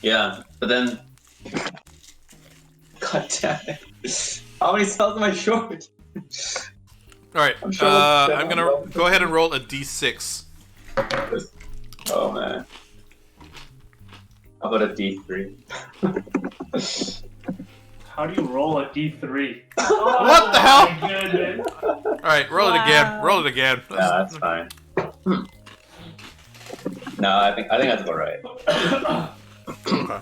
Yeah, but then... God damn it. How many spells am I short? Alright, I'm gonna go ahead and roll a d6. Oh, man. How about a D3? How do you roll a D3? What the hell? My goodness. Alright, roll it again. Roll it again. No, that's fine. No, I think that's about right. Okay.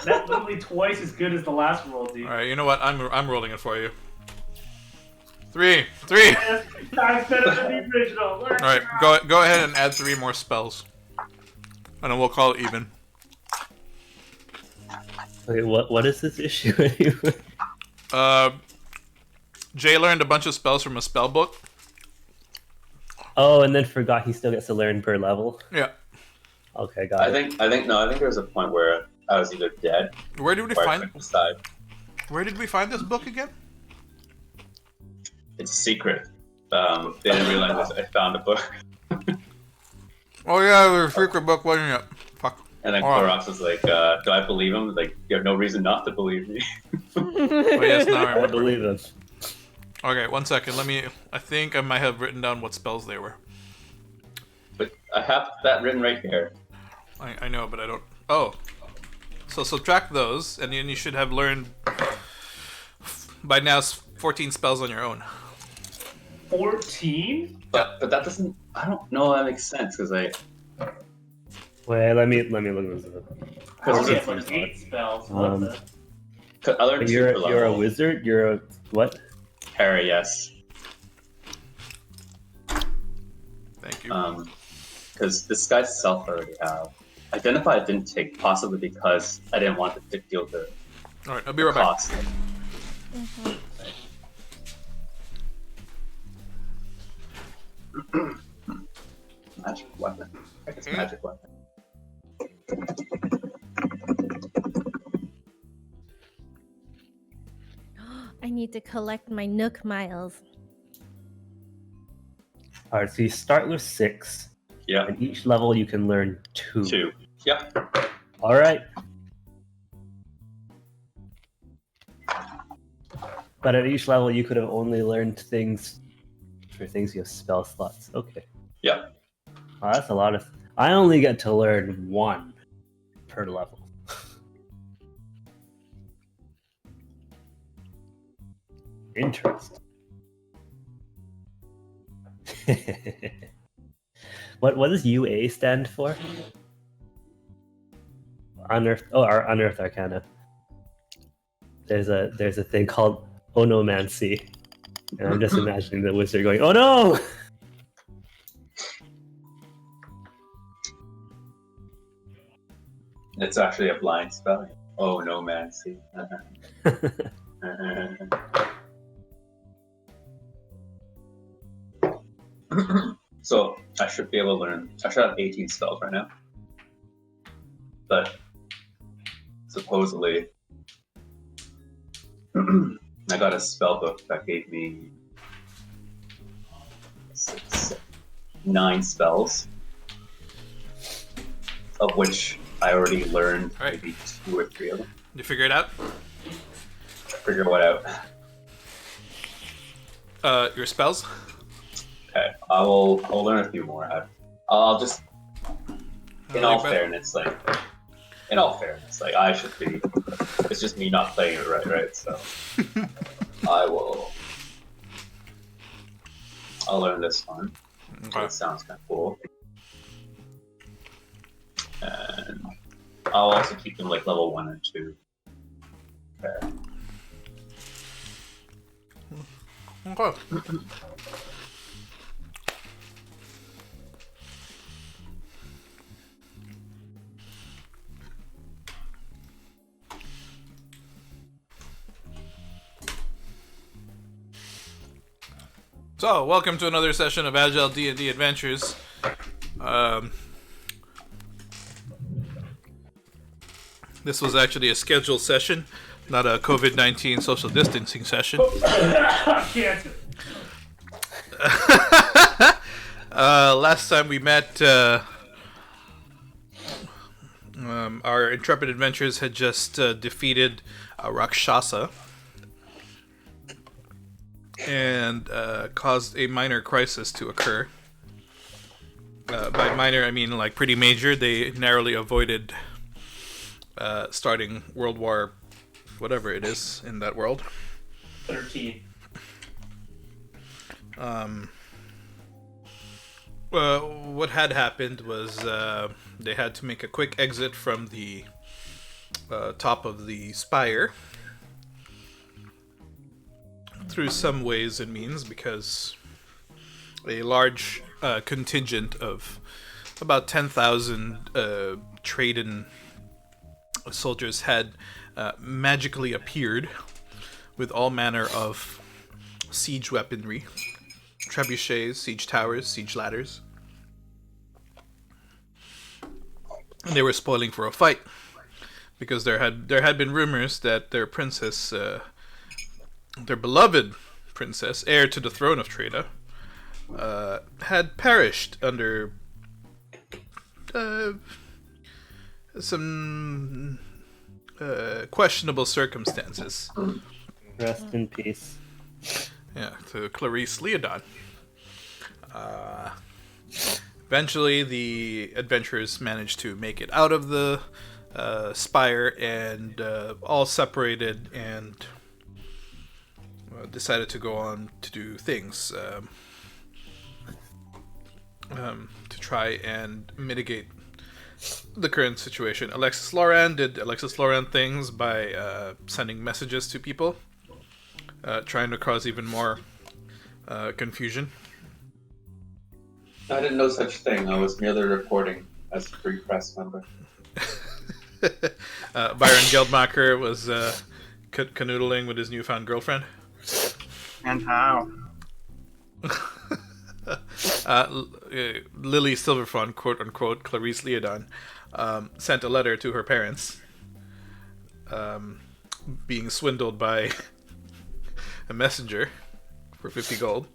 That's literally twice as good as the last roll, dude. Alright, you know what? I'm rolling it for you. 3. Times better than the original. Alright, go ahead and add 3 more spells. And then we'll call it even. Wait, what is this issue anyway? Jay learned a bunch of spells from a spell book. Oh, and then forgot he still gets to learn per level. Yeah. Okay, got it. I think there was a point where I was either dead. Where did we or I find? couldn't decide. Where did we find this book again? It's a secret. They didn't realize I found a book. Oh yeah, the secret book, wasn't it? Fuck. And then Alright. Clorox was like, do I believe him? Like, you have no reason not to believe me. Oh yes, now I I remember. believe him. Okay, 1 second. I think I might have written down what spells they were. But I have that written right here. I know, but I don't. Oh. So subtract those, and then you should have learned by now 14 spells on your own. 14? But that doesn't... I don't know if that makes sense, because Wait, let me look this up. I only Because have like 8 spells. Um, What the? I learned You're super a level. wizard. You're a what? Harry, yes. Thank you. Because this guy's self I already have. Identify I didn't take, possibly because I didn't want to deal with the Alright, I'll be right back. cost. Magic weapon. I guess magic weapon. I need to collect my Nook miles. All right, so you start with 6, Yeah, and each level you can learn 2. 2. Yep. All right. But at each level, you could have only learned things for things you have spell slots. Okay. Yep. Well, that's a lot of. I only get to learn 1 per level. Interesting. What does UA stand for? Unearthed. Oh, our Unearthed Arcana. There's a thing called Onomancy, and I'm just imagining the wizard going, "Oh no!" It's actually a blind spell. Oh no, man. See. So I should be able to learn. I should have 18 spells right now. But supposedly, I got a spell book that gave me 9 spells, of which I already learned Alright. maybe 2 or 3 of them. You figure it out? Figure what out. Your spells? Okay, I'll learn a few more. I'll just, in all Like that. fairness, I should be. It's just me not playing it right? So I'll learn this one. Okay. It sounds kind of cool. And I'll also keep them like level 1 and 2. Okay. Okay. So, welcome to another session of Agile D&D Adventures. This was actually a scheduled session, not a COVID-19 social distancing session. Cancer. Last time we met, Our intrepid adventurers had just defeated a Rakshasa and caused a minor crisis to occur. By minor, I mean like pretty major. They narrowly avoided starting World War, whatever it is in that world. 13. What had happened was they had to make a quick exit from the top of the spire through some ways and means, because a large contingent of about 10,000 Traden soldiers had magically appeared with all manner of siege weaponry, trebuchets, siege towers, siege ladders. And they were spoiling for a fight because there had been rumors that their princess, their beloved princess, heir to the throne of Treda, had perished under some questionable circumstances. Rest in peace. Yeah, to Clarice Leodon. Eventually, the adventurers managed to make it out of the spire and all separated and decided to go on to do things to try and mitigate the current situation. Alexis Loran did Alexis Loran things by sending messages to people, trying to cause even more confusion. I didn't know such thing. I was merely reporting as a free press member. Byron Geldmacher was canoodling with his newfound girlfriend. And how? Lily Silverfawn, quote unquote, Clarice Leodon, sent a letter to her parents, being swindled by a messenger for 50 gold.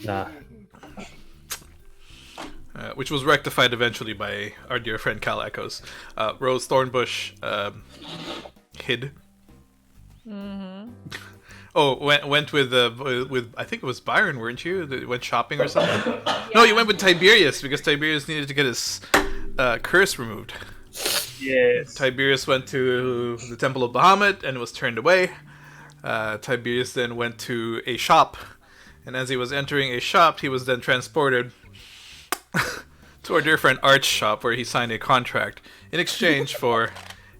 Nah. Which was rectified eventually by our dear friend Cal Echoes. Rose Thornbush hid. Mm-hmm. Oh, went with I think it was Byron, weren't you? Went shopping or something? No, you went with Tiberius because Tiberius needed to get his curse removed. Yes. Tiberius went to the Temple of Bahamut and was turned away. Tiberius then went to a shop, and as he was entering a shop, he was then transported to our dear friend Art's shop, where he signed a contract in exchange for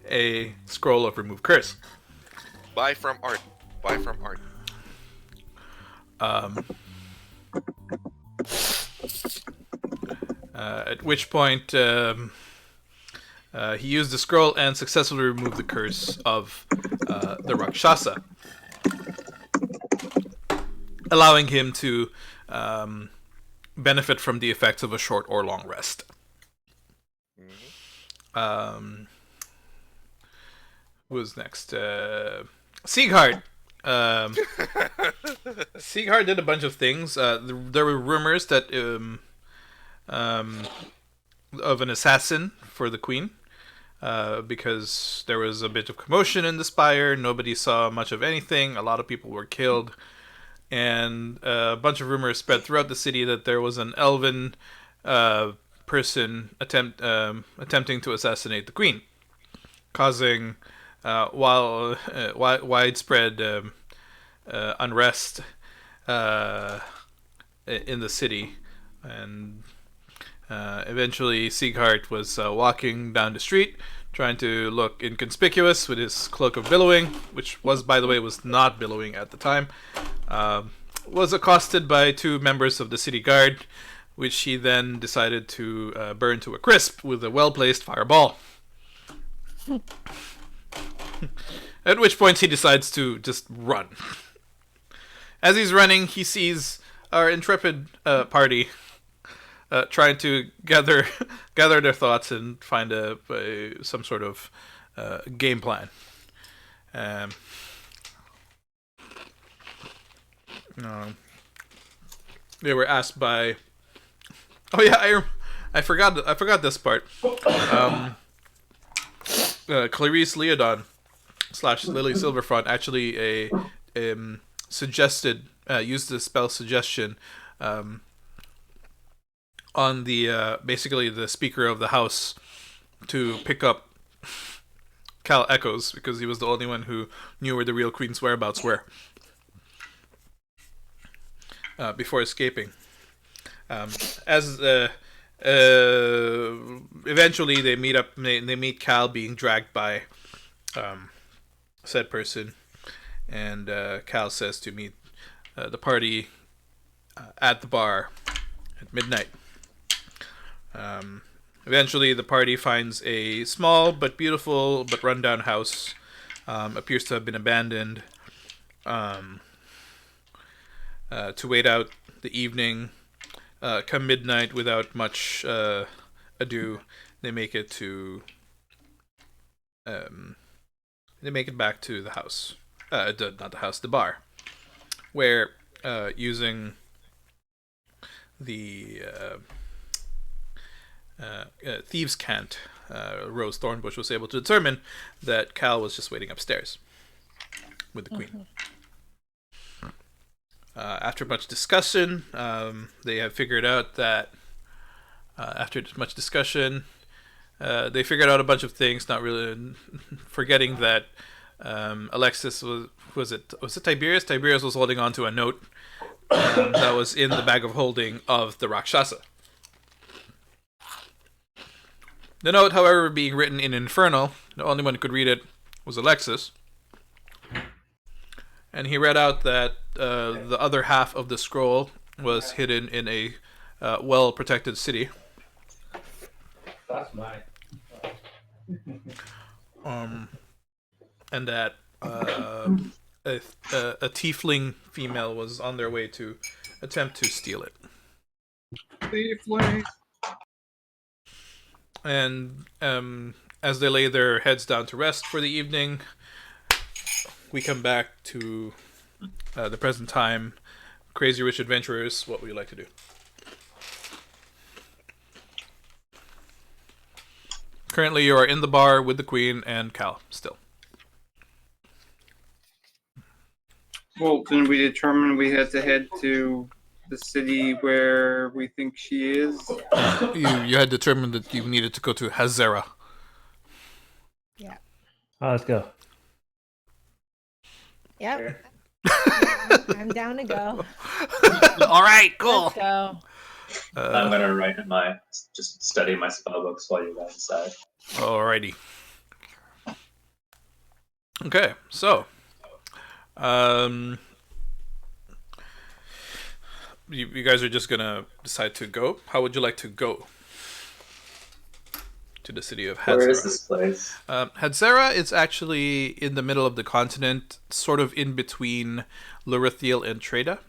a scroll of remove curse. Buy from Art. Buy from Art. At which point he used the scroll and successfully removed the curse of the Rakshasa, allowing him to benefit from the effects of a short or long rest. Who was next? Sieghart. Sieghart did a bunch of things. There were rumors that of an assassin for the queen, because there was a bit of commotion in the spire. Nobody saw much of anything. A lot of people were killed. And a bunch of rumors spread throughout the city that there was an elven person attempting to assassinate the queen, causing widespread unrest in the city. And eventually Sieghart was walking down the street, trying to look inconspicuous with his cloak of billowing, which was, by the way, was not billowing at the time. Was accosted by two members of the city guard, which he then decided to burn to a crisp with a well-placed fireball. At which point he decides to just run. As he's running, he sees our intrepid party trying to gather their thoughts and find some sort of game plan. They were asked by. Oh yeah, I forgot this part. Clarice Leodon / Lily Silverfront actually suggested used the spell suggestion on the basically the Speaker of the House to pick up Cal Echoes because he was the only one who knew where the real Queen's whereabouts were before escaping. Eventually they meet up. They meet Cal being dragged by said person, and Cal says to meet the party at the bar at midnight. Eventually, the party finds a small but beautiful but rundown house. Appears to have been abandoned. To wait out the evening. Come midnight, without much ado, they make it to. They make it back to the house. Not the house, the bar, where using the thieves' cant, Rose Thornbush was able to determine that Cal was just waiting upstairs with the Queen. After much discussion, they have figured out that after much discussion, they figured out a bunch of things, not really forgetting that Alexis was it Tiberius? Tiberius was holding on to a note that was in the bag of holding of the Rakshasa. The note, however, being written in Infernal, the only one who could read it was Alexis. And he read out that the other half of the scroll was hidden in a well-protected city. That's mine. And that a tiefling female was on their way to attempt to steal it. Tiefling. And as they lay their heads down to rest for the evening, we come back to the present time. Crazy Rich Adventurers, what would you like to do? Currently, you are in the bar with the Queen and Cal, still. Well, didn't we determine we had to head to the city where we think she is? You had determined that you needed to go to Hazera. Yeah. Oh, let's go. Yep. I'm down to go. All right, cool. Let's go. I'm gonna just study my spell books while you guys decide. Alrighty. Okay, so you guys are just gonna decide to go. How would you like to go to the city of Hazera? Where is this place? Hazera is actually in the middle of the continent, sort of in between Lurithiel and Treda.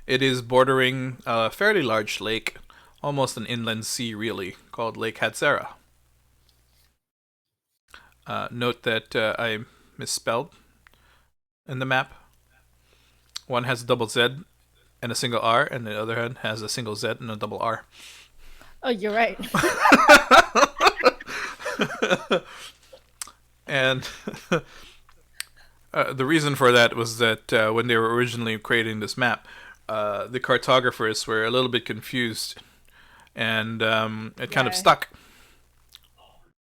It is bordering a fairly large lake, almost an inland sea, really, called Lake Hazera. Note that I misspelled in the map. One has a double Z and a single R, and the other one has a single Z and a double R. Oh, you're right. And the reason for that was that when they were originally creating this map, the cartographers were a little bit confused, and it kind of stuck.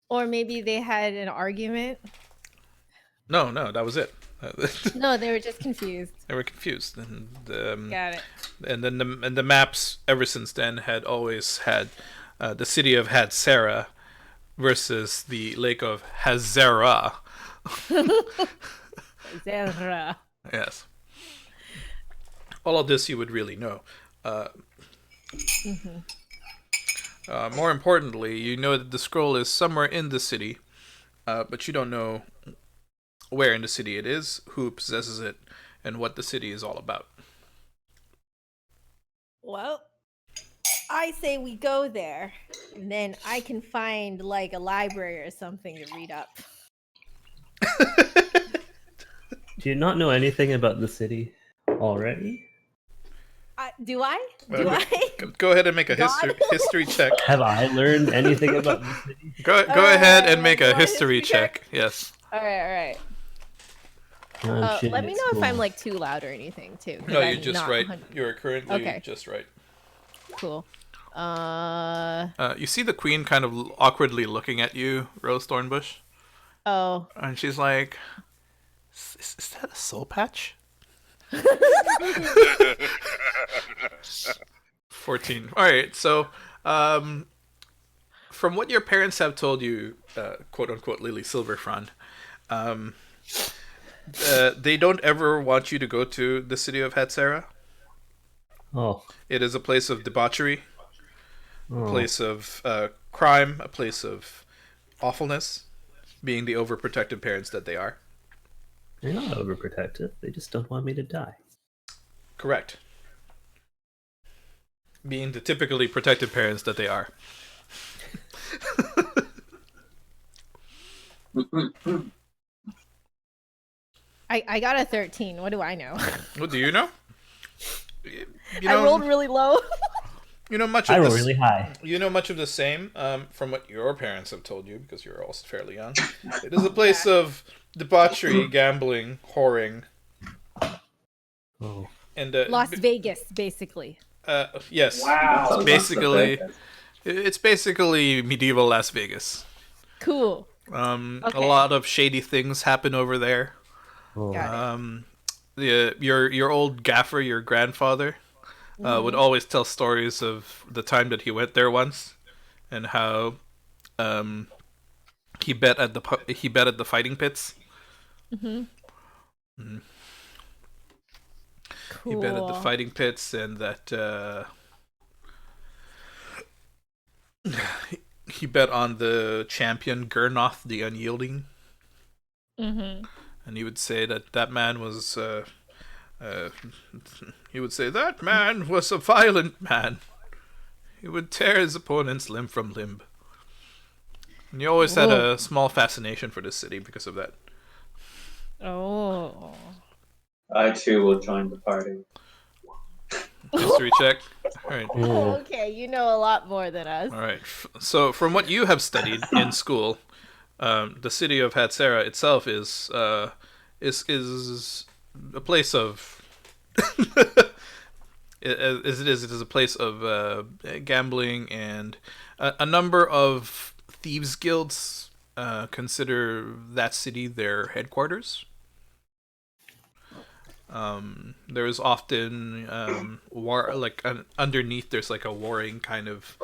Or maybe they had an argument. No, that was it. No, they were just confused. They were confused, and Got it. and then the maps ever since then had always had the city of Hazera versus the lake of Hazera. Zera. Yes. All of this you would really know. More importantly, you know that the scroll is somewhere in the city, but you don't know where in the city it is, who possesses it, and what the city is all about. Well, I say we go there, and then I can find like a library or something to read up. Do you not know anything about the city already? Do I? Uh, Do go- I? Go ahead and make a God. history check. Have I learned anything about the city? Go Alright, ahead and alright, make you a want a history history check. Yes. All right. I'm shitty Let me at know if I'm school. like too loud or anything too. 'cause No, you're I'm just not right. 100 You're currently Okay. just right. Cool. You see the queen kind of awkwardly looking at you, Rose Thornbush, Oh. and she's like, "Is that a soul patch?" 14. All right. So, from what your parents have told you, quote unquote, Lily Silverfrond, they don't ever want you to go to the city of Hatsera. Oh. It is a place of debauchery, a Oh. place of crime, a place of awfulness, being the overprotective parents that they are. They're not overprotective. They just don't want me to die. Correct. Being the typically protective parents that they are. I got a 13. What do I know? What do you know? You I rolled really low. You know much I of roll this. really high. You know much of the same from what your parents have told you, because you're also fairly young. It is a place of debauchery, gambling, whoring, Oh. and Las Vegas, basically. yes, Wow. it's basically medieval Las Vegas. Cool. A Okay. lot of shady things happen over there. Oh. Got it. Your old gaffer, your grandfather, would always tell stories of the time that he went there once, and how he bet at the fighting pits. Cool. He bet at the fighting pits, and that he bet on the champion Gurnoth the Unyielding. Mm-hmm. And he would say that man was. He would say that man was a violent man. He would tear his opponents limb from limb. And he always had a small fascination for this city because of that. Oh. I too will join the party. History check. All right. Oh. Okay, you know a lot more than us. All right. So, from what you have studied in school, the city of Hatsera itself is a place of. As it is a place of gambling, and a number of thieves guilds consider that city their headquarters. There is often war, like underneath. There's like a warring kind of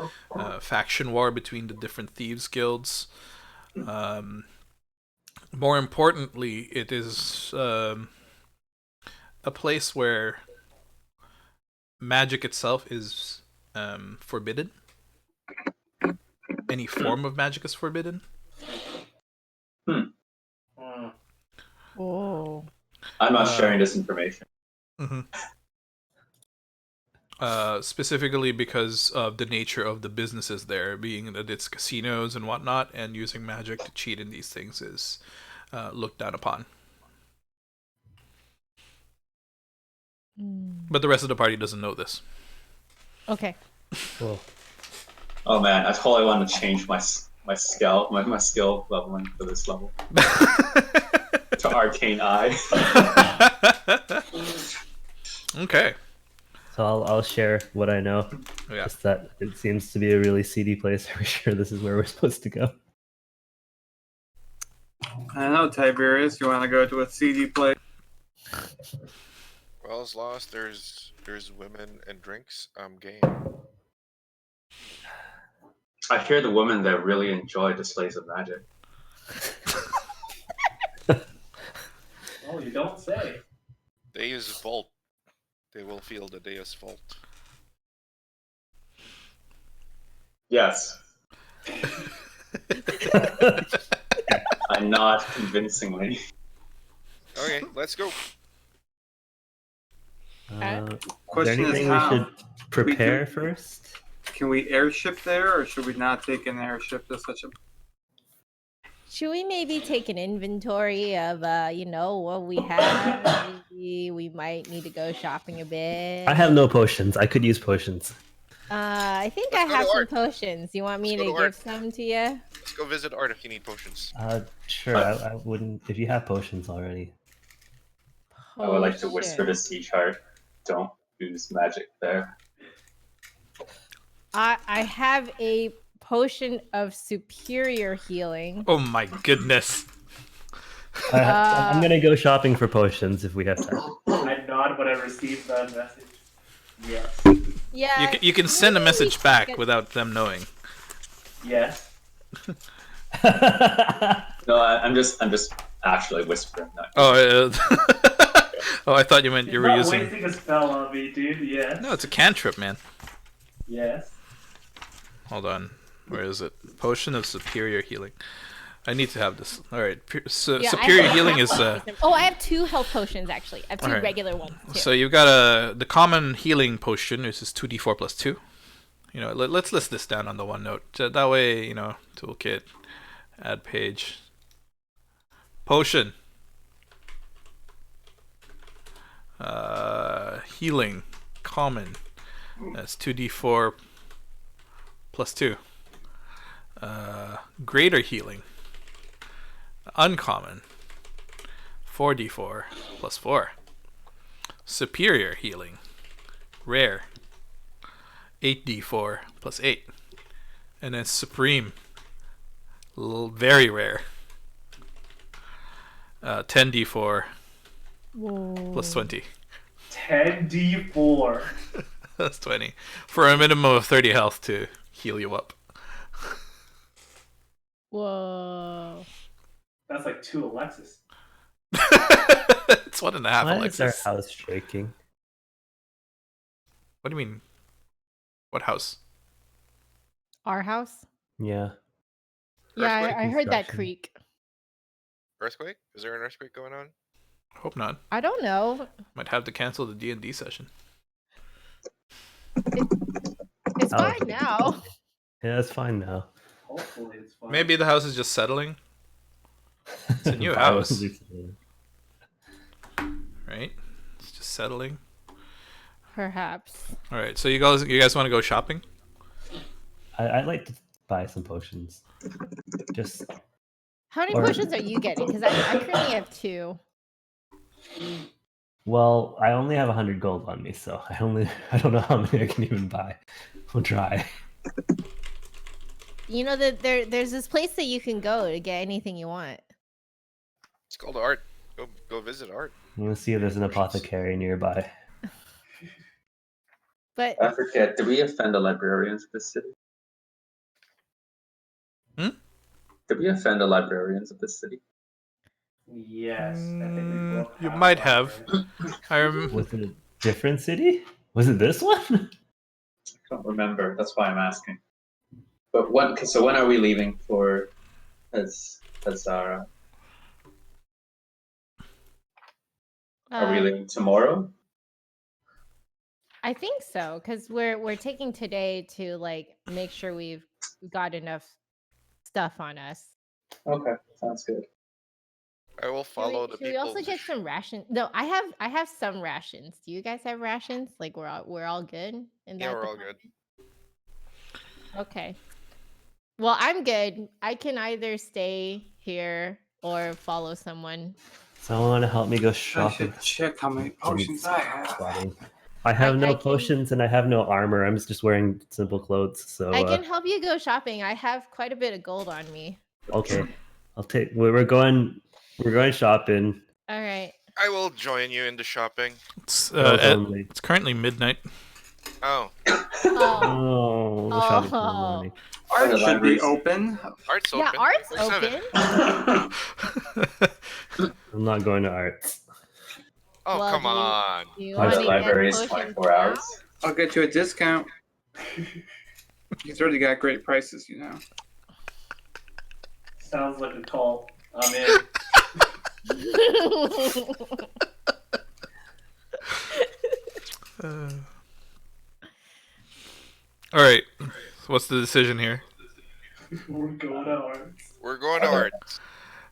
faction war between the different thieves guilds. More importantly, it is a place where magic itself is forbidden. Any form of magic is forbidden. Oh. I'm not sharing this information. Specifically because of the nature of the businesses there, being that it's casinos and whatnot, and using magic to cheat in these things is looked down upon. But the rest of the party doesn't know this. Okay. Cool. Oh man, I totally want to change my skill leveling for this level to Arcane Eye. Okay. So I'll share what I know. Yeah. Just that it seems to be a really seedy place. Are we sure this is where we're supposed to go? I don't know, Tiberius. You want to go to a seedy place? Well, as long as there's women and drinks, I'm game. I hear the women there really enjoy displays of magic. Oh, you don't say. They use Vault. They will feel the Deus Vault. Yes. I'm not convincingly. Okay, let's go. Is there Question is anything how? we should prepare first? Can we airship there, or should we not take an airship to such a... Should we maybe take an inventory of what we have? Maybe we might need to go shopping a bit. I have no potions. I could use potions. I think Let's I go have to some Art. potions. You want me Let's to go to give some to you? Let's go visit Art if you need potions. Sure. I wouldn't if you have potions already. I would like to whisper to Potions. Siege Heart, don't use magic there. I have a potion of superior healing. Oh my goodness. I'm gonna go shopping for potions if we have time. I nod when I receive that message. Yes. Yeah. You can send a maybe message we back can- without them knowing. Yes. No, I'm just actually whispering. Not Oh, oh, I thought you meant you were Not using. wasting a spell on me, dude. Yes. No, it's a cantrip, man. Yes. Hold on. Where is it? Potion of superior healing. I need to have this. All right. So Yeah, I superior have healing a is potion. Oh, I have 2 health potions actually. I have 2 Alright. regular ones too. so you've got the common healing potion, which is 2d4 plus 2. You know, let's list this down on the OneNote. So that way, you know, toolkit, add page, potion, healing, common. That's 2d4 plus 2. Greater healing, uncommon, 4d4 plus 4. Superior healing, rare, 8d4 plus 8. And then supreme, very rare, 10d4 plus 20. 10d4. That's 20. For a minimum of 30 health to heal you up. Whoa. That's like 2 Alexis. It's 1.5, Why is our Alexis. house shaking? What do you mean? What house? Our house? Yeah. Yeah, Earthquake? I heard that Construction. creak. Earthquake? Is there an earthquake going on? Hope not. I don't know. Might have to cancel the D&D session. It's Oh. fine now. Yeah, it's fine now. Hopefully it's fine. Maybe the house is just settling, It's a new house. right? It's just settling. Perhaps. All right. So you guys want to go shopping? I'd like to buy some potions. Just How many Or- potions are you getting? Because I currently have 2. well, I only have 100 gold on me, so I don't know how many I can even buy. We'll try. You know that there's this place that you can go to get anything you want. It's called Art. Go visit Art. I'm gonna see if there's an apothecary nearby. But I forget, did we offend the librarians of this city? Hmm? Did we offend the librarians of this city? Yes. I think we broke You half might our have. brain. I remember. Was it a different city? Was it this one? I don't remember, that's why I'm asking. But when are we leaving for Zara? Are we leaving tomorrow? I think so, because we're taking today to like make sure we've got enough stuff on us. Okay, sounds good. I will follow the Should we people. also get some rations? No, I have some rations. Do you guys have rations? Like we're all good in that Yeah, we're all good. department? Okay. Well, I'm good. I can either stay here or follow someone. Someone want to help me go I shopping? should check how many potions I have. Spotting. I have no I can- potions and I have no armor. I'm just wearing simple clothes. So I can help you go shopping. I have quite a bit of gold on me. okay, I'll take. We're going shopping. All right. I will join you in the shopping. It's currently midnight. Oh, Oh, Oh, the shopping for the Oh. morning. Art the should be libraries. open. Art's yeah, open. art's 24/7. open. I'm not going to art. Oh, Well, come do you- on. Do you Why want the to library get is potions 24 now? hours. I'll get you a discount. He's already got great prices, you know. Sounds like a call. I'm in. All right. So what's the decision here? We're going to arts. We're going to art.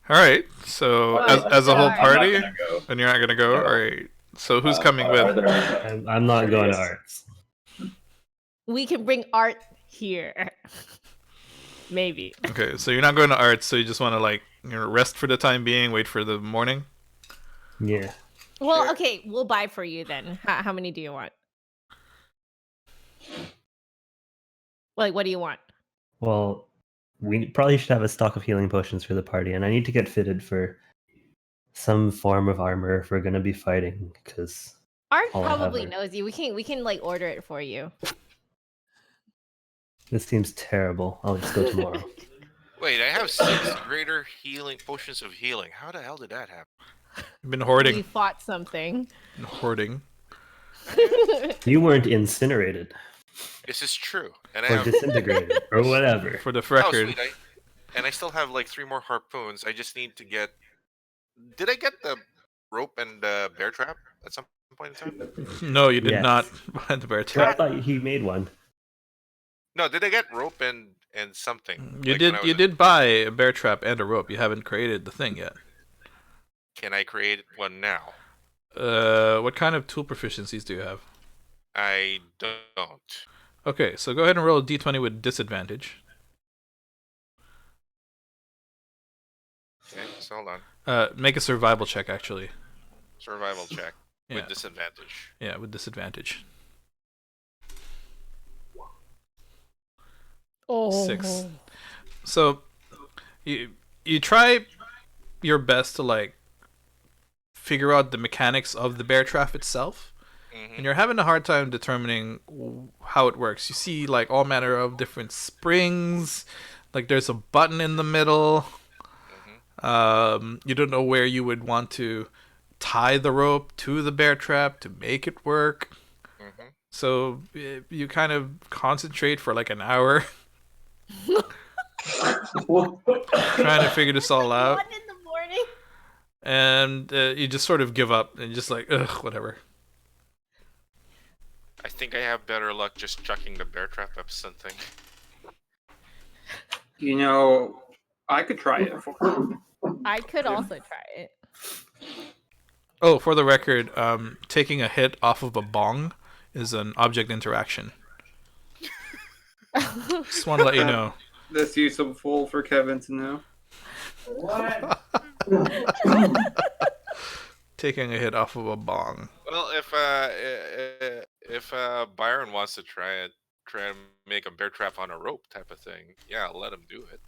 All right. So Well, as a whole I'm not party, I'm not gonna go. and you're not gonna go. No. All right. So who's Uh, coming are with? there- I'm not going to Curious. arts. We can bring art here. Maybe. Okay. So you're not going to arts. So you just want to like rest for the time being, wait for the morning. Yeah. Well, Sure. okay, we'll buy for you then. How many do you want? Like, what do you want? Well, we probably should have a stock of healing potions for the party, and I need to get fitted for some form of armor if we're gonna be fighting. Because Art All I have probably are- knows you. We can like order it for you. this seems terrible. I'll just go tomorrow. Wait, I have 6 greater healing potions of healing. How the hell did that happen? You've been We hoarding, fought something. hoarding. You weren't incinerated This is true. And I or have disintegrated or whatever. For the oh, record, sweet. And I still have like 3 more harpoons. I just need to get. Did I get the rope and the bear trap at some point in time? no, you did Yes. not buy the bear I trap. thought he made one. No, did I get rope and something? You Like, did. when I You was- did buy a bear trap and a rope. You haven't created the thing yet. Can I create one now? What kind of tool proficiencies do you have? I don't. Okay, so go ahead and roll a d20 with disadvantage. Okay, so hold on. Make a survival check, actually. Survival check Yeah, with disadvantage. yeah, with disadvantage. Oh. 6. So, you try your best to like figure out the mechanics of the bear trap itself, Hmm. and you're having a hard time determining how it works. You see like all manner of different springs, like there's a button in the middle. You don't know where you would want to tie the rope to the bear trap to make it work. Hmm. So you kind of concentrate for like an hour trying to figure this all out, 1 in the morning. and you just sort of give up and just like, ugh, whatever. I think I have better luck just chucking the bear trap up something. You know, I could try it. I could also try it. Oh, for the record, taking a hit off of a bong is an object interaction. Just want to let you know. That's useful for Kevin to know. What? Taking a hit off of a bong. Well, if Byron wants to try and make a bear trap on a rope type of thing, yeah, I'll let him do it.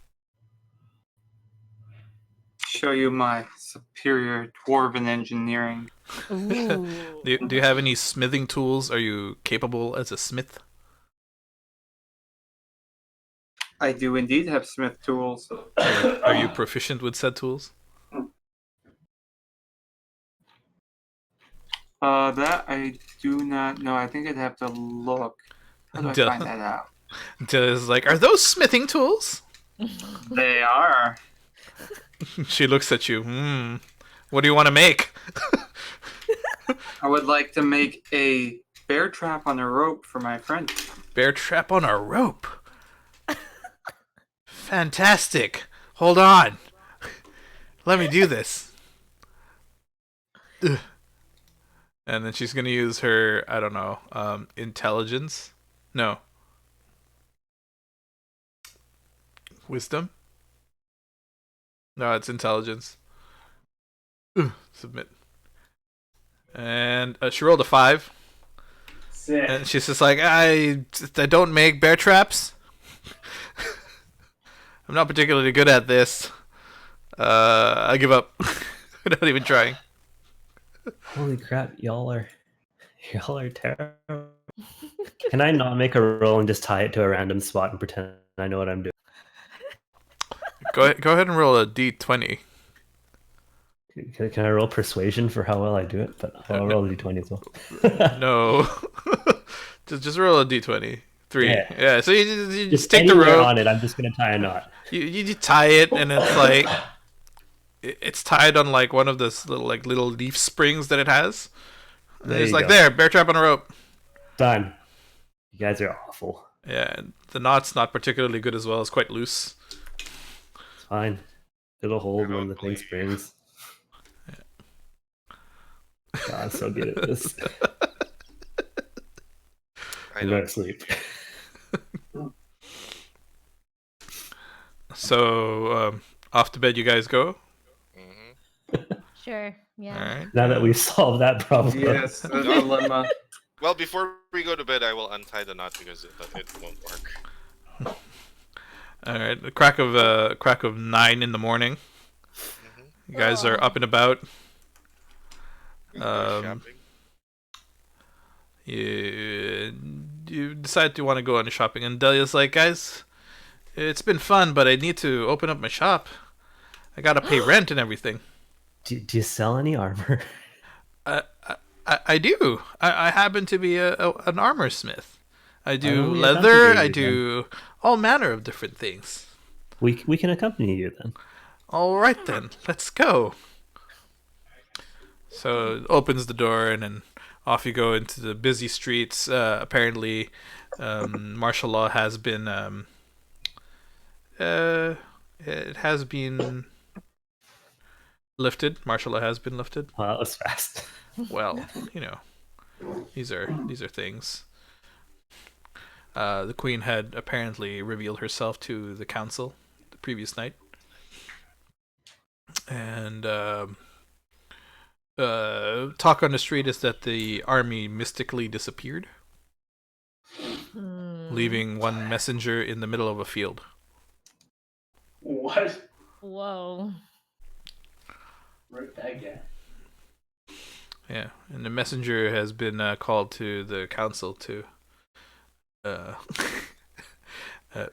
Show you my superior dwarven engineering. Ooh. Do you have any smithing tools? Are you capable as a smith? I do indeed have smith tools. Are you proficient with said tools? That I do not know. I think I'd have to look. How do I Duh. find that out? Does like, are those smithing tools? They are. She looks at you. What do you want to make? I would like to make a bear trap on a rope for my friend. Bear trap on a rope. Fantastic. Hold on. Let me do this. Ugh. And then she's gonna use her, I don't know, intelligence? No. Wisdom? No, it's intelligence. Submit. And she rolled a 5. Sick. And she's just like, I don't make bear traps. I'm not particularly good at this. I give up. Not even trying. Holy crap, y'all are terrible. Can I not make a roll and just tie it to a random spot and pretend I know what I'm doing? Go ahead and roll a d20. Can I roll persuasion for how well I do it? But I'll roll a d20 as well. No. just roll a d20. 3. Yeah. Yeah, so you just Just take the anywhere rope. on it, I'm just gonna tie a knot. You tie it, and it's like it's tied on like one of those little leaf springs that it has. And There it's you like, go. there, bear trap on a rope. Done. You guys are awful. Yeah, and the knot's not particularly good as well. It's quite loose. Fine. It'll hold when the thing Ugly. springs. God, I'm so good at this. I I'm don't. going to sleep. So off to bed you guys go. Sure. Yeah. All right. Now that we've solved that problem. Yes, the No. dilemma. Well, before we go to bed, I will untie the knot because it won't work. All right. The crack of 9 in the morning. You guys are up and about. We go Um, shopping. You decide to want to go on shopping, and Delia's like, guys, it's been fun, but I need to open up my shop. I gotta pay rent and everything. Do you sell any armor? I do. I happen to be an armor smith. I do only leather. accompany I you do all manner of different things. We can accompany you then. All right then, let's go. So it opens the door, and then off you go into the busy streets. Apparently, martial law has been it has been lifted. Martial law has been lifted. Oh, that was fast. Well, these are things. The queen had apparently revealed herself to the council the previous night, and talk on the street is that the army mystically disappeared, leaving one messenger in the middle of a field. What? Whoa. Rip that guy. Yeah, and the messenger has been called to the council to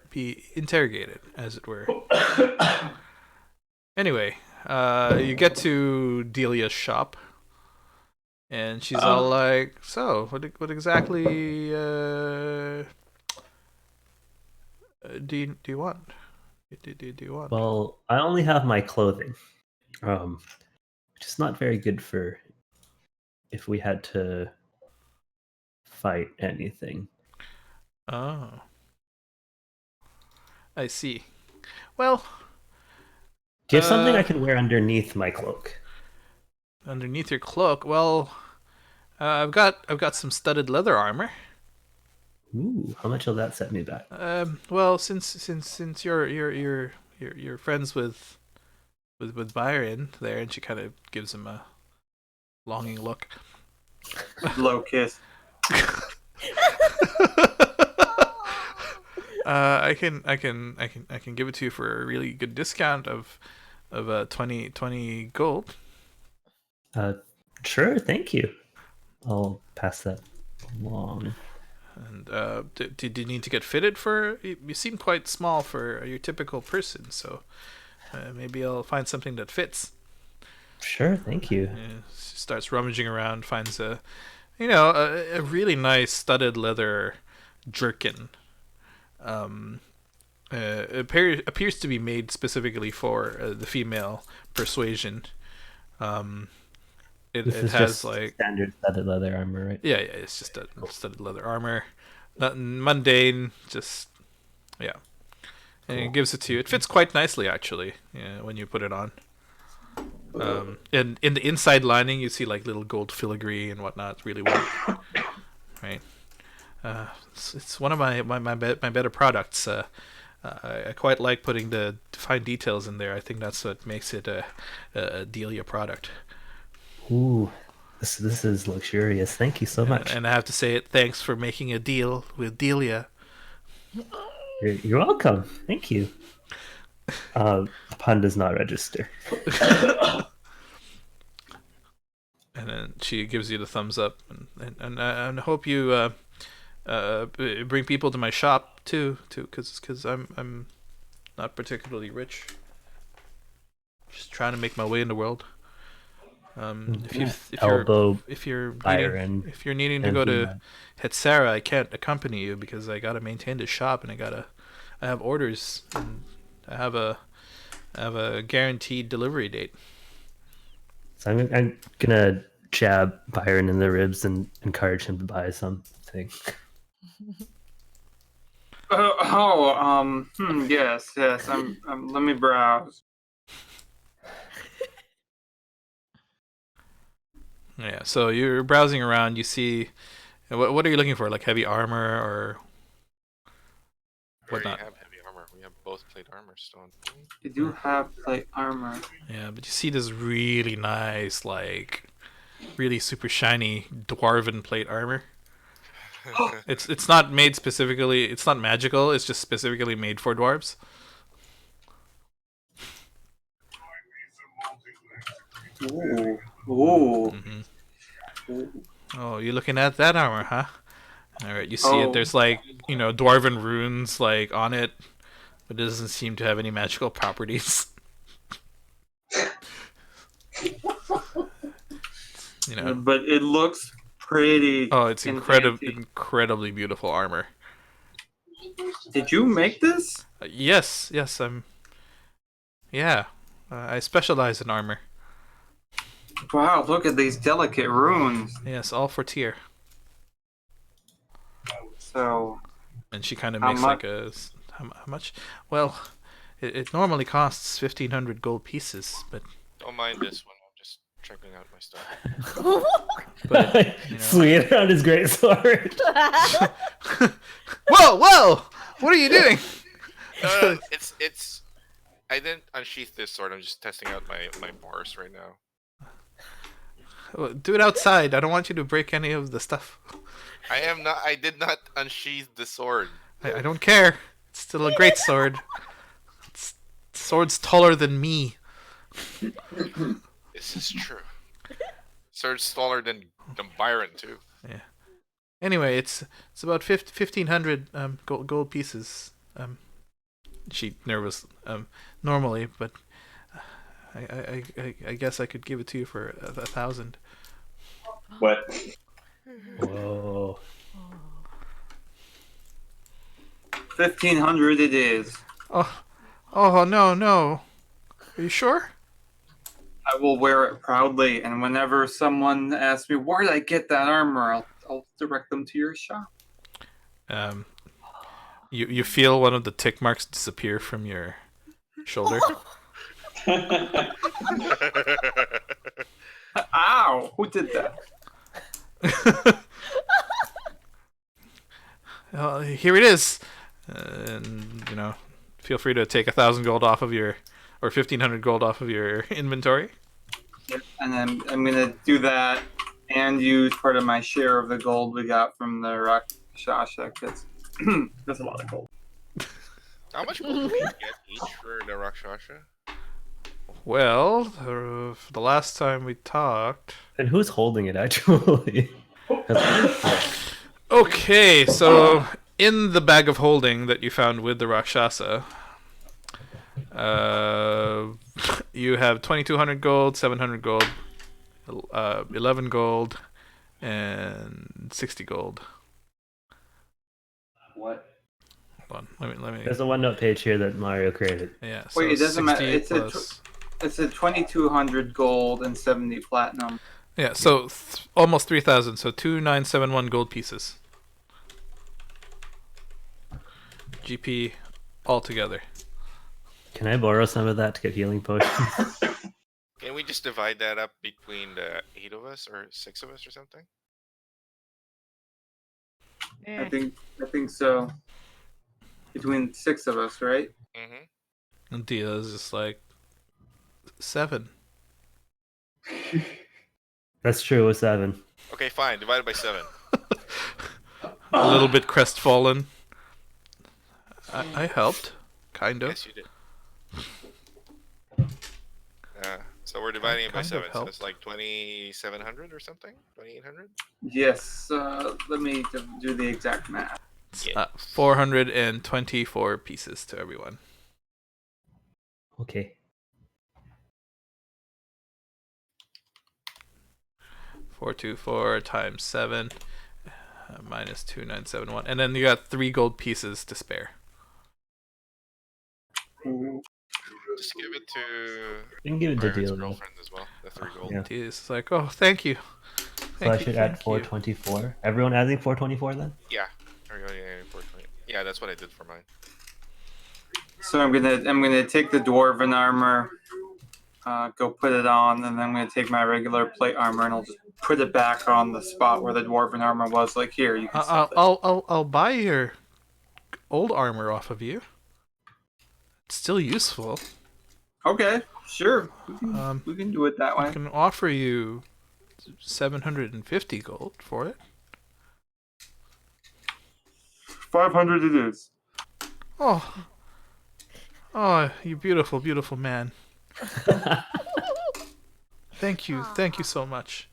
be interrogated, as it were. Anyway, you get to Delia's shop, and she's all like, "So, what exactly do you want? Do you want?" Well, I only have my clothing, which is not very good for if we had to fight anything. Oh, I see. Well, Do you have something I can wear underneath my cloak? underneath your cloak, well, I've got some studded leather armor. Ooh, how much will that set me back? Well, since you're friends with Byron there, and she kind of gives him a longing look. Low kiss. I can give it to you for a really good discount of 20 gold. Sure, thank you. I'll pass that along. And did you need to get fitted for? You seem quite small for your typical person, so maybe I'll find something that fits. Sure, thank you. She starts rummaging around, finds a really nice studded leather jerkin. Appears to be made specifically for the female persuasion. It This has is like standard studded leather armor, right? yeah, it's just a studded leather armor, nothing mundane, just yeah. And it gives it to you. It fits quite nicely actually. Yeah, when you put it on. And in the inside lining, you see like little gold filigree and whatnot. It's really well, right? It's one of my better products. I quite like putting the fine details in there. I think that's what makes it a Delia product. Ooh, this is luxurious. Thank you so much. And I have to say it. Thanks for making a deal with Delia. You're welcome. Thank you. Pun does not register. And then she gives you the thumbs up, and I hope you bring people to my shop too, because I'm not particularly rich. Just trying to make my way in the world. If you're Byron, needing to go to Hetsara, I can't accompany you because I gotta maintain the shop, and I have orders, and I have a guaranteed delivery date. So I'm gonna jab Byron in the ribs and encourage him to buy something. Yes. Let me browse. Yeah, so you're browsing around. You see, what are you looking for? Like heavy armor or We already whatnot? have heavy armor. We have both plate armor stone. You do have plate armor. Yeah, but you see this really nice, like, really super shiny dwarven plate armor. It's not made specifically. It's not magical. It's just specifically made for dwarves. Ooh. Ooh. hmm Oh, you're looking at that armor, huh? All right, you see it. Oh. There's like dwarven runes like on it, but it doesn't seem to have any magical properties. But it looks pretty. Oh, it's and incredibly beautiful armor. Did you make this? Yes, I'm. Yeah, I specialize in armor. Wow, look at these delicate runes. Yes, all for tier. So, And she kind of How makes much? like a how much? Well, it normally costs 1,500 gold pieces, but Don't mind this one. I'm just checking out my stuff. Swing it around his great sword. whoa! What are you doing? No, it's. I didn't unsheath this sword. I'm just testing out my bars right now. Do it outside. I don't want you to break any of the stuff. I am not. I did not unsheath the sword. I don't care. It's still a great sword. Sword's taller than me. This is true. Sword's taller than Byron too. Yeah. Anyway, it's about 1,500 gold pieces. She nervous normally, but I guess I could give it to you for 1,000. What? Whoa. 1,500 it is. Oh no. Are you sure? I will wear it proudly, and whenever someone asks me where did I get that armor, I'll direct them to your shop. You feel one of the tick marks disappear from your shoulder. Ow! Who did that? Here it is, and feel free to take 1,000 gold off of your, or 1,500 gold off of your inventory. And then I'm gonna do that and use part of my share of the gold we got from the Rakshasa. That's a lot of gold. How much gold do we get each for the Rakshasa? Well, the last time we talked. And who's holding it actually? Okay, so in the bag of holding that you found with the Rakshasa, you have 2,200 gold, 700 gold, 11 gold, and 60 gold. What? Hold on, let me. There's a OneNote page here that Mario created. Yeah. So Wait, it doesn't matter. 60 plus. It's a 2,200 gold and 70 platinum. Yeah, so almost 3,000. So 2,971 gold pieces. GP altogether. Can I borrow some of that to get healing potions? Can we just divide that up between the 8 of us or 6 of us or something? I think so. Between 6 of us, right? Mm-hmm. And Dia's just like 7. That's true, with 7. Okay, fine. Divided by 7. A little bit crestfallen. I helped, kind of. Yes, you did. So we're dividing it by Kind of 7. So helped. it's like 2,700 or something? 2,800? Yes. Let me do the exact math. 424 pieces to everyone. Okay. 424 times 7 minus 2,971, and then you got 3 gold pieces to spare. Just give it to You can give it to Byron's Deal. girlfriend as well. The 3 gold. Yeah. Dia's like, oh, thank you. So I should add 424. Everyone adding 424 then? Yeah. There we go. Yeah, 420. Yeah, that's what I did for mine. So I'm gonna take the dwarven armor, go put it on, and then I'm gonna take my regular plate armor and I'll just put it back on the spot where the dwarven armor was. Like here, you can sell this. I'll buy your old armor off of you. It's still useful. Okay, sure. Um, We can do it that I way. can offer you 750 gold for it. 500 it is. Oh, you beautiful, beautiful man. Thank you so much.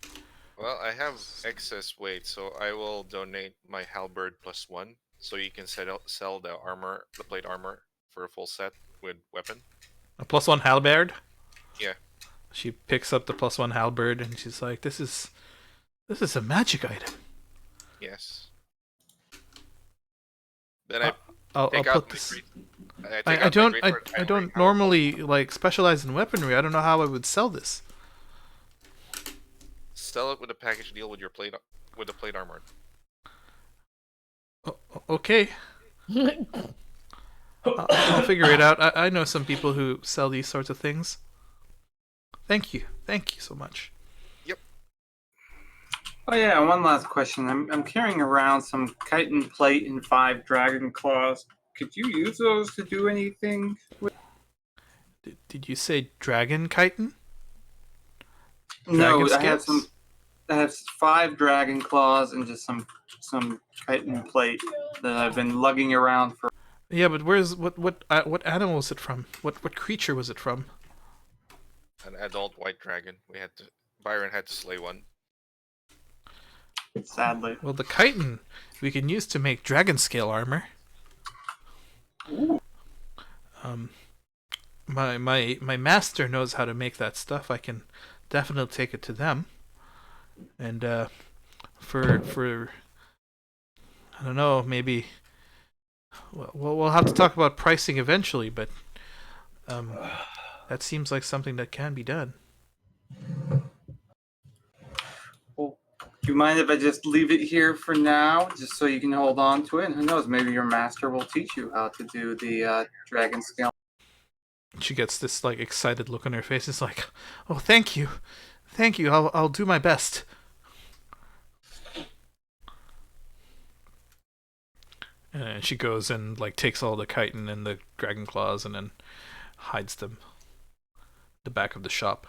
Well, I have excess weight, so I will donate my halberd +1, so you can sell the armor, the plate armor, for a full set with weapon. A +1 halberd. Yeah. She picks up the +1 halberd and she's like, "This is a magic item." Yes. Then I'll take put out this. I I don't normally like specialize in weaponry. I don't know how I would sell this. Sell it with a package deal with your plate with the plate armor. Okay. I'll figure it out. I know some people who sell these sorts of things. Thank you so much. Oh yeah, one last question. I'm carrying around some chitin plate and 5 dragon claws. Could you use those to do anything? Did you say dragon chitin? No, Dragon scales? I have 5 dragon claws and just some chitin plate that I've been lugging around for. Yeah, but what animal was it from? What creature was it from? An adult white dragon. Byron had to slay one. Sadly. Well, the chitin we can use to make dragon scale armor. Ooh. My master knows how to make that stuff. I can definitely take it to them. And for I don't know, maybe we'll have to talk about pricing eventually, but that seems like something that can be done. Do you mind if I just leave it here for now, just so you can hold on to it? And who knows, maybe your master will teach you how to do the dragon scale. She gets this like excited look on her face. It's like, "Oh, thank you. I'll do my best." And she goes and like takes all the chitin and the dragon claws and then hides them in the back of the shop.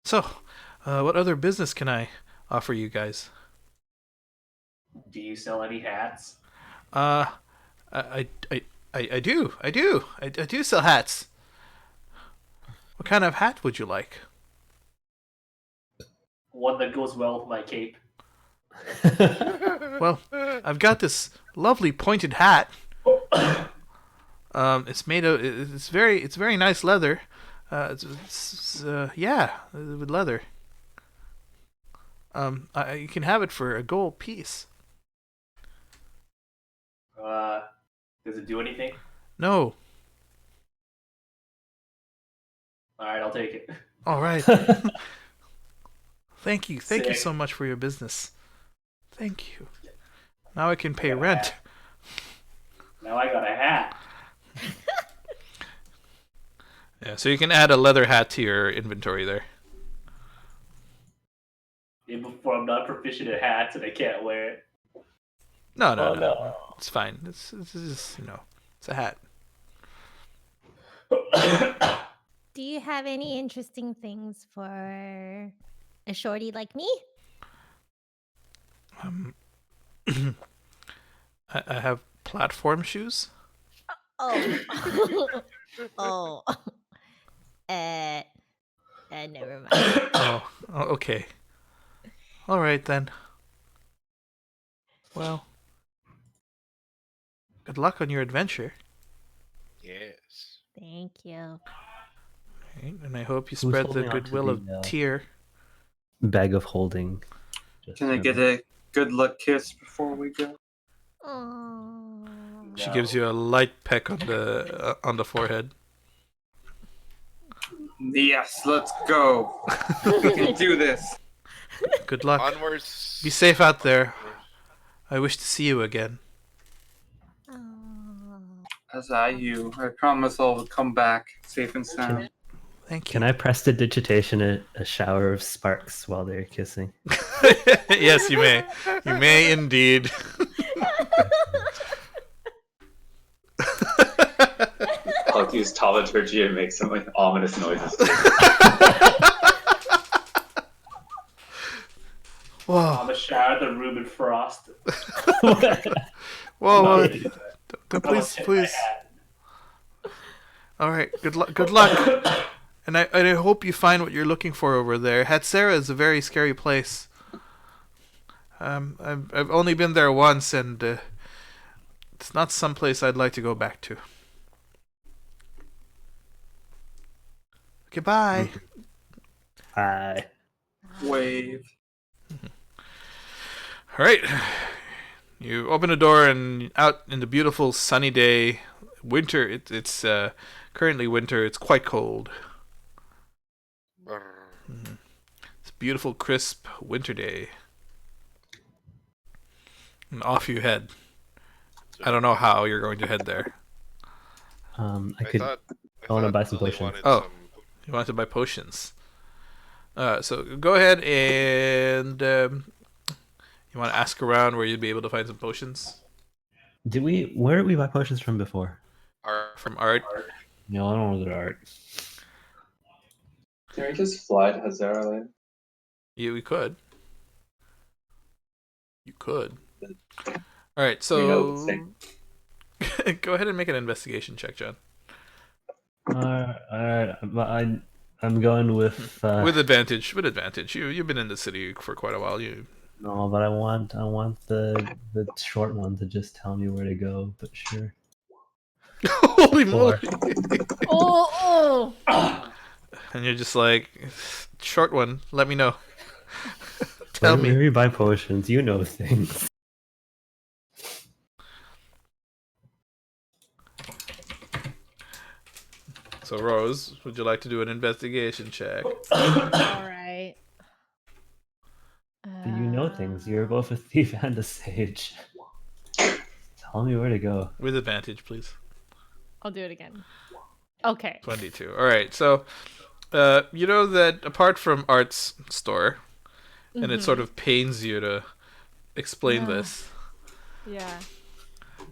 So, what other business can I offer you guys? Do you sell any hats? I do. I do sell hats. What kind of hat would you like? One that goes well with my cape. Well, I've got this lovely pointed hat. It's made of it's very nice leather. Yeah, with leather. You can have it for a gold piece. Does it do anything? No. All right, I'll take it. All right. Thank you Sick. so much for your business. Thank you. Now I can pay rent. Now I got a hat. Yeah, so you can add a leather hat to your inventory there. Even before I'm not proficient at hats and I can't wear it. No. It's fine. It's just, it's a hat. Do you have any interesting things for a shorty like me? I have platform shoes. Oh. Oh. Never mind. Oh, okay. All right then. Well, good luck on your adventure. Yes. Thank you. Right, and I hope you spread the holding on to goodwill of the, Tyr. Bag of holding. Just Can I get a good luck kiss before we go? Oh. She gives you a light peck on the forehead. Yes, let's go. We can do this. Good luck. Onwards. Be safe out there. I wish to see you again. as you. I promise I'll come back safe and sound. Thank you. Can I prestidigitation a shower of sparks while they're kissing? Yes, you may. You may indeed. I'll use taumaturgy and make some like ominous noises. Whoa. On the shower, the Reuben Frost. Whoa. Nice. Please, Tip my please. hat. All right. Good luck. Good luck. And I hope you find what you're looking for over there. Hatsera is a very scary place. I've only been there once, and it's not some place I'd like to go back to. Goodbye. Hi. Wave. All right. You open the door and out in the beautiful sunny day. Winter. It's currently winter. It's quite cold. It's a beautiful, crisp winter day. And off you head. I don't know how you're going to head there. I could. I wanna thought buy some Lily potions. wanted Oh. some- You want to buy potions. So go ahead and you want to ask around where you'd be able to find some potions Where did we buy potions from before? from Art. No, I don't know the art. Can we just fly to Hazara later? Yeah, we could. You could. All right, We know so the go ahead and make an investigation check, John. Alright, I'm going with. With advantage. With advantage. You've been in the city for quite a while. You. No, but I want the short one to just tell me where to go. But sure. Holy moly! Oh, And you're just like, short one. Let me know. Tell Where me. we buy potions, you know things. So Rose, would you like to do an investigation check? all right. You know things. You're both a thief and a sage. Tell me where to go. With advantage, please. I'll do it again. Okay. 22. All right. So, you know that apart from Art's store, and it sort of pains you to explain Yeah. this, Yeah.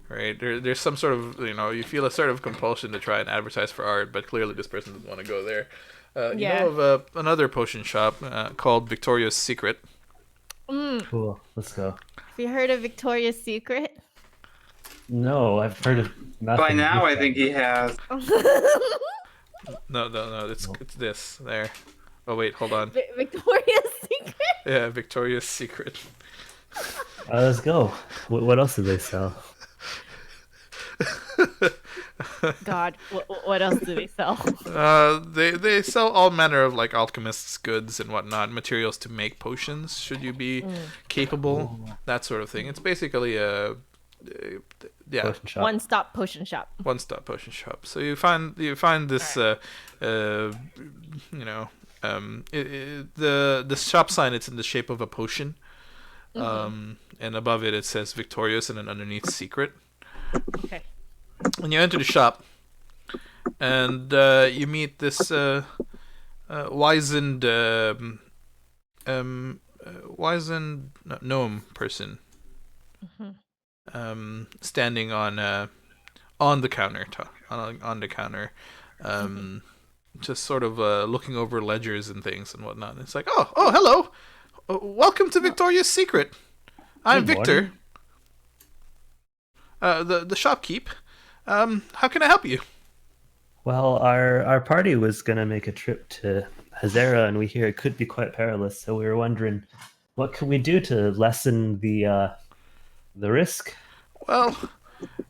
right? There's some sort of, you feel a sort of compulsion to try and advertise for Art, but clearly this person doesn't want to go there. You Yeah. know of another potion shop called Victoria's Secret. Cool. Let's go. Have you heard of Victoria's Secret? No, I've heard of nothing. By now, with I that. think he has. No. It's this there. Oh wait, hold on. Victoria's Secret? Yeah, Victoria's Secret. Let's go. What else do they sell? God, what else do they sell? They sell all manner of like alchemists' goods and whatnot, materials to make potions. Should you be capable, that sort of thing. It's basically a Potion shop. One-stop potion shop. one-stop potion shop. So you find this the shop sign. It's in the shape of a potion, and above it says Victorious, and then underneath Secret. Okay. And you enter the shop, and you meet this wizened gnome person, standing on the counter, on the counter, just sort of looking over ledgers and things and whatnot. And it's like, oh, hello, welcome to Victoria's Secret. I'm Good Victor, the shopkeep. How can I help you? Well, our party was gonna make a trip to Hazara, and we hear it could be quite perilous. So we were wondering, what can we do to lessen the risk? Well,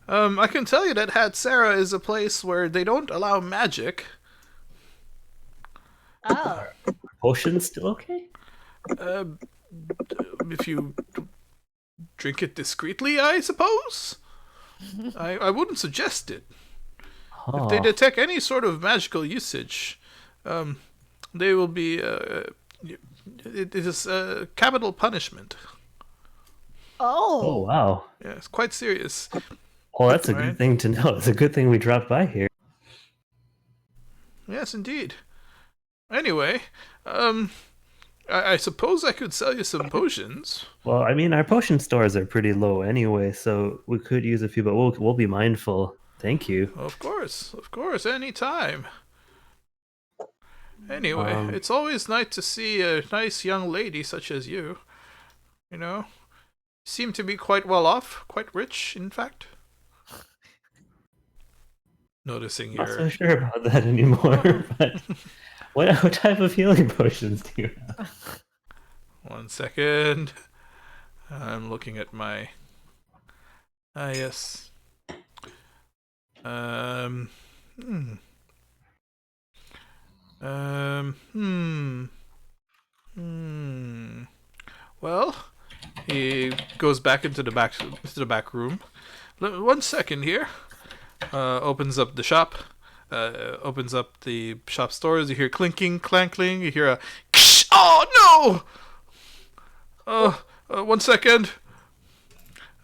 I can tell you that Hatsara is a place where they don't allow magic. Oh. Potions still okay? If you drink it discreetly, I suppose. I wouldn't suggest it. If they detect any sort of magical usage, they will be. It is capital punishment. Oh Oh. wow. Yeah, it's quite serious. Well, that's a Right. good thing to know. It's a good thing we dropped by here. Yes, indeed. Anyway, I suppose I could sell you some potions. Well, I mean, our potion stores are pretty low anyway, so we could use a few, but we'll be mindful. Thank you. Of course, any time. Anyway, Um, it's always nice to see a nice young lady such as you. You know, seem to be quite well off, quite rich, in fact. Noticing Not your so sure about that anymore. But what type of healing potions do you have? 1 second. I'm looking at my. Yes. Um. Hmm. Well, he goes back into the back room. 1 second here. Opens up the shop. Opens up the shop stores. You hear clinking, clankling. You hear a. Oh no! 1 second.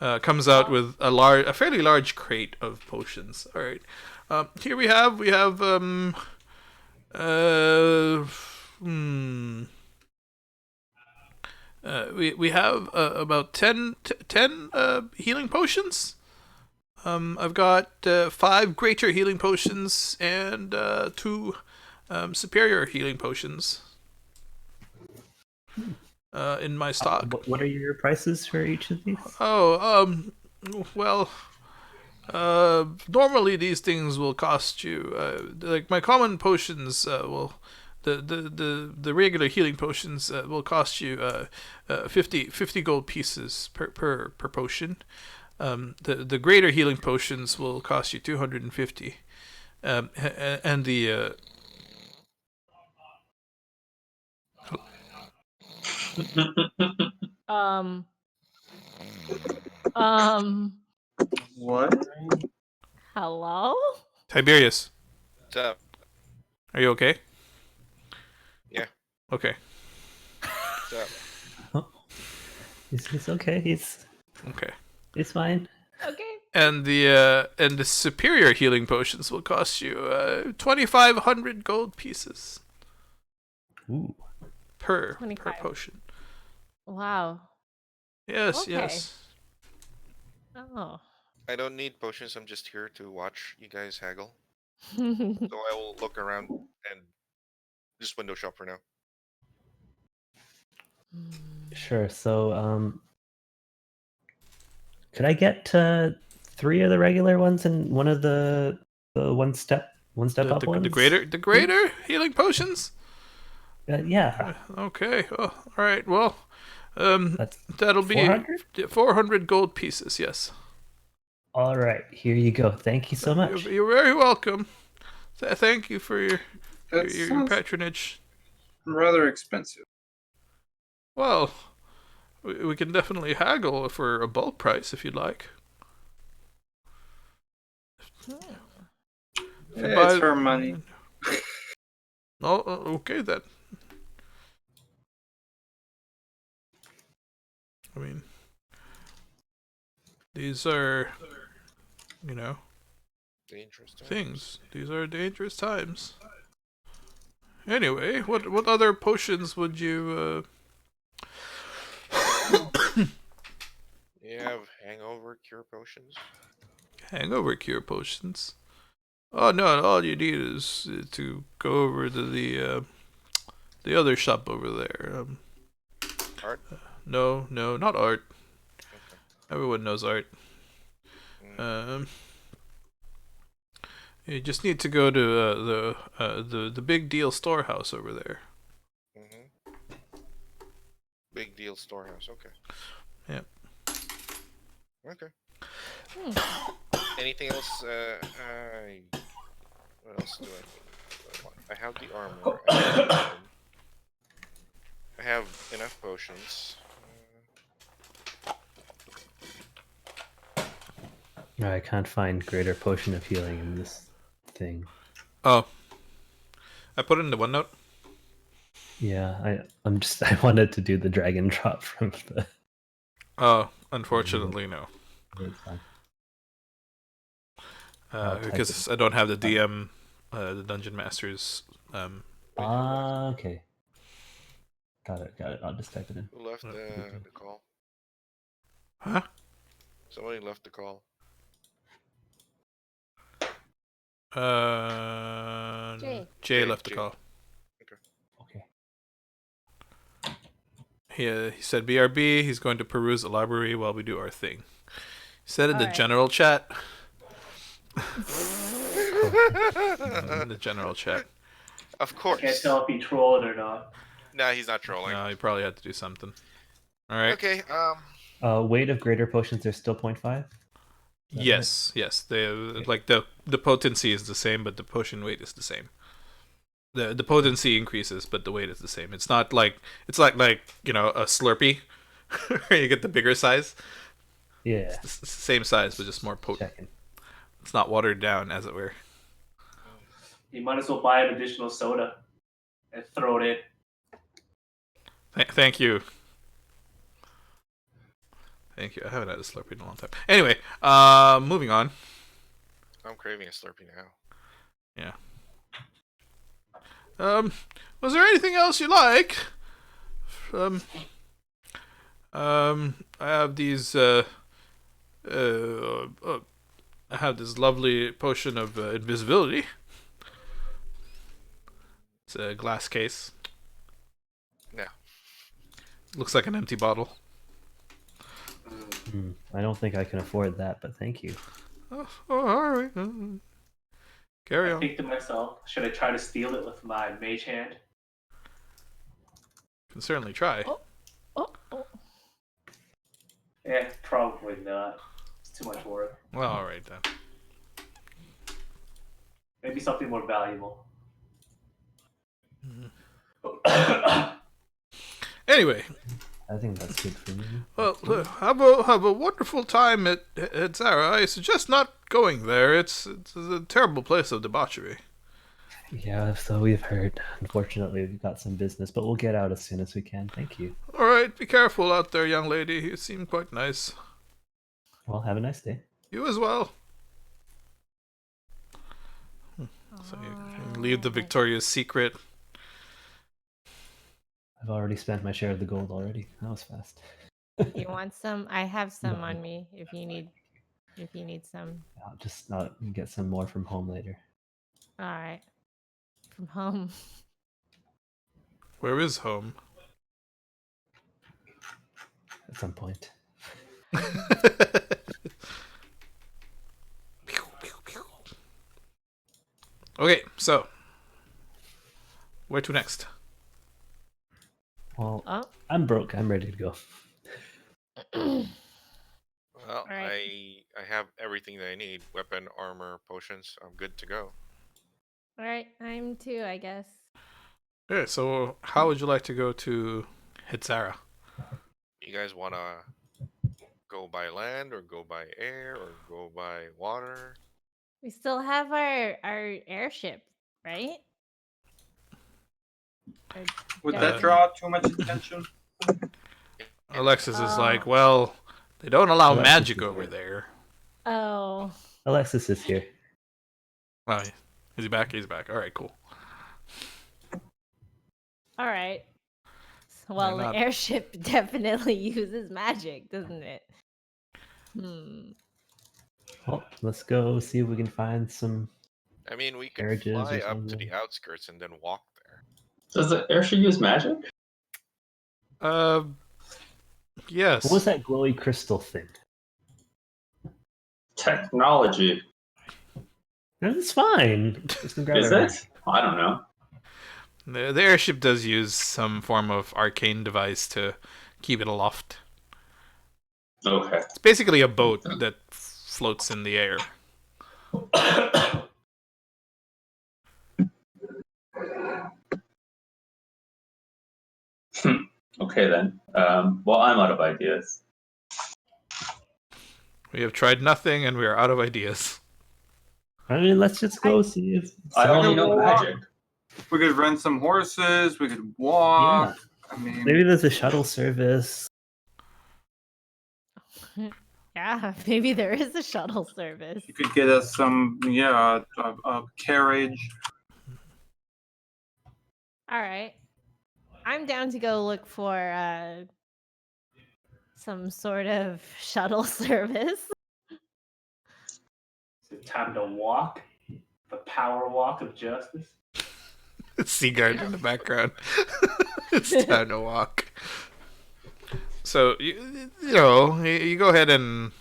Comes out with a fairly large crate of potions. All right. Here we have we have about 10 healing potions. I've got 5 greater healing potions and 2 superior healing potions in my stock. What are your prices for each of these? Oh, well, normally these things will cost you, like my common potions, the regular healing potions will cost you 50 gold pieces per potion. The greater healing potions will cost you 250. And the Um. Um. What? Hello? Tiberius, What's up? are you okay? Yeah. Okay. What's up? He's okay. He's Okay. fine. Okay. And the superior healing potions will cost you 2,500 gold pieces Ooh. per 25. potion. Wow. Yes, Okay. yes. Oh. I don't need potions. I'm just here to watch you guys haggle. So I will look around and just window shop for now. Sure. So, could I get 3 of the regular ones and one of the one step up ones? The greater healing potions. Yeah. Okay. Oh, all right. Well, That's that'll be 400? 400 gold pieces. Yes. All right. Here you go. Thank you so much. You're very welcome. Thank you for your That your sounds patronage. rather expensive. Well, we can definitely haggle for a bulk price if you'd like. It's her money. Oh, okay then. I mean, these are, Dangerous times. things. These are dangerous times. Anyway, what other potions would you? You have hangover cure potions? Hangover cure potions. Oh no! All you need is to go over to the other shop over there. Art? No, not Art. Okay. Everyone knows Art. Mm. You just need to go to the Big Deal Storehouse over there. Mm-hmm. Big deal storehouse. Okay. Yep. Okay. Anything else? What else do I need? I have the armor. I have enough potions. I can't find greater potion of healing in this thing. Oh, I put it in the OneNote. Yeah, I wanted to do the drag and drop from the. Oh, unfortunately, no. It's fine. type because I don't have the DM, the Dungeon Master's. Okay. Got it. I'll just type it in. Who left the call? Huh? Somebody left the call. Jay left the Jay. call. Okay. He said BRB. He's going to peruse the library while we do our thing. He said in All the right. general chat. In the general chat. Of Can't course. tell if he trolled or not. Nah, he's not trolling. No, he probably had to do something. All right. Okay. Weight of greater potions are still 0.5? Yes. They like the potency is the same, but the potion weight is the same. The potency increases, but the weight is the same. It's not like a Slurpee, where you get the bigger size. Yeah. It's the same size, but just more potent. Checking. It's not watered down, as it were. You might as well buy an additional soda and throw it in. Thank you. Thank you. I haven't had a Slurpee in a long time. Anyway, moving on. I'm craving a Slurpee now. Yeah. Was there anything else you like? I have these. I have this lovely potion of invisibility. It's a glass case. No. Looks like an empty bottle. I don't think I can afford that, but thank you. Oh, all right. Carry I on. think to myself, should I try to steal it with my mage hand? Can certainly try. Oh. Probably not. It's too much work. Well, all right then. Maybe something more valuable. Anyway, I think that's good for me. well, have a wonderful time at Zara. I suggest not going there. It's a terrible place of debauchery. Yeah, so we've heard. Unfortunately, we've got some business, but we'll get out as soon as we can. Thank you. All right, be careful out there, young lady. You seem quite nice. Well, have a nice day. You as well. So you leave the Victoria's Secret. I've already spent my share of the gold already. That was fast. You want some? I have some No. on me if you need some. I'll just get some more from home later. All right. From home. Where is home? At some point. Okay, so where to next? Well, Oh. I'm broke. I'm ready to go. Well, Alright. I have everything that I need. Weapon, armor, potions. I'm good to go. All right, I'm too, I guess. Okay, so how would you like to go to Hitzara? You guys want to go by land or go by air or go by water? We still have our airship, right? Or Would don't that we? draw too much attention? Alexis is like, Oh. well, they don't allow Alexis magic is over here. there. Oh. Alexis is here. Oh, is he back? He's back. All right, cool. All right. Well, not- the airship definitely uses magic, doesn't it? Well, let's go see if we can find some. I mean, we could Carriages or fly up to something. the outskirts and then walk there. Does the airship use magic? Yes. What was that glowy crystal thing? Technology. It's fine. Just go grab Is it? I don't know. The airship does use some form of arcane device to keep it aloft. Okay. It's basically a boat that floats in the air. Okay then. Well, I'm out of ideas. We have tried nothing, and we are out of ideas. I mean, let's just go see if. I only know walk. magic. We could rent some horses. We could walk. I mean, Maybe there's a shuttle service. Yeah, Yeah, maybe there is a shuttle service. You could get us some, a carriage. All right. I'm down to go look for some sort of shuttle service. Is it time to walk? The power walk of justice? Seaguard in the background. It's time to walk. So you go ahead and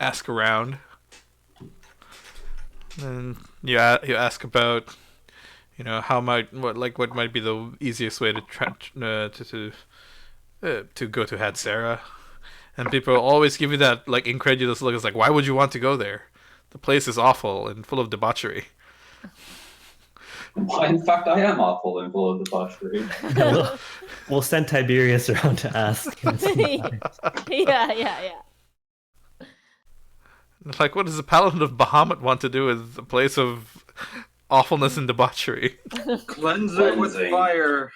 ask around, and you ask about what might be the easiest way to go to Hatsera, and people always give you that like incredulous look. It's like, why would you want to go there? The place is awful and full of debauchery. In fact, I am awful and full of debauchery. We'll send Tiberius around to ask. Yeah. Like, what does the Paladin of Bahamut want to do with a place of awfulness and debauchery? Cleanse it with Cleansing. fire.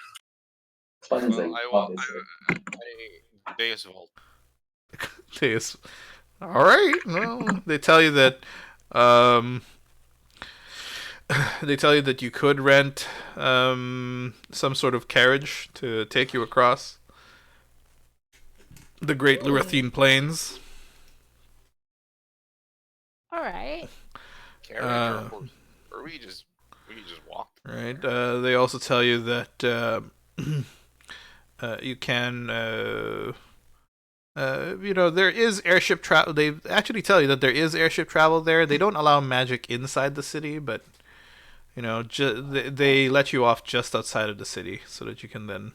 Cleansing, Well, I will. obviously. Deus Vault. Yes. All right. Well, they tell you that you could rent some sort of carriage to take you across the Great Lurathine Plains. All right. Carriage or horse? Or we can just walk. Right. They also tell you that you can. There is airship travel. They actually tell you that there is airship travel there. They don't allow magic inside the city, but they let you off just outside of the city so that you can then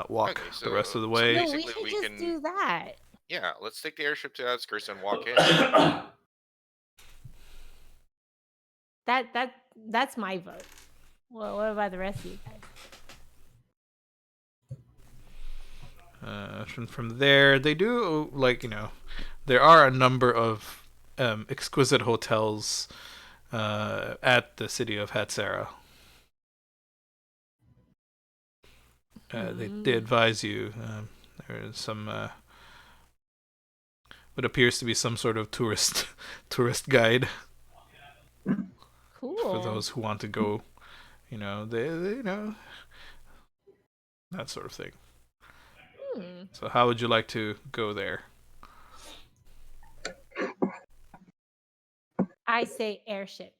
walk the rest of the way. No, we Basically, should we just can- do that. Yeah, let's take the airship to the outskirts and walk in. That's my vote. Well, what about the rest of you guys? From there, they do there are a number of exquisite hotels at the city of Hatsera. They advise you. There is some what appears to be some sort of tourist guide Cool. for those who want to go. That sort of thing. So how would you like to go there? I say airship.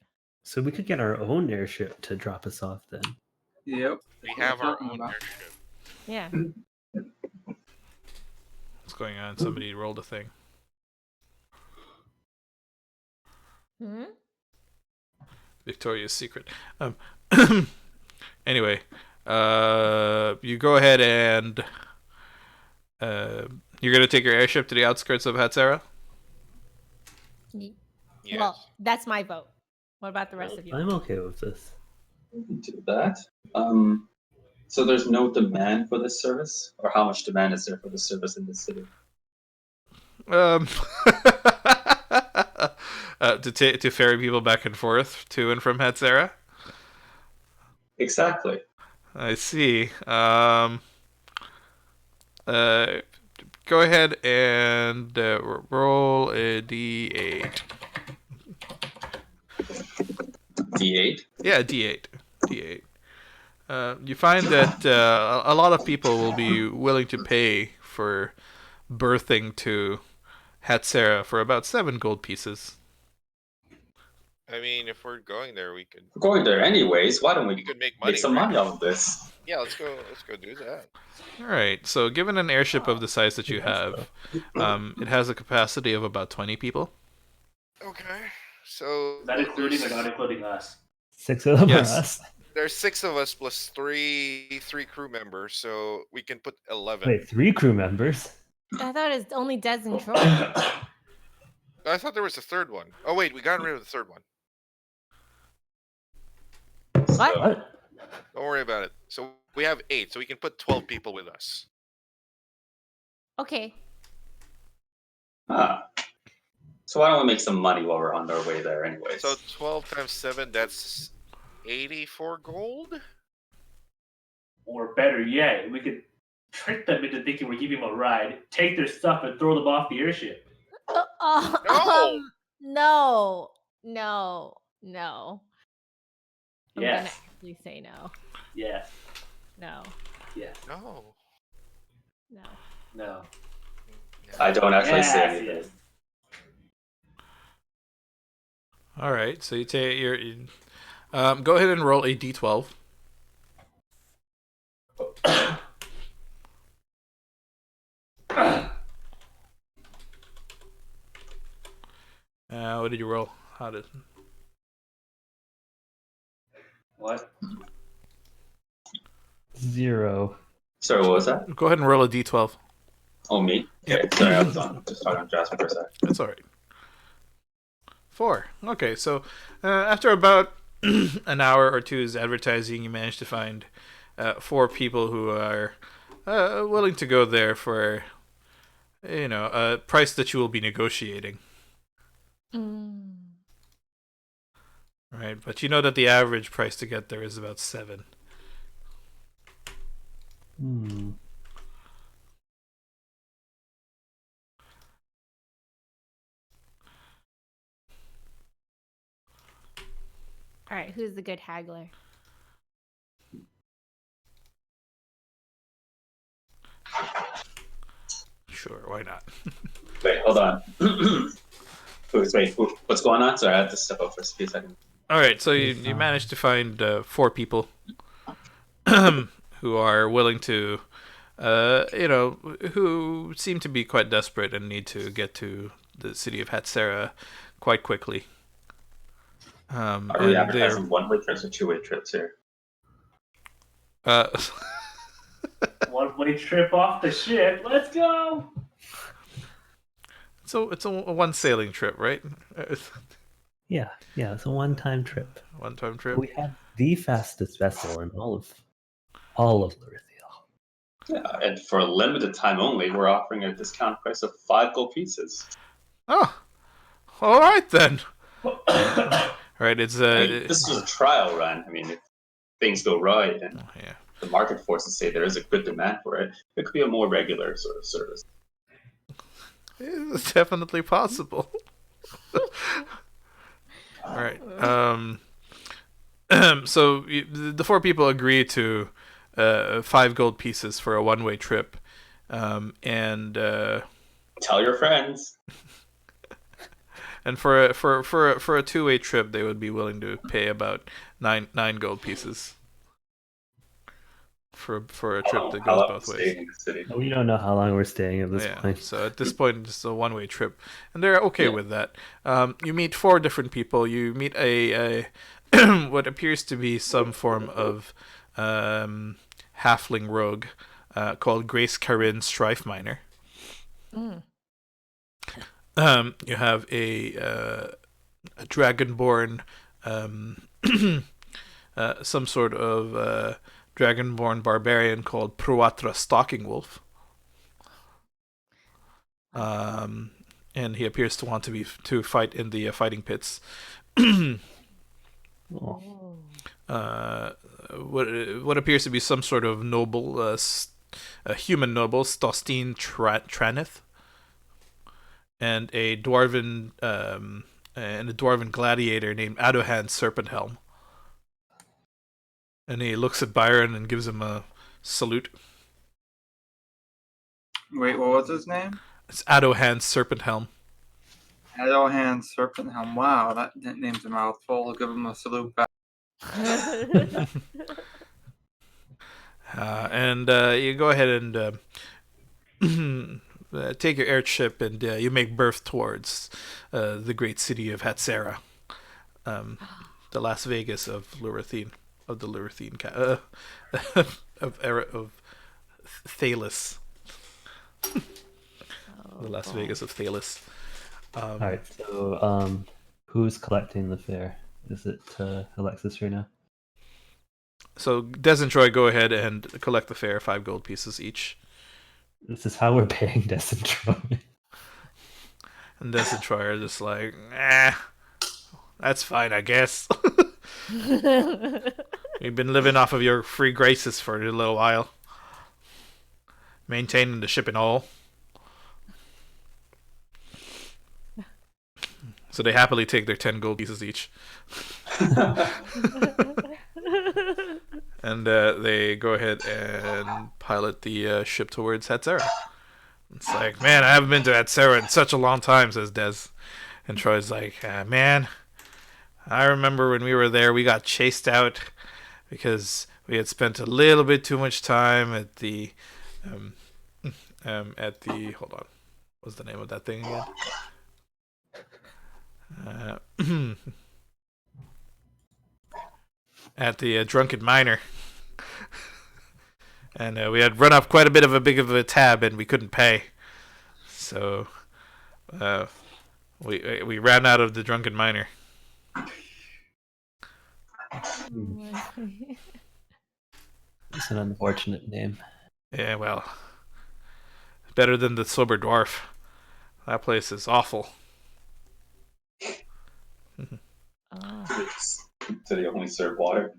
So we could get our own airship to drop us off then. Yep. We have our Talking own about. airship. Yeah. What's going on? Somebody rolled a thing. Hmm? Victoria's Secret. Anyway, you go ahead and you're gonna take your airship to the outskirts of Hatsera. Yes. Well, that's my vote. What about the rest of you? I'm okay with this. We can do that. So there's no demand for this service, or how much demand is there for this service in the city? To ferry people back and forth to and from Hatsera. Exactly. I see. Go ahead and roll a d8. D8. Yeah, d8. D8. You find that a lot of people will be willing to pay for berthing to Hatsera for about 7 gold pieces. I mean, if we're going there, we could. We're going there anyways. Why don't We we could make money. make some right? money off of this? Yeah, let's go do that. All right. So, given an airship of the size that you have, it has a capacity of about 20 people. Okay. So Is that including or not including us? 6 of them Yes. are us. there's 6 of us plus three crew members, so we can put 11. Wait, 3 crew members? I thought it's only Des and Troy. I thought there was a third one. Oh wait, we got rid of the third one. What? So, What? Don't worry about it. So we have 8, so we can put 12 people with us. Okay. so why don't we make some money while we're on our way there anyways? So 12 times 7, that's 84 gold. Or better yet, we could trick them into thinking we're giving them a ride, take their stuff, and throw them off the airship. No! No. No. No. I'm gonna Yes. actually say no. Yes. No. Yes. No. No. No. I don't actually say Yes. anything. Yes. All right, so you take your. Go ahead and roll a d12. What did you roll? How did? What? 0. Sorry, what was that? Go ahead and roll a d12. Oh, me? Okay, sorry, I was just talking on Jasper for a sec. That's all right. 4. Okay, so after about an hour or two's advertising, you manage to find 4 people who are willing to go there for, a price that you will be negotiating. Right, but you know that the average price to get there is about 7. Hmm. All right, who's the good haggler? Sure, why not? Wait, hold on. Wait, what's going on? Sorry, I had to step up for a few seconds. All right, so you managed to find 4 people who are willing to, who seem to be quite desperate and need to get to the city of Hatsera quite quickly. Are we and advertising one-way trips or two-way trips here? One-way trip off the ship. Let's go. So it's a one sailing trip, right? Yeah, it's a one-time trip. One-time trip. We have the fastest vessel in all of Lurithiel. Yeah, and for a limited time only, we're offering a discount price of 5 gold pieces. Oh, all right then. Right, it's I mean, this was a trial run. I mean, if things go right and yeah. the market forces say there is a good demand for it, it could be a more regular sort of service. It's definitely possible. All right. So the 4 people agree to 5 gold pieces for a one-way trip, and Tell your friends. and for a two-way trip, they would be willing to pay about 9 gold pieces for a trip that goes both ways. In the city. We don't know how long we're staying at this Yeah, point. so at this point, it's a one-way trip, and they're okay with that. You meet 4 different people. You meet a what appears to be some form of halfling rogue called Grace Karin Strife Miner. You have a dragonborn, some sort of dragonborn barbarian called Pruatra Stalking Wolf. And he appears to want to fight in the fighting pits. What appears to be some sort of noble, a human noble, Stostine Traneth, and a dwarven gladiator named Adohan Serpenthelm. And he looks at Byron and gives him a salute. Wait, what was his name? It's Adohan Serpenthelm. Adohan Serpenthelm. Wow, that name's a mouthful. I'll give him a salute back. And you go ahead and take your airship and you make berth towards the great city of Hatsera, the Las Vegas of Lurithian, of the Lurithian of Thalis. The Las Vegas of Thalis. All right, so who's collecting the fare? Is it Alexis right now? So Des and Troy, go ahead and collect the fare, 5 gold pieces each. This is how we're paying Des and Troy. And Des and Troy are just like, that's fine, I guess. We've been living off of your free graces for a little while. Maintaining the ship and all. So they happily take their 10 gold pieces each. And they go ahead and pilot the ship towards Hatsera. It's like, man, I haven't been to Hatsera in such a long time, says Dez. And Troy's like, man, I remember when we were there, we got chased out because we had spent a little bit too much time at the hold on, what's the name of that thing again? At the Drunken Miner. And we had run up quite a bit of a tab, and we couldn't pay. So we ran out of the Drunken Miner. It's an unfortunate name. Yeah, well, better than the Sober Dwarf. That place is awful. So they only serve water.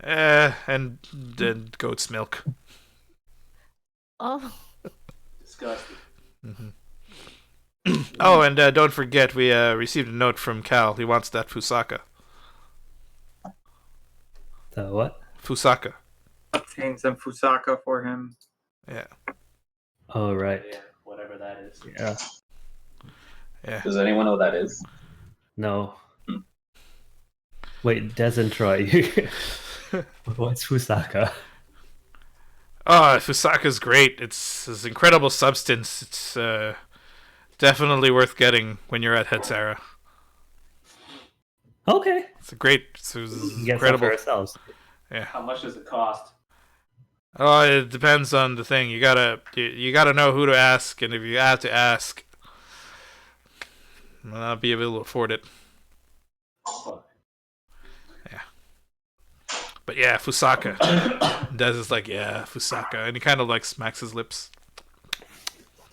And goat's milk. Oh. Disgusting. Oh, and don't forget, we received a note from Cal. He wants that Fusaka. The what? Fusaka. Obtain some Fusaka for him. Yeah. Oh, right. Yeah, whatever that is. Yeah. Yeah. Does anyone know what that is? No. Wait, Des and Troy. What's Fusaka? Oh, Fusaka's great. It's this incredible substance. It's definitely worth getting when you're at Hatsera. Okay. It's a great, it's We can get some incredible. for ourselves. Yeah. How much does it cost? Oh, it depends on the thing. You gotta know who to ask, and if you have to ask, I'll not be able to afford it. Fuck. But yeah, Fusaka. Dez is like, yeah, Fusaka, and he kind of like smacks his lips.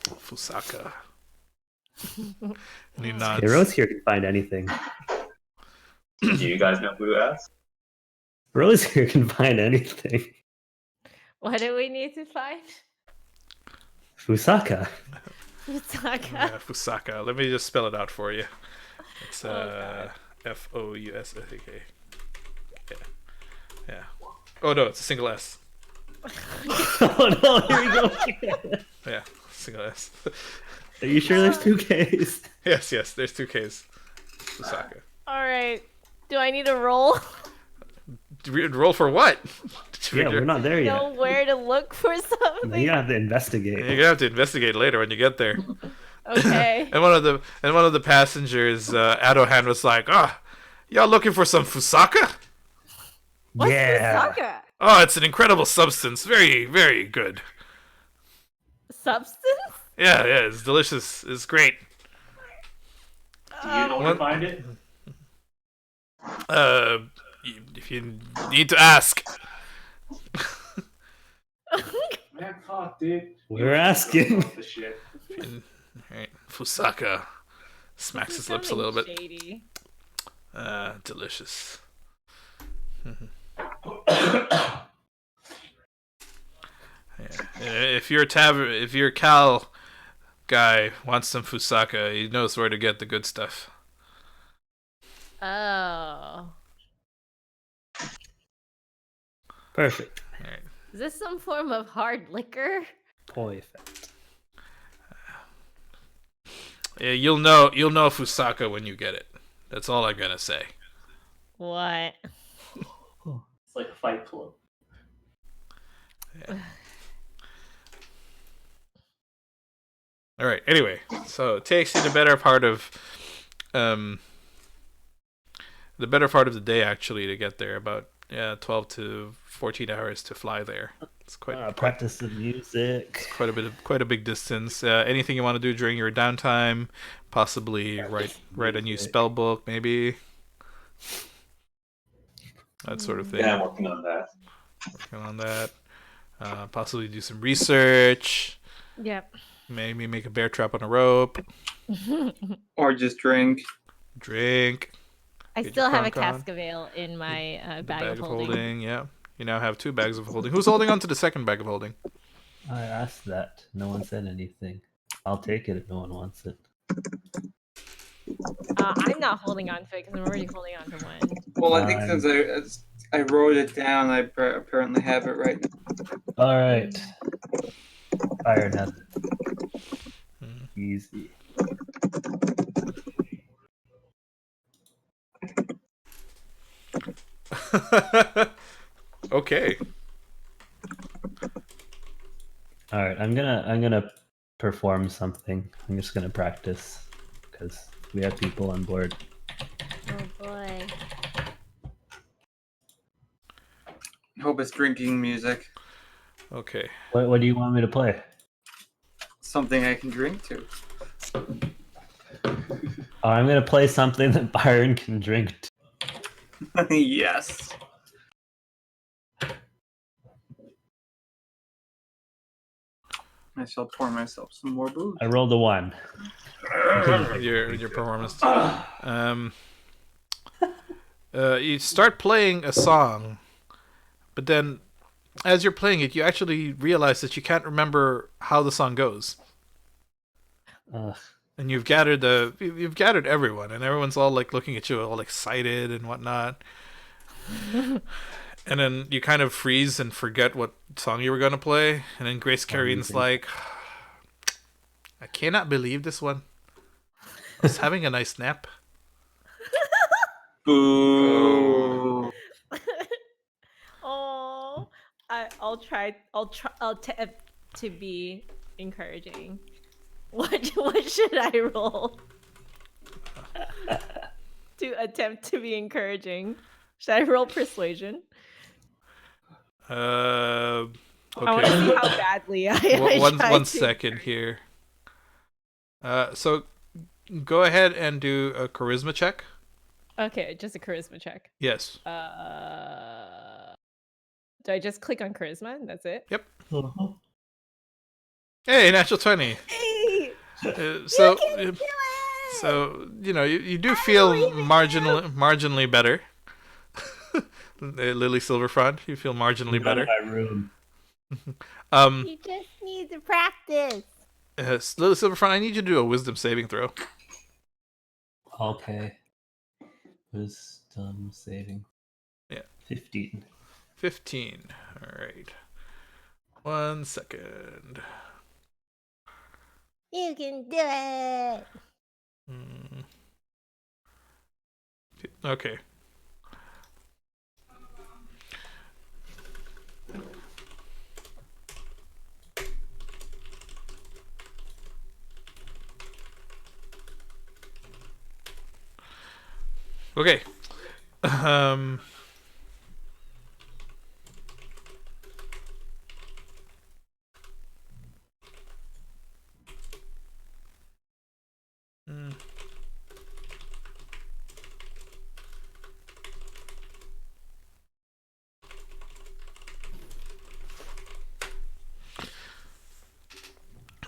Fusaka. And he nods. Hey, Rose here can find anything. Do you guys know who to ask? Rose here can find anything. What do we need to find? Fusaka. Fusaka. Yeah, Fusaka. Let me just spell it out for you. It's God. Fousaka. Yeah. Yeah. Oh no, it's a single S. Oh no, here we go. Yeah, single S. Are you sure there's 2 Ks? Yes, there's 2 Ks. Fusaka. All right. Do I need a roll? Roll for what? Yeah, we're not there Know yet. where to look for No, something? you have to investigate. You're gonna have to investigate later when you get there. Okay. And one of the passengers, Adohan, was like, y'all looking for some Fusaka? What's Yeah. Fusaka? Oh, it's an incredible substance. Very, very good. Substance? Yeah, it's delicious. It's great. Do you know where to find it? If you need to ask. Man, fuck, dude. We're asking. The shit. Alright, Fusaka smacks his lips a little bit. Shady. Delicious. Yeah. If your Cal guy wants some Fusaka, he knows where to get the good stuff. Oh. Perfect. Alright. Is this some form of hard liquor? Perfect. Yeah, you'll know Fusaka when you get it. That's all I'm gonna say. What? It's like a Fight Club. Yeah. All right. Anyway, so it takes you the better part of the day actually to get there. About 12 to 14 hours to fly there. It's quite Practice the music. quite a big distance. Anything you want to do during your downtime? Possibly write a new spell book, maybe. That sort of thing. Yeah, I'm working on that. Working on that. Possibly do some research. Yep. Maybe make a bear trap on a rope. Or just drink. Drink. I Get still your have a trunk on. cask of ale in my The bag of holding. Yeah. You now have 2 bags of holding. Who's holding on to the second bag of holding? I asked that. No one said anything. I'll take it if no one wants it. I'm not holding on to it because I'm already holding on to one. Well, I think since I wrote it down, I apparently have it right now. All right. Byron has it. Hmm. Easy. Okay. All right. I'm gonna perform something. I'm just gonna practice because we have people on board. Oh boy. I hope it's drinking music. Okay. What do you want me to play? Something I can drink to. Oh, I'm gonna play something that Byron can drink. Yes. I shall pour myself some more booze. I rolled a 1. Your performance. You start playing a song, but then as you're playing it, you actually realize that you can't remember how the song goes. And you've gathered everyone, and everyone's all like looking at you, all excited and whatnot. And then you kind of freeze and forget what song you were going to play. And then Grace Careen's like, I cannot believe this one. I was having a nice nap. Boo. Oh, I'll attempt to be encouraging. What should I roll to attempt to be encouraging? Should I roll persuasion? Okay. I want to see how badly I One second here. So go ahead and do a charisma check. Okay, just a charisma check. Yes. Do I just click on charisma and that's it? Yep. Uh-huh. Hey, natural 20. Hey! So You can do it! So you do feel marginally better. Lily Silverfront, you feel marginally better. My room. You just need to practice. Lily Silverfront, I need you to do a wisdom saving throw. Okay. Wisdom saving. Yeah. 15. 15. All right. 1 second. You can do it. Okay. Okay.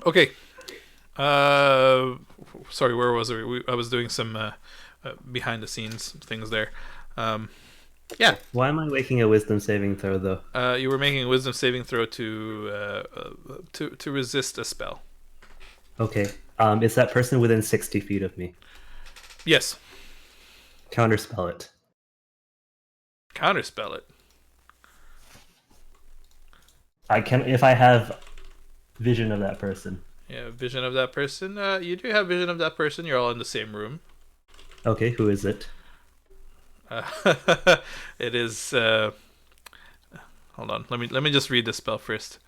Okay. Sorry, where was I? I was doing some behind the scenes things there. Yeah. Why am I making a wisdom saving throw though? You were making a wisdom saving throw to resist a spell. Okay. Is that person within 60 feet of me? Yes. Counterspell it. Counterspell it. I can if I have vision of that person. Yeah, vision of that person. You do have vision of that person. You're all in the same room. Okay, who is it? It is. Hold on. Let me just read the spell first.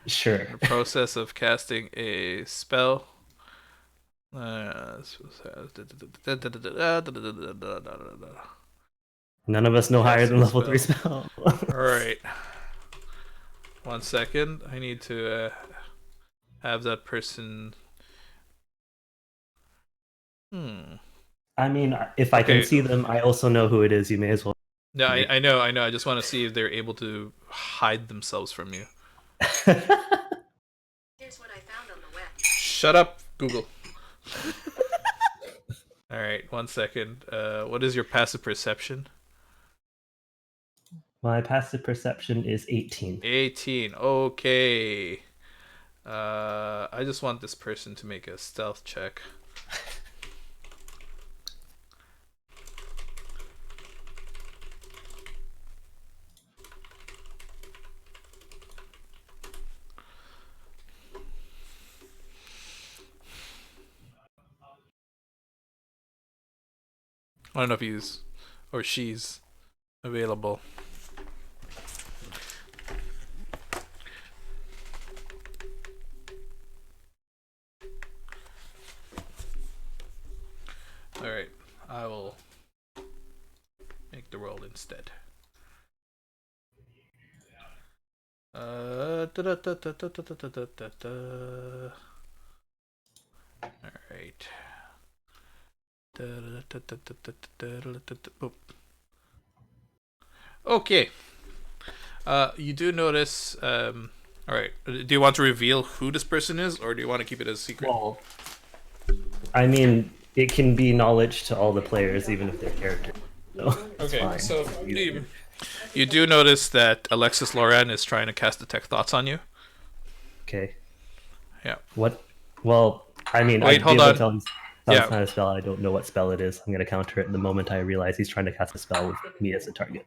Sure. The process of casting a spell. None of us know higher than level 3 spell. All right. 1 second. I need to have that person. I mean, if I can see them, I also know who it is. You may as well. No, I know. I just want to see if they're able to hide themselves from you. Here's what I found on the web. Shut up, Google. All All right, 1 second. What is your passive perception? My passive perception is 18. 18. Okay. I just want this person to make a stealth check. I don't know if he's or she's available. Alright, I will make the roll instead. Alright. Okay. You do notice. All right. Do you want to reveal who this person is, or do you want to keep it as a secret? Well, I mean, it can be knowledge to all the players, even if they're characters. So it's Okay. fine. So you do notice that Alexis Loran is trying to cast detect thoughts on you. Okay. Yeah. What? Well, I mean, Wait, I'd hold be able on. to tell him Yeah. it's not a spell. I don't know what spell it is. I'm going to counter it the moment I realize he's trying to cast a spell with me as a target.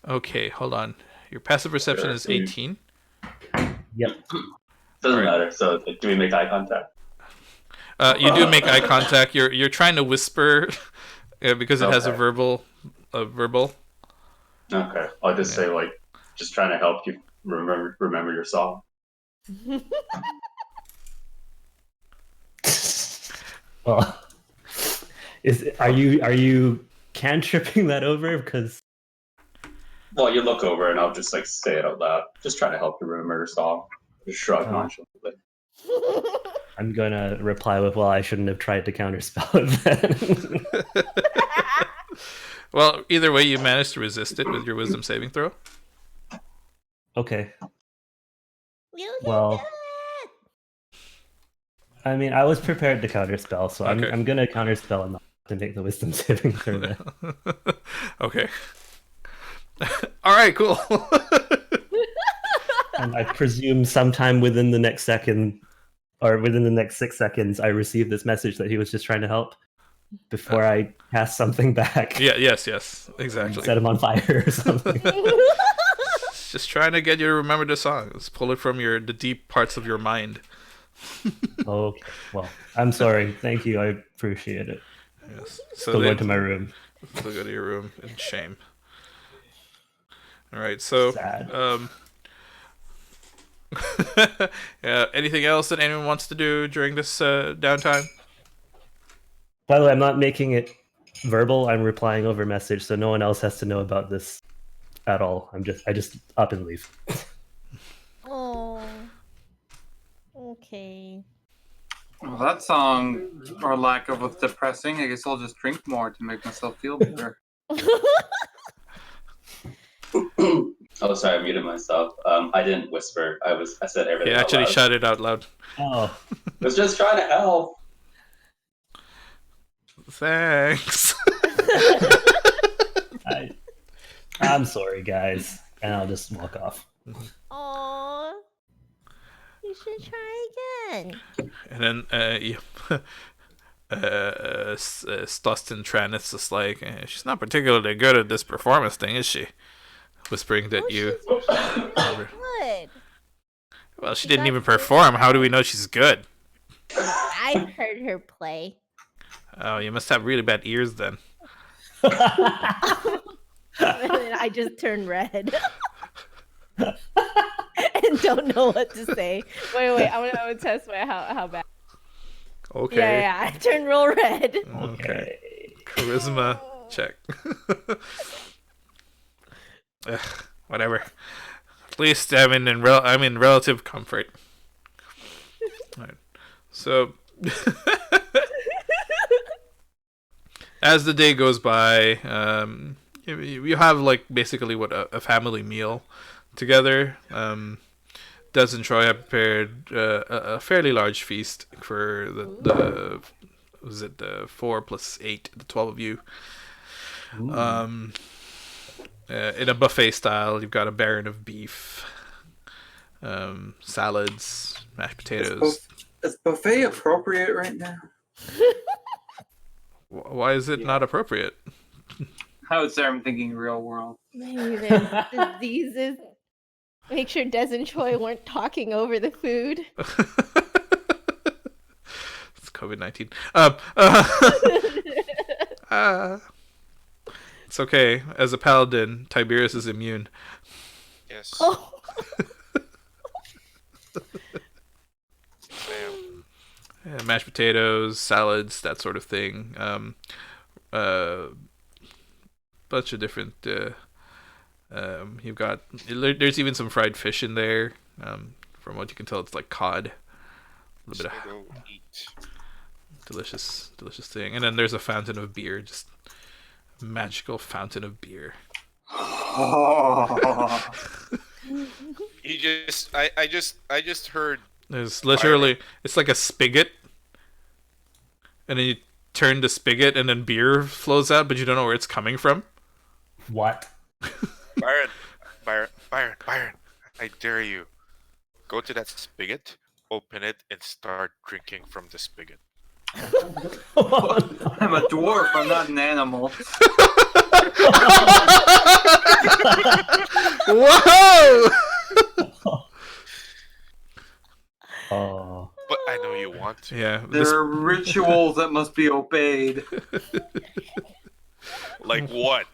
Okay. Hold on. Your passive perception is 18. Yep. Doesn't Alright. matter. So do we make eye contact? You do make eye contact. You're trying to whisper because it has a Okay. verbal. Okay. I'll just say like, just trying to help you remember your song. Well, are you cantripping that over? Because Well, you look over and I'll just like say it out loud. Just trying to help you remember your song. Just shrug nonchalantly. I'm gonna reply with, "Well, I shouldn't have tried to counterspell it then." Well, either way, you managed to resist it with your wisdom saving throw. Okay. You can Well, do it! I mean, I was prepared to counterspell, so Okay. I'm gonna counterspell and not to make the wisdom saving throw. Then. Okay. All right, cool. And I presume sometime within the next second, or within the next 6 seconds, I received this message that he was just trying to help before I cast something back. Yeah, yes, exactly. Set him on fire or something. Just trying to get you to remember the song. Let's pull it from the deep parts of your mind. Okay. Well, I'm sorry. Thank you. I appreciate it. Yes. Go then- to my room. So go to your room in shame. All right. So, Sad. yeah. Anything else that anyone wants to do during this downtime? By the way, I'm not making it verbal. I'm replying over message, so no one else has to know about this at all. I just up and leave. Oh. Okay. Well, that song, or lack of, was depressing. I guess I'll just drink more to make myself feel better. Oh, sorry, I muted myself. I didn't whisper. I said everything. Yeah, out actually loud. shout it out loud. Oh, I was just trying to help. Thanks. I'm sorry, guys, and I'll just walk off. Aw. You should try again. And then Stostin Tran is just like, she's not particularly good at this performance thing, is she? Whispering that you. Good. Well, she didn't even perform. How do we know she's good? I heard her play. Oh, you must have really bad ears then. And then I just turned red. And don't know what to say. Wait, I want to test how bad. Okay. Yeah, I turned real red. Okay. Charisma check. Ugh, whatever. At least I'm in relative comfort. All right. So as the day goes by, you have like basically what a family meal together. Des and Troy have prepared a fairly large feast for the was it the 4 plus 8, the 12 of you. In a buffet style, you've got a baron of beef, salads, mashed potatoes. Is buffet appropriate right now? Why is it not appropriate? I would say I'm thinking real world. Maybe there's diseases. Make sure Des and Troy weren't talking over the food. It's COVID-19. It's okay. As a paladin, Tiberius is immune. Yes. Oh. Damn. Yeah, mashed potatoes, salads, that sort of thing. Bunch of different. You've got. There's even some fried fish in there. From what you can tell, it's like cod. A little bit Just of go eat. delicious thing. And then there's a fountain of beer, just a magical fountain of beer. Oh. You just, I just heard. There's literally, it's like a spigot, and then you turn the spigot, and then beer flows out, but you don't know where it's coming from. What? Byron, I dare you. Go to that spigot, open it, and start drinking from the spigot. I'm a dwarf. I'm not an animal. Whoa! Oh. But I know you want to. Yeah, There are rituals that must be obeyed. Like what?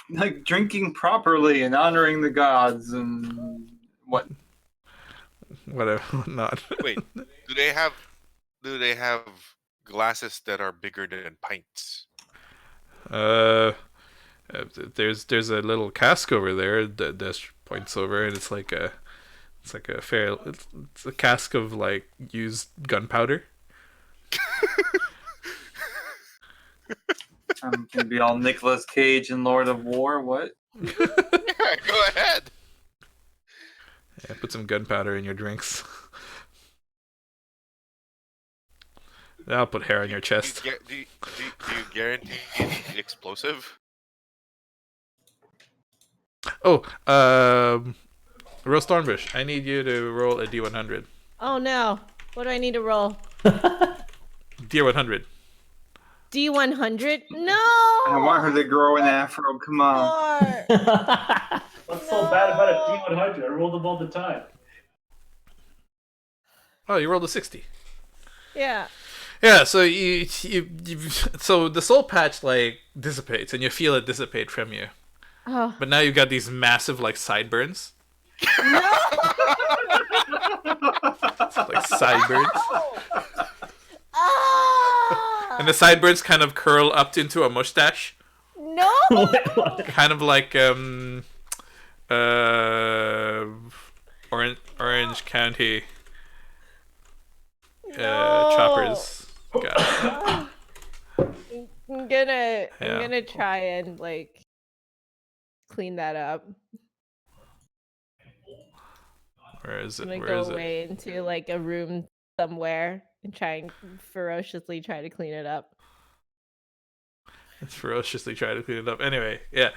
Like drinking properly and honoring the gods and what? whatever, not. Wait, do they have glasses that are bigger than pints? There's a little cask over there that Des points over, and it's like a cask of like used gunpowder. I'm gonna be all Nicolas Cage and Lord of War. What? Yeah, go ahead. Yeah, put some gunpowder in your drinks. I'll put hair on your chest. Do you guarantee it's explosive? Oh, Roll Stormbush. I need you to roll a D100. Oh no. What do I need to roll? D100. D100? No! I want her to grow an afro. Come on. Four. What's so bad about a D100? I roll them all the time. Oh, you rolled a 60. Yeah. Yeah, so you so the soul patch like dissipates, and you feel it dissipate from you. Oh. But now you've got these massive like sideburns. No! Like sideburns. Ah! And the sideburns kind of curl up into a mustache. No! Kind of like Orange County No. choppers. Got I'm gonna Yeah. try and like clean that up. Where is it? I'm gonna Where go is it? away into like a room somewhere and try and ferociously try to clean it up. It's ferociously trying to clean it up. Anyway, yeah.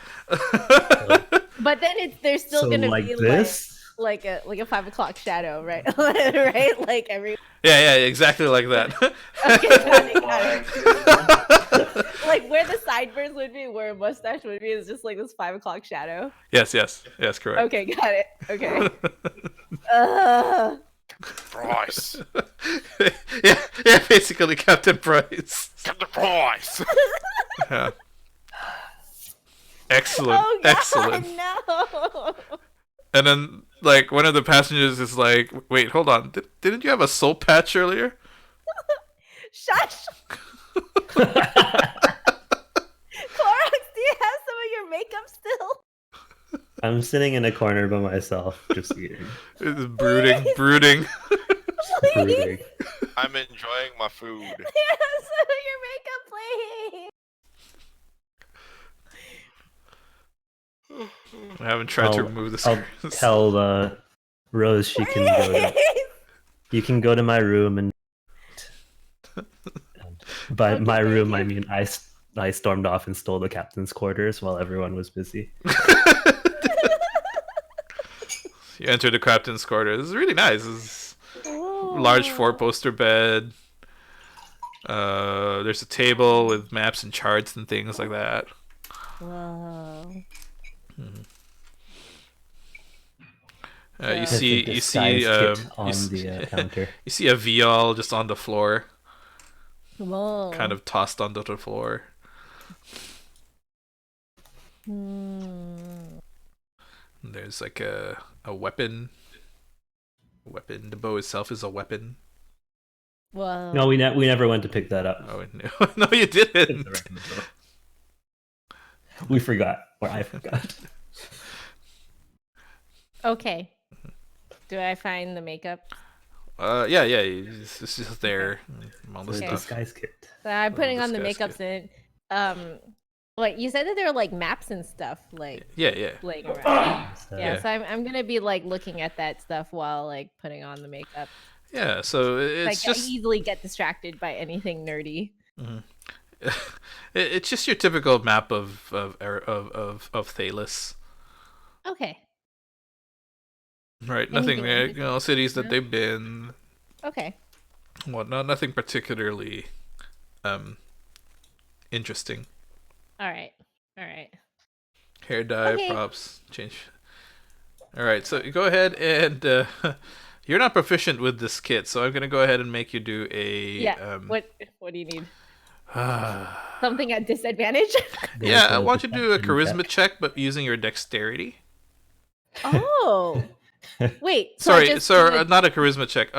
But then there's still So gonna like be this? like a 5 o'clock shadow, right? Right? Like every Yeah, exactly like that. okay, got it. Like where the sideburns would be, where a mustache would be, is just like this 5 o'clock shadow. yes, correct. Okay, got it. Okay. uh, Price. yeah, basically Captain Price. Captain Price. Yeah. Excellent, oh God, excellent. No. And then, like, one of the passengers is like, "Wait, hold on. Didn't you have a soul patch earlier?" Shush. Clorox, do you have some of your makeup still? I'm sitting in a corner by myself, just eating. It's brooding. Please. Brooding. I'm enjoying my food. You have some of your makeup, please. I haven't tried to remove the I'll screws. tell Rose, she can go to. You can go to my room and. By Okay, my thank room, I you. mean I stormed off and stole the captain's quarters while everyone was busy. You enter the captain's quarters. It's really nice. It's large Whoa. 4-poster bed. There's a table with maps and charts and things like that. Whoa. You There's There's see, a disguise kit on you, the counter. you see a viol just on the floor, Whoa. kind of tossed onto the floor. Hmm. There's like a weapon. The bow itself is a weapon. Whoa. No, we never went to pick that up. Oh no, no, you didn't. We forgot, or I forgot. Okay. Do I find the makeup? Yeah. It's just there. All the The Okay. stuff. disguise kit. So I'm putting on the disguise makeups and like you said that there were like maps and stuff like Yeah. laying around. So, Yeah, so I'm gonna be like looking at that stuff while like putting on the makeup. Yeah. So it's Like I just easily get distracted by anything nerdy. it's just your typical map of Thalos. Okay. Right. Nothing. Anything Cities that No? they've been. Okay. Whatnot. Nothing particularly interesting. All right. Hair dye, Okay. props, change. All right, so you go ahead and you're not proficient with this kit, so I'm gonna go ahead and make you do a. Yeah. What do you need? Yeah, Something at disadvantage? there's I a want you to do a perception charisma check, but using your dexterity. Oh. Wait. So I Sorry, just sorry, do a- not a charisma check.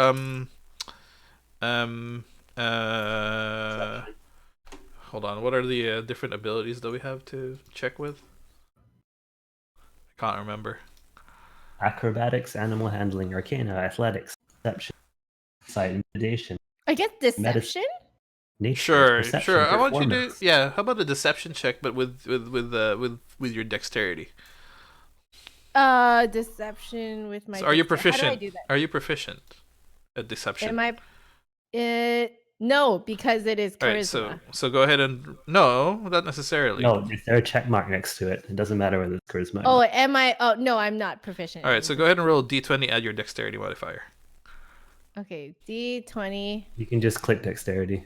Hold on. What are the different abilities that we have to check with? I can't remember. Acrobatics, animal handling, arcana, athletics, perception, sight, intimidation, I guess deception? nature, Sure. perception, I want you to. performance. Yeah. How about a deception check, but with your dexterity? Deception with my. So are you How do I proficient? do that? Are you proficient at deception? Am I? No, because it is charisma. All right. So go ahead and no, not necessarily. No, is there a check mark next to it? It doesn't matter whether it's charisma. or Oh, not. am I? Oh, no, I'm not proficient. All right. So go ahead and roll a d20. Add your dexterity modifier. Okay, D20. You can just click dexterity.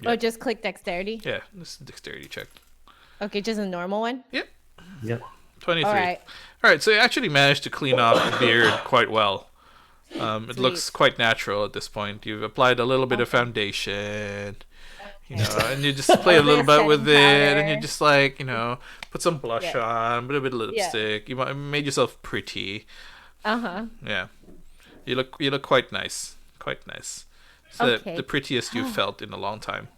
Yeah. Oh, just click dexterity. Yeah, this is a dexterity check. Okay, just a normal one. Yep. 23. All right. All right. So you actually managed to clean off the beard quite well. It Sweet. looks quite natural at this point. You've applied a little bit of foundation, and you just play a little bit with it, and you just like, put some blush on, put a bit of lipstick. You made yourself pretty. Yeah, you look quite nice, quite nice. It's Okay. the prettiest you've felt in a long time.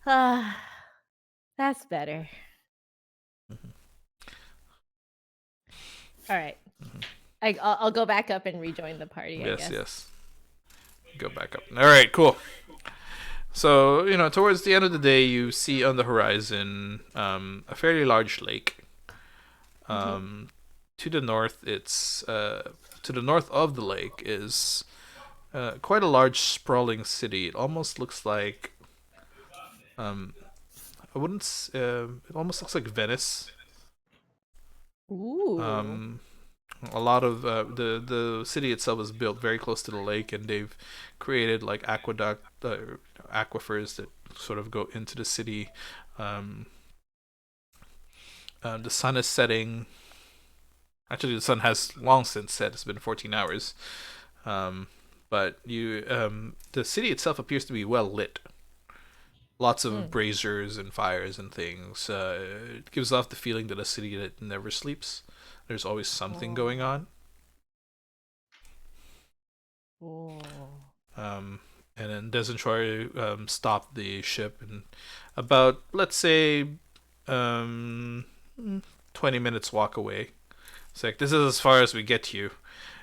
That's better. All right. I'll go back up and rejoin the party. I guess. Yes. Go back up. All right, cool. So towards the end of the day, you see on the horizon a fairly large lake. To the north, to the north of the lake is quite a large sprawling city. It almost looks like it almost looks like Venice. Ooh. A lot of the city itself is built very close to the lake, and they've created like aquifers that sort of go into the city. The sun is setting. Actually, the sun has long since set. It's been 14 hours. But the city itself appears to be well lit. Lots of braziers and fires and things. It gives off the feeling that a city that never sleeps. There's always something going on. And then Desentroy stopped the ship, and about, let's say, 20 minutes walk away. It's like, this is as far as we get you.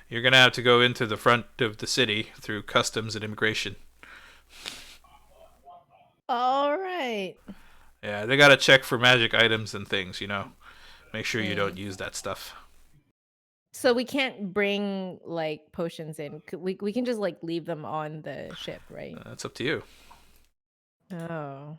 You're gonna have to go into the front of the city through customs and immigration. All right. Yeah, they gotta check for magic items and things, Make sure you don't use that stuff. So we can't bring like potions in. We can just like leave them on the ship, right? That's up to you. Oh.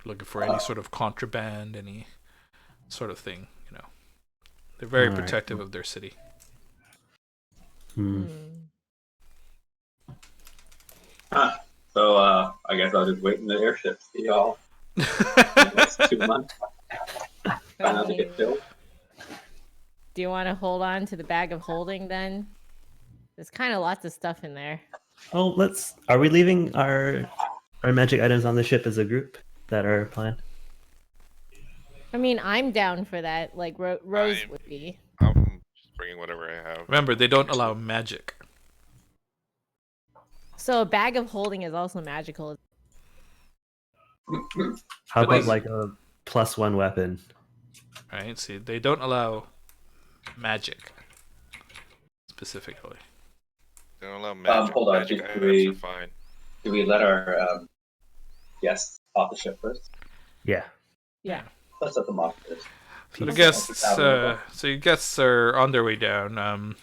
Looking for any sort of contraband, any sort of thing, you know. They're very All right. protective of their city. Hmm. Huh. So I guess I'll just wait in the airship. See y'all in the next 2 months. Try not to get killed. Do you want to hold on to the bag of holding then? There's kind of lots of stuff in there. Oh, are we leaving our magic items on the ship as a group that are planned? I mean, I'm down for that. Like Rose I'm- would be. I'm just bringing whatever I have. Remember, they don't allow magic. So a bag of holding is also magical. How But about is- like a +1 weapon? Right? See, they don't allow magic specifically. They don't allow magic. hold on, Magic do items we- are fine. Do we let our guests off the ship first? Yeah. Yeah. Let's let them off first. So the Peace. guests, so your guests are on their way down.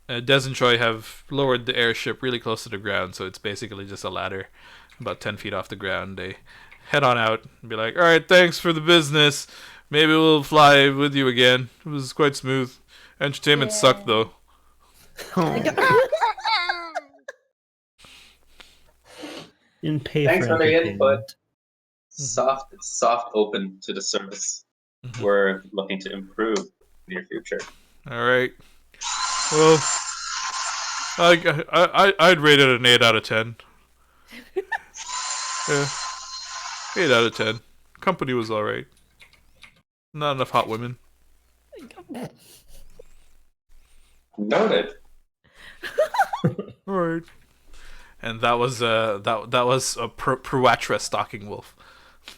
Des and Troy have lowered the airship really close to the ground, so it's basically just a ladder, about 10 feet off the ground. They head on out and be like, "All right, thanks for the business. Maybe we'll fly with you again. It was quite smooth. Entertainment sucked though." In pay Thanks for the entertainment. input. Soft open to the service. Mhm. We're looking to improve in the near future. All right. Well, I'd rate it an 8 out of 10. Yeah, 8 out of 10. Company was all right. Not enough hot women. Noted. All right. And that was that was a Pruatra stalking wolf,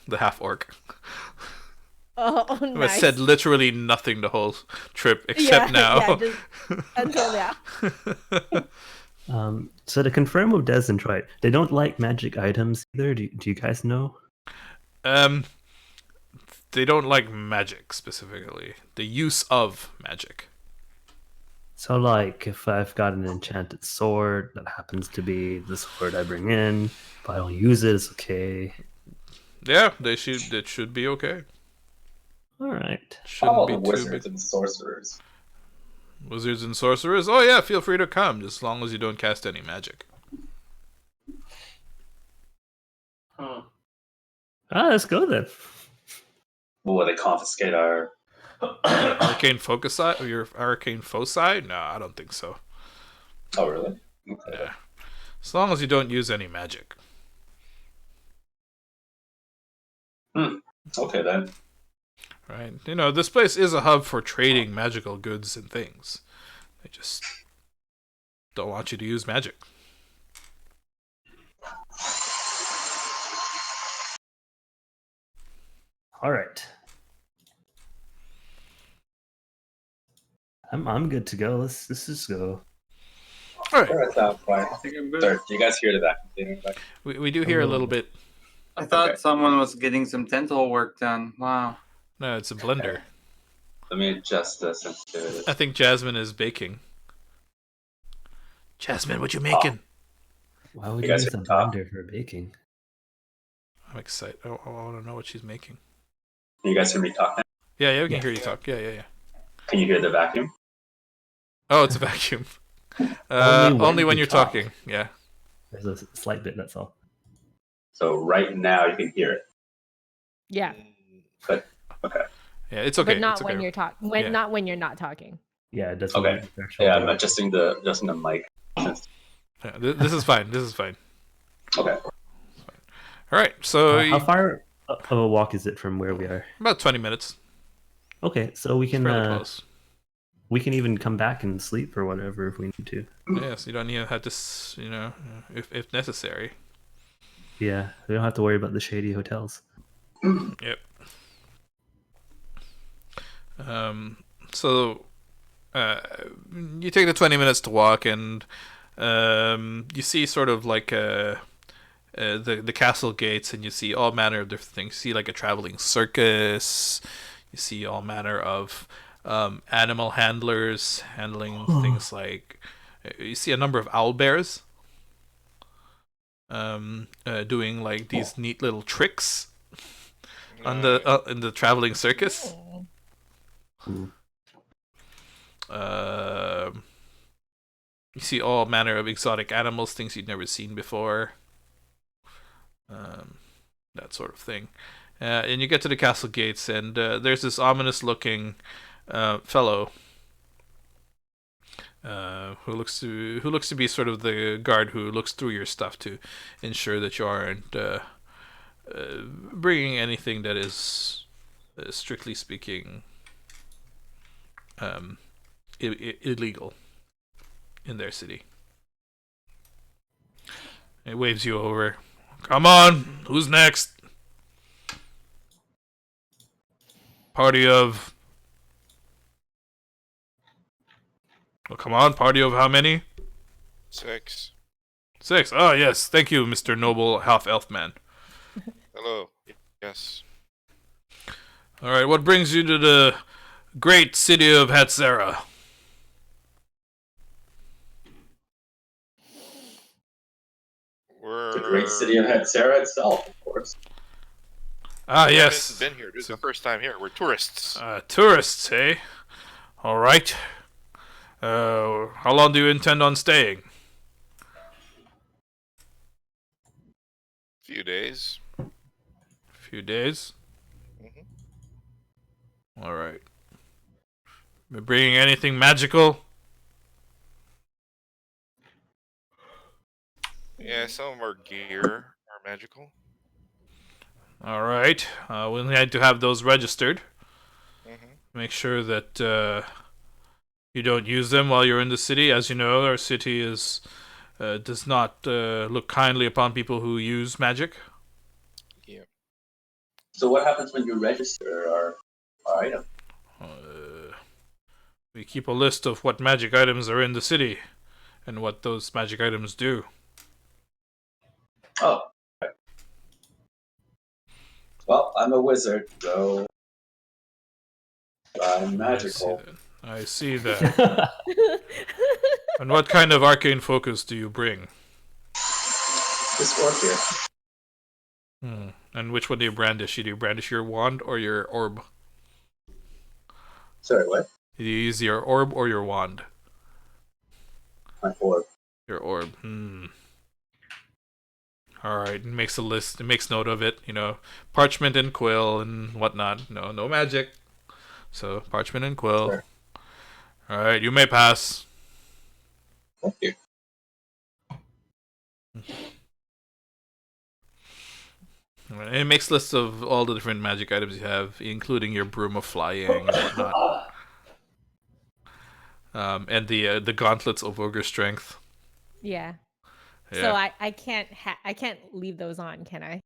the half orc. Oh, Who nice. has said literally nothing the whole trip except now. Yeah, just until now. So to confirm with Des and Troy, they don't like magic items either. Do you guys know? They don't like magic specifically. The use of magic. So like, if I've got an enchanted sword that happens to be the sword I bring in, if I don't use it, it's okay. Yeah, they should. It should be okay. All right. How Shouldn't about be the too wizards big. and sorcerers? Wizards and sorcerers. Oh yeah, feel free to come, just as long as you don't cast any magic. Huh. Let's go then. Will they confiscate our? Arcane foci? Your arcane foci? No, I don't think so. Oh, really? Okay. Yeah. As long as you don't use any magic. Okay then. Right? You know, this place is a hub for trading magical goods and things. They just don't want you to use magic. All right. I'm good to go. Let's just go. All right. That sounds fine. I think I'm good. Sorry, do you guys hear the vacuum cleaner? We do hear a little bit. I thought Okay. someone was getting some dental work done. Wow. No, it's a blender. Let me adjust the sensitivity. I think Jasmine is baking. Jasmine, what you making? Why would You you guys use a can talk. blender for baking? I'm excited. I want to know what she's making. Can you guys hear me talk now? Yeah, we can Yeah. hear you talk. Yeah. Can you hear the vacuum? Oh, it's a vacuum. Only Only when when you you're talk. talking. Yeah. There's a slight bit, that's all. So right now you can hear it. Yeah, Yeah, it's okay. but not it's okay. when you're talking. Yeah. Not when you're not talking. Yeah, it doesn't Okay. meet the threshold. Yeah, I'm adjusting the mic. Yeah, this is fine. This is fine. Okay. All right. So How far of a walk is it from where we are? about 20 minutes. Okay, so we It's can fairly close. we can even come back and sleep or whatever if we need to. Yes, you don't even have to, if necessary. Yeah, we don't have to worry about the shady hotels. Yep. So, you take the 20 minutes to walk, and you see sort of like the castle gates, and you see all manner of different things. You see like a traveling circus. You see all manner of animal handlers handling things like. You see a number of owl bears doing like these neat little tricks on the in the traveling circus. You see all manner of exotic animals, things you'd never seen before. That sort of thing. And you get to the castle gates, and there's this ominous-looking fellow who looks to be sort of the guard who looks through your stuff to ensure that you aren't bringing anything that is, strictly speaking, illegal in their city. It waves you over. Come on, who's next? Party of... Well, come on, party of how many? 6. 6. Oh, yes. Thank you, Mr. Noble Half-Elf Man. Hello. Yes. Alright, what brings you to the great city of Hatzera? We're... The great city of Hatzera itself, of course. Ah, We yes. haven't been here. This is the first time here. We're tourists. Tourists, eh? Alright. How long do you intend on staying? Few days. Few days? Mhm. Alright. You bringing anything magical? Yeah, some of our gear are magical. Alright. We'll need to have those registered. Mm-hmm. Make sure that you don't use them while you're in the city. As you know, our city does not look kindly upon people who use magic. Yeah. So what happens when you register our item? We keep a list of what magic items are in the city and what those magic items do. Oh. Okay. Well, I'm a wizard, so I'm magical. I see that. And what kind of arcane focus do you bring? This orc here. And which one do you brandish? Do you brandish your wand or your orb? Sorry, what? Do you use your orb or your wand? My orb. Your orb. Alright, it makes a list. It makes note of it. You know, parchment and quill and whatnot. No magic. So, parchment and quill. Sure. Alright, you may pass. Thank you. And it makes lists of all the different magic items you have, including your broom of flying and whatnot. And the gauntlets of ogre strength. Yeah. Yeah. So I can't leave those on, can I?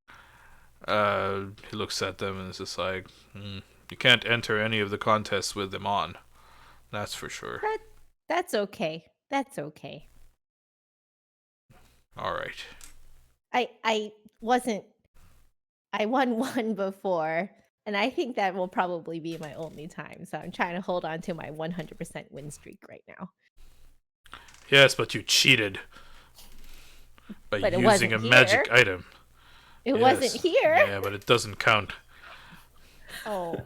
He looks at them and is just like, you can't enter any of the contests with them on. That's for sure. That's okay. That's okay. All right. I won one before, and I think that will probably be my only time. So I'm trying to hold on to my 100% win streak right now. Yes, but you cheated by But it using a wasn't magic here. item. It Yes. wasn't here. Yeah, but it doesn't count. Oh,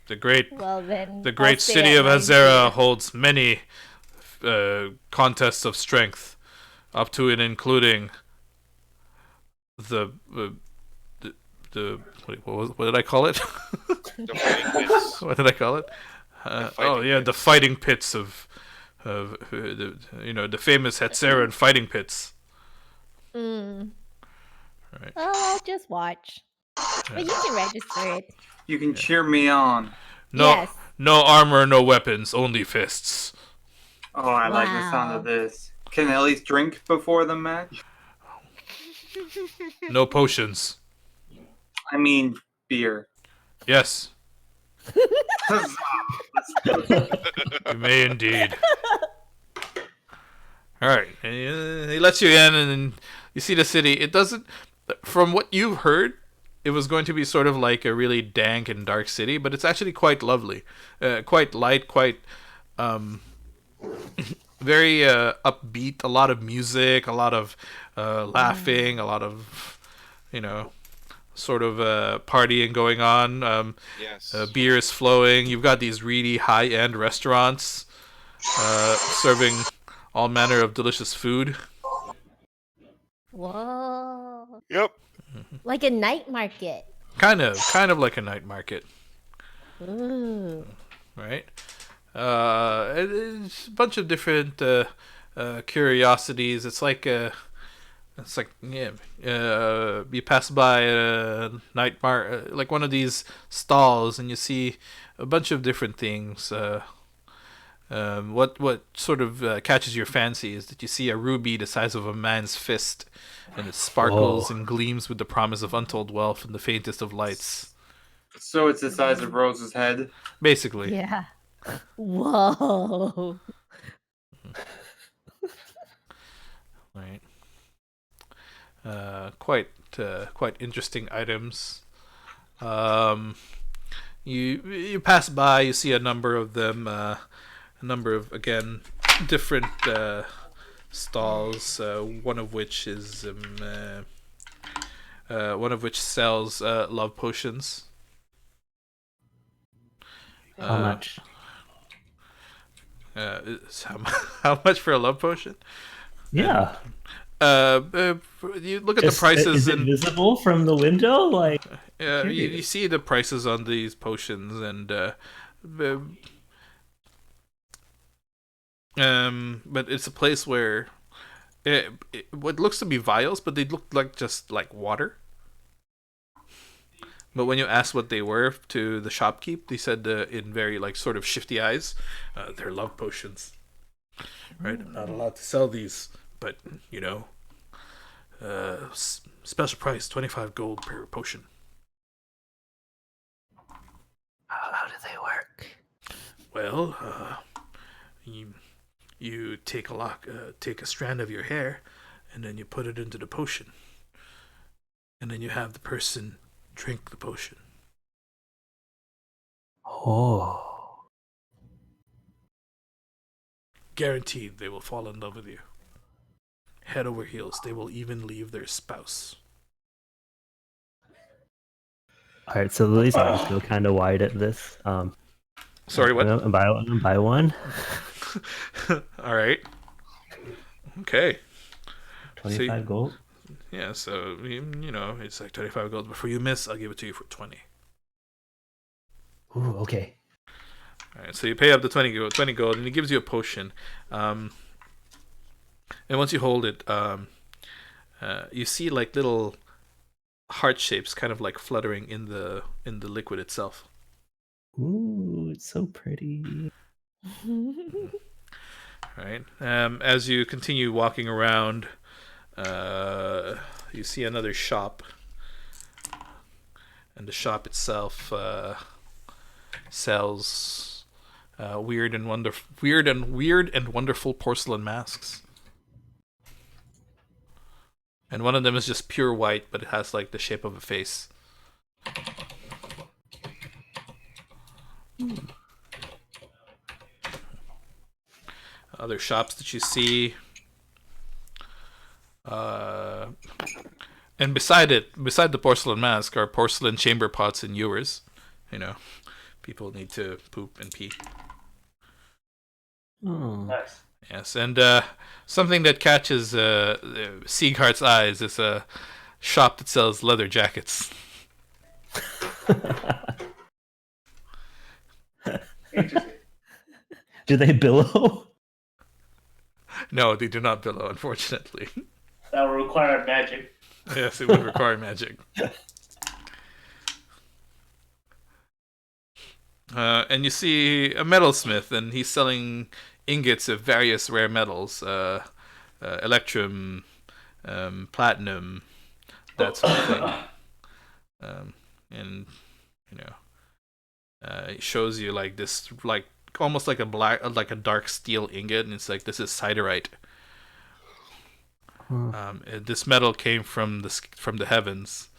The great well then. The I'll great stay city at of 9 Azera here. holds many contests of strength, up to and including the what did I call it? The fighting pits. What did I call it? The fighting pits of the famous Hetzeran fighting pits. Mm. Right. Well, I'll just watch. But you can register it. You can cheer me on. No, Yes. no armor, no weapons, only fists. Oh, I like the sound of Wow. this. Can I at least drink before the match? No potions. I mean, beer. Yes, Huzzah! you may indeed. All right, and he lets you in, and You see the city. It doesn't. From what you've heard, it was going to be sort of like a really dank and dark city, but it's actually quite lovely, quite light, quite very upbeat. A lot of music, a lot of laughing, a lot of sort of partying going on. Yes. Beer is flowing. You've got these really high-end restaurants serving all manner of delicious food. Whoa. Yep. Like a night market. Kind of like a night market, Ooh. right? It's a bunch of different curiosities. It's like you pass by a like one of these stalls, and you see a bunch of different things. What sort of catches your fancy is that you see a ruby the size of a man's fist, and it sparkles and gleams with the promise of untold wealth in the faintest of lights. So it's the size of Rose's head. Basically. Yeah. Whoa. Right. Quite interesting items. You pass by, you see a number of them, a number of again different stalls. One of which sells love potions. How much? How much for a love potion? Yeah. You look at the prices. Is it visible from the window? Like, you see the prices on these potions, and but it's a place where what looks to be vials, but they look like just like water. But when you asked what they were to the shopkeep, they said in very like sort of shifty eyes, they're love potions. Right? I'm not allowed to sell these, but special price, 25 gold per potion. how do they work? Well, you take a strand of your hair, and then you put it into the potion, and then you have the person drink the potion. Oh. Guaranteed they will fall in love with you. Head over heels, they will even leave their spouse. All right, so Lily's eyes go kind of wide at this. Sorry, what? Buy one, buy one. All right. Okay. 25 gold. Yeah, so it's like 25 gold. Before you miss, I'll give it to you for 20. Ooh, okay. All right, so you pay up the 20 gold, and he gives you a potion. And once you hold it, you see like little heart shapes, kind of like fluttering in the liquid itself. Ooh, it's so pretty. Right. As you continue walking around, you see another shop, and the shop itself sells weird and wonderful porcelain masks. And one of them is just pure white, but it has like the shape of a face. Other shops that you see. And beside the porcelain mask are porcelain chamber pots and ewers. People need to poop and pee. Oh. Nice. Yes, and something that catches Sieghart's eyes is a shop that sells leather jackets. Interesting. Do they billow? No, they do not billow, unfortunately. That will require magic. Yes, it would require magic. And you see a metalsmith, and he's selling ingots of various rare metals, electrum, platinum, that sort of thing. And it shows you like this, like almost like a dark steel ingot, and it's like, this is siderite. This metal came from the heavens.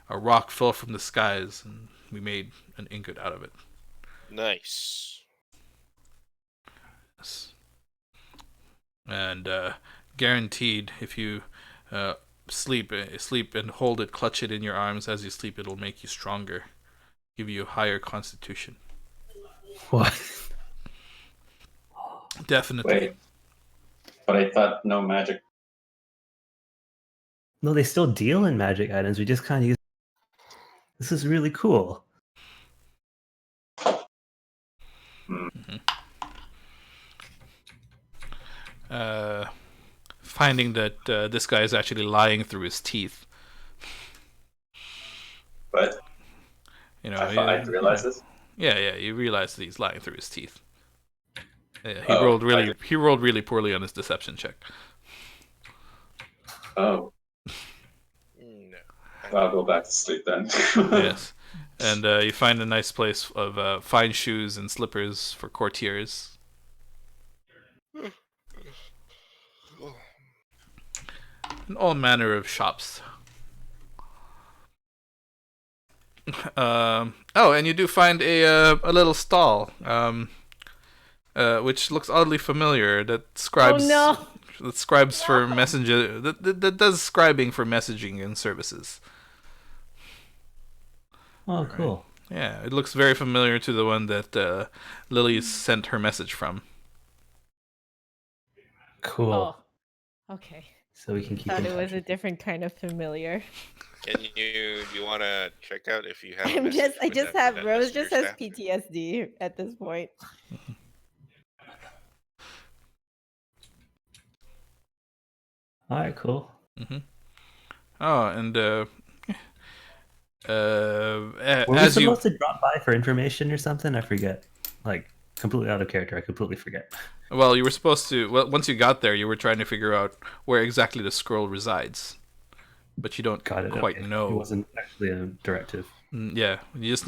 A rock fell from the skies, and we made an ingot out of it. Nice. Yes. And guaranteed, if you sleep and hold it, clutch it in your arms as you sleep, it'll make you stronger, give you a higher constitution. What? Definitely. Wait, but I thought no magic. No, they still deal in magic items. We just kind of use. This is really cool. Finding that this guy is actually lying through his teeth. But You know, I thought I'd realize this. Yeah, you realize that he's lying through his teeth. Yeah, he Oh, rolled really poorly on his deception check. Oh, No. I'll go back to sleep then. Yes, and you find a nice place of fine shoes and slippers for courtiers. And all manner of shops. And you do find a little stall, which looks oddly familiar. That scribes. Oh no! That scribes for messenger. That does scribing for messaging and services. Oh, cool. Yeah, it looks very familiar to the one that Lily sent her message from. Cool. Oh, okay. So we can keep. Thought in it was touch. a different kind of familiar. Can you want to check out if you have? a I'm message just, I with just that- have that Rose messenger just has staff? PTSD at this point. All right, cool. Oh, and Were we as you supposed to drop by for information or something? I forget. Like completely out of character. I completely forget. well, you were supposed to. Well, once you got there, you were trying to figure out where exactly the scroll resides, but you don't Got it. quite okay. know. It wasn't actually a directive. Yeah, you just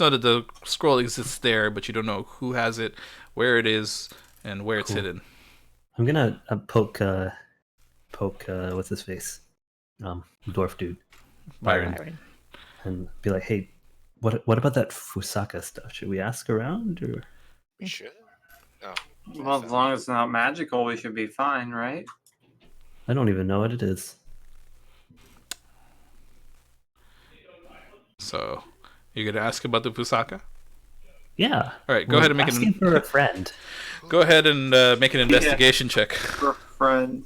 know that the scroll exists there, but you don't know who has it, where it is, and where it's Cool. hidden. I'm gonna poke what's his face, dwarf dude, Byron, Byron. and be like, hey, what about that Fusaka stuff? Should we ask around or? We should. Oh. Well, as long as it's not magical, we should be fine, right? I don't even know what it is. So, you're gonna ask about the Fusaka? Yeah. All right, go ahead and make asking for a friend. Go ahead and make an investigation check. For a friend.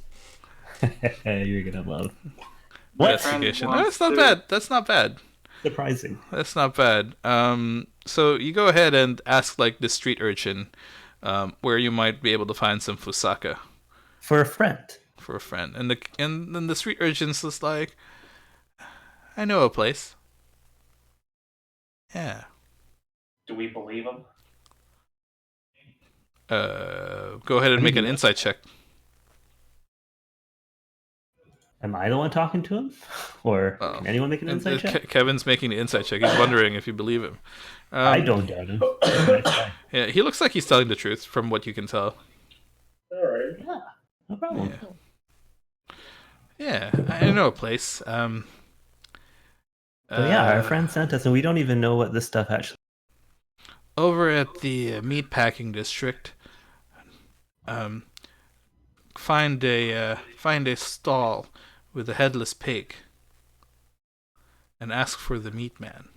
You're gonna love. What? Investigation. Friend No, that's not wants to- bad. That's not bad. Surprising. That's not bad. So you go ahead and ask like the street urchin, where you might be able to find some Fusaka For a friend. for a friend, and then the street urchin's just like, I know a place. Yeah. Do we believe him? Go ahead and make an insight check. Am I the one talking to him, or Oh. can anyone make an insight check? Kevin's making the insight check. He's wondering if you believe him. I don't doubt him. That's fine. Yeah, he looks like he's telling the truth from what you can tell. Yeah, no problem. Yeah, I know a place. But yeah, our friend sent us, and we don't even know what this stuff actually. Over at the meatpacking district, find a stall with a headless pig, and ask for the meat man.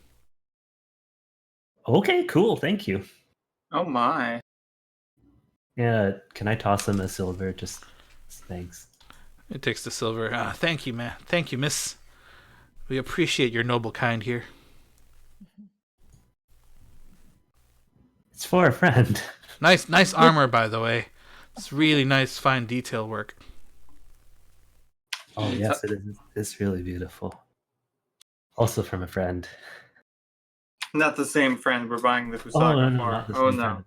Okay, cool. Thank you. Oh my. Yeah, can I toss him a silver? Just thanks. It takes the silver. Thank you, man. Thank you, miss. We appreciate your noble kind here. It's for a friend. Nice armor, by the way. It's really nice, fine detail work. Oh yes, it is. It's really beautiful. Also from a friend. Not the same friend we're buying the Oh Fusaka no, no, for. not the Oh same no.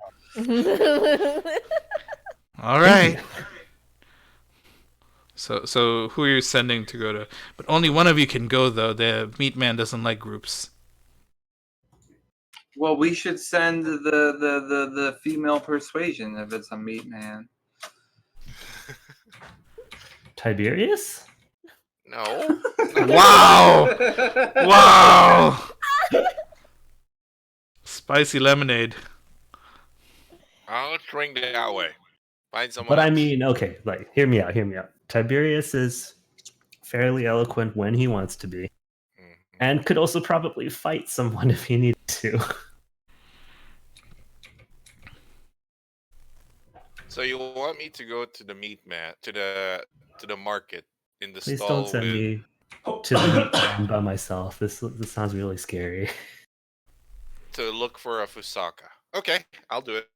friend. All right. So who are you sending to go to? But only one of you can go, though. The meat man doesn't like groups. Well, we should send the female persuasion if it's a meat man. Tiberius? No. Wow! Wow! Spicy lemonade. I'll swing that way. Find someone But I else. mean, okay, like hear me out. Tiberius is fairly eloquent when he wants to be, Mhm. and could also probably fight someone if he needed to. So you want me to go to the meat mat to the market in the Please stall don't send with me to the meat stand by myself. This sounds really scary. to look for a Fusaka. Okay, I'll do it.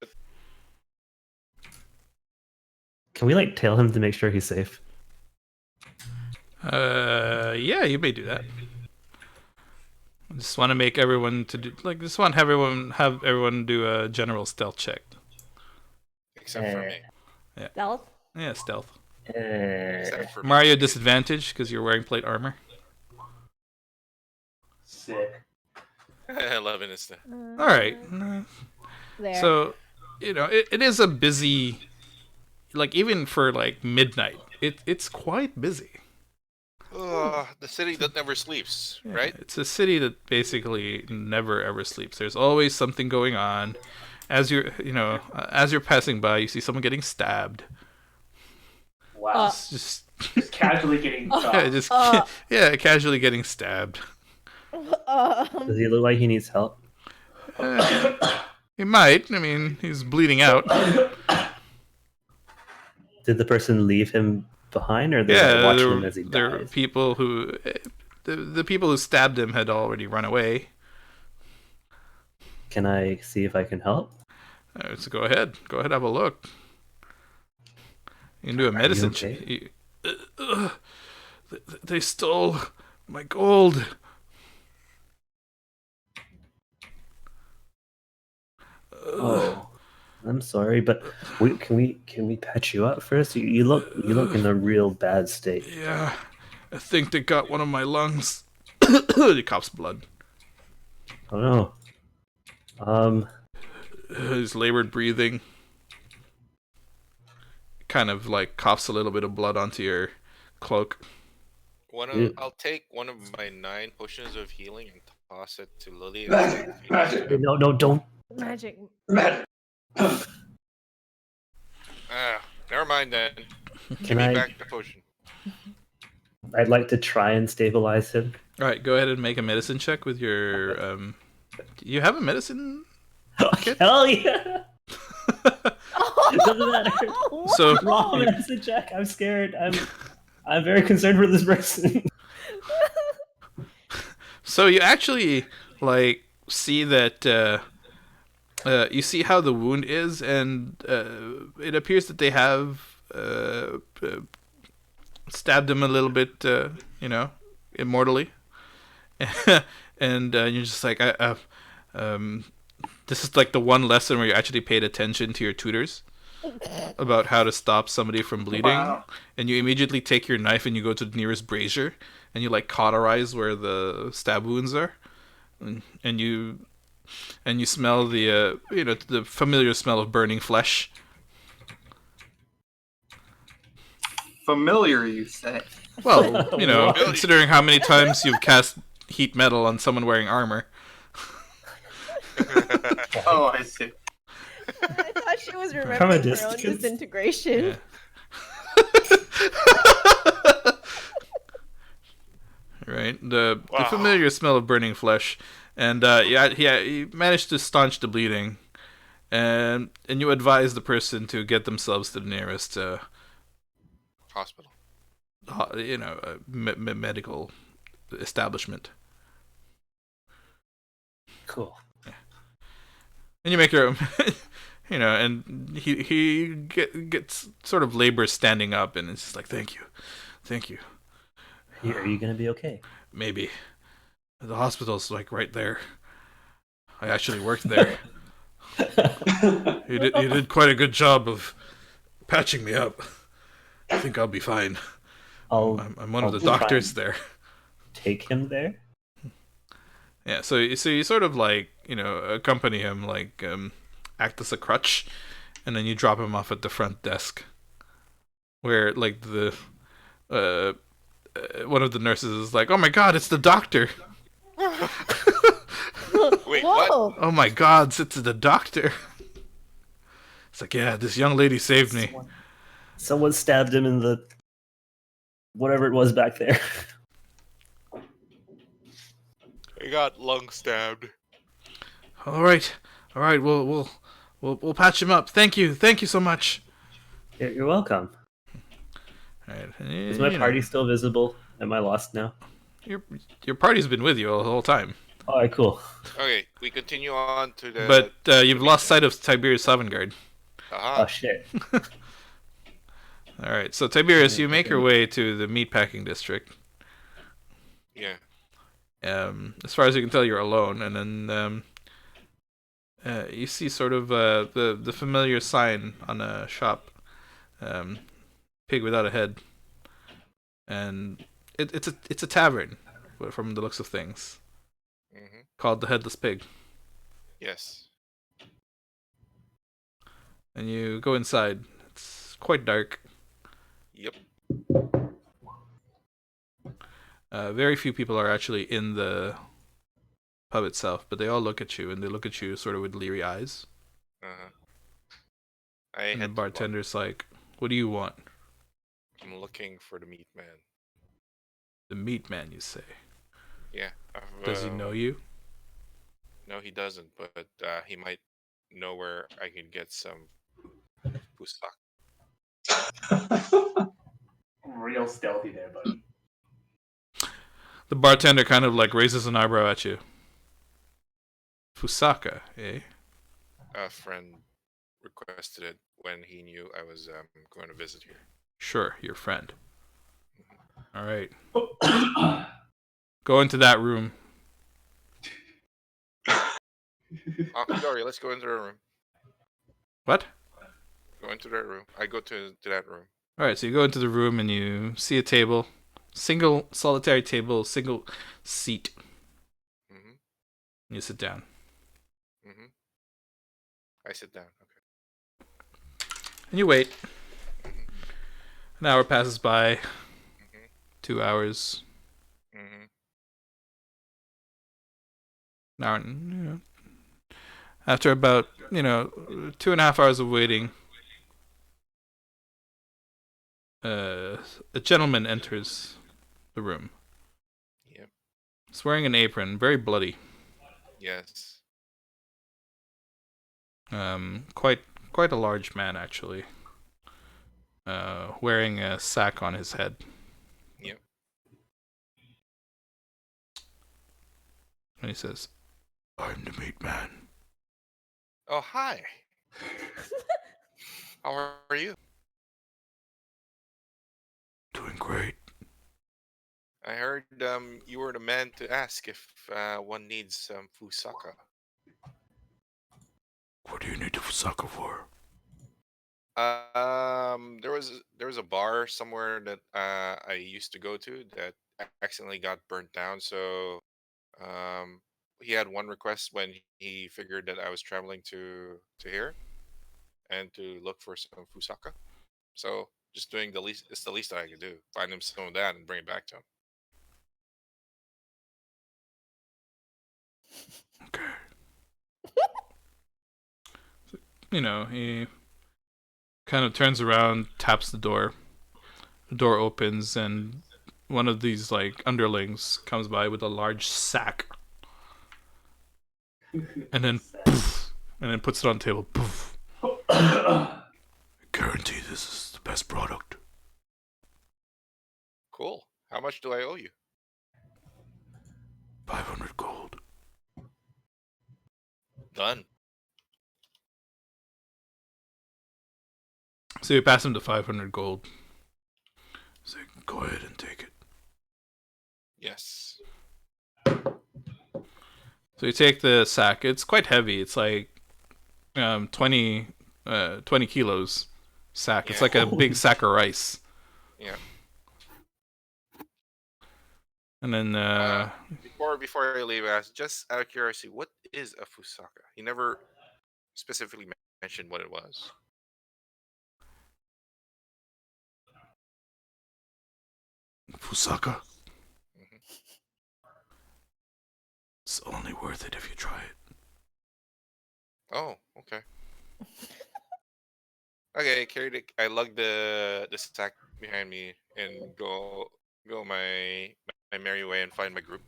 Can we like tail him to make sure he's safe? Yeah, you may do that. I just want to make everyone to do just want have everyone do a general stealth check. Except for me. Stealth? Yeah, stealth. Except for me. Mario disadvantage because you're wearing plate armor. Sick. 11 is the. All right. There. So, it is a busy, like even for like midnight, it's quite busy. The city that never sleeps, Yeah, right? It's a city that basically never ever sleeps. There's always something going on. As you're passing by, you see someone getting stabbed. Wow. It's just Just casually getting chopped. casually getting stabbed. Does he look like he needs help? He might. I mean, he's bleeding out. Did the person leave him behind, or they were watching him as he there were died? people who, the people who stabbed him had already run away. Can I see if I can help? So go ahead, have a look. You can do a medicine okay? check. They stole my gold. Oh, I'm sorry, but can we patch you up first? You look in a real bad state. Yeah, I think they got one of my lungs. He coughs blood. Oh no. His labored breathing. Kind of like coughs a little bit of blood onto your cloak. I'll take one of my 9 potions of healing and toss it to Lily. Magic. No, don't. Magic. Magic. Never mind then. Give Can me I? back the potion. I'd like to try and stabilize him. All right, go ahead and make a medicine check with your. You have a medicine kit? Hell yeah! Doesn't matter. So Wrong medicine check. I'm scared. I'm very concerned for this person. So you actually like see that you see how the wound is, and it appears that they have stabbed him a little bit, immortally. And you're just like, this is like the one lesson where you actually paid attention to your tutors about how to stop somebody from bleeding. Wow. And you immediately take your knife and you go to the nearest brazier and you like cauterize where the stab wounds are, and you smell the the familiar smell of burning flesh. Familiar, you say? Well, considering how many times you've cast heat metal on someone wearing armor. Oh, I see. I thought she was From a remembering her own distance. disintegration. Yeah. Right, the familiar smell of burning flesh, and he managed to staunch the bleeding, and you advise the person to get themselves to the nearest Hospital. medical establishment. Cool. And you make your, and he gets sort of labors standing up, and it's just like, thank you. Are you gonna be okay? Maybe. The hospital's like right there. I actually worked there. You did quite a good job of patching me up. I think I'll be fine. I'm one of the I'll try doctors and there. Take him there. Yeah, so you sort of like, accompany him, like act as a crutch, and then you drop him off at the front desk, where like the one of the nurses is like, "Oh my God, it's the doctor! Wait, what? Whoa. Oh my God, it's the doctor!" It's like, "Yeah, this young lady saved me." Someone stabbed him in the whatever it was back there. I got lung stabbed. All right, we'll patch him up. Thank you so much. You're welcome. All right, Is my party still visible? Am I lost now? your party's been with you the whole time, All right, cool. Okay, we continue on to the. but you've lost sight of Tiberius Sovngarde. Aha. Oh shit. All right, so Tiberius, you make your way to the meatpacking district. Yeah. As far as you can tell, you're alone, and then you see sort of the familiar sign on a shop, pig without a head, and it's a tavern, from the looks of things, Mm-hmm. called the Headless Pig. Yes. And you go inside. It's quite dark. Yep. Very few people are actually in the pub itself, but they all look at you, and they look at you sort of with leery eyes. Uh-huh. I And the head to bar. bartender's like, "What do you want?" I'm looking for the meat man. The meat man, you say. Yeah. Does he know you? No, he doesn't, but he might know where I can get some pusak. Real stealthy there, buddy. The bartender kind of like raises an eyebrow at you. Fusaka, eh? A friend requested it when he knew I was going to visit here. Sure, your friend. All right. Go into that room. Akidori, let's go into the room. What? Go into that room. I go to that room. All right, so you go into the room and you see a table, single solitary table, single seat. Mm-hmm. And you sit down. Mm-hmm. I sit down. Okay. And you wait. Mm-hmm. An hour passes by. Mm-hmm. 2 hours. Mm-hmm. An hour. After about 2.5 hours of waiting, a gentleman enters the room. Yep. He's wearing an apron, very bloody. Yes. Quite a large man actually. Wearing a sack on his head. Yep. And he says, "I'm the meat man." Oh, hi. How are you? Doing great. I heard you were the man to ask if one needs some fusaka. What do you need the fusaka for? There was a bar somewhere that I used to go to that accidentally got burnt down. So he had one request when he figured that I was traveling to here and to look for some fusaka. So just doing the least, it's the least I could do. Find him some of that and bring it back to him. Okay. He kind of turns around, taps the door. The door opens, and one of these like underlings comes by with a large sack, and then poof, and then puts it on the table. Poof. I guarantee this is the best product. Cool. How much do I owe you? 500 gold. Done. So you pass him the 500 gold. So go ahead and take it. Yes. So you take the sack. It's quite heavy. It's like 20 kilos sack. It's Yeah. like a big sack of rice. Yeah. And then Before I leave, I ask, just out of curiosity, what is a fusaka? He never specifically mentioned what it was. Fusaka. Mhm. It's only worth it if you try it. Oh, okay. Okay, carry the. I lug the sack behind me and go my merry way and find my group.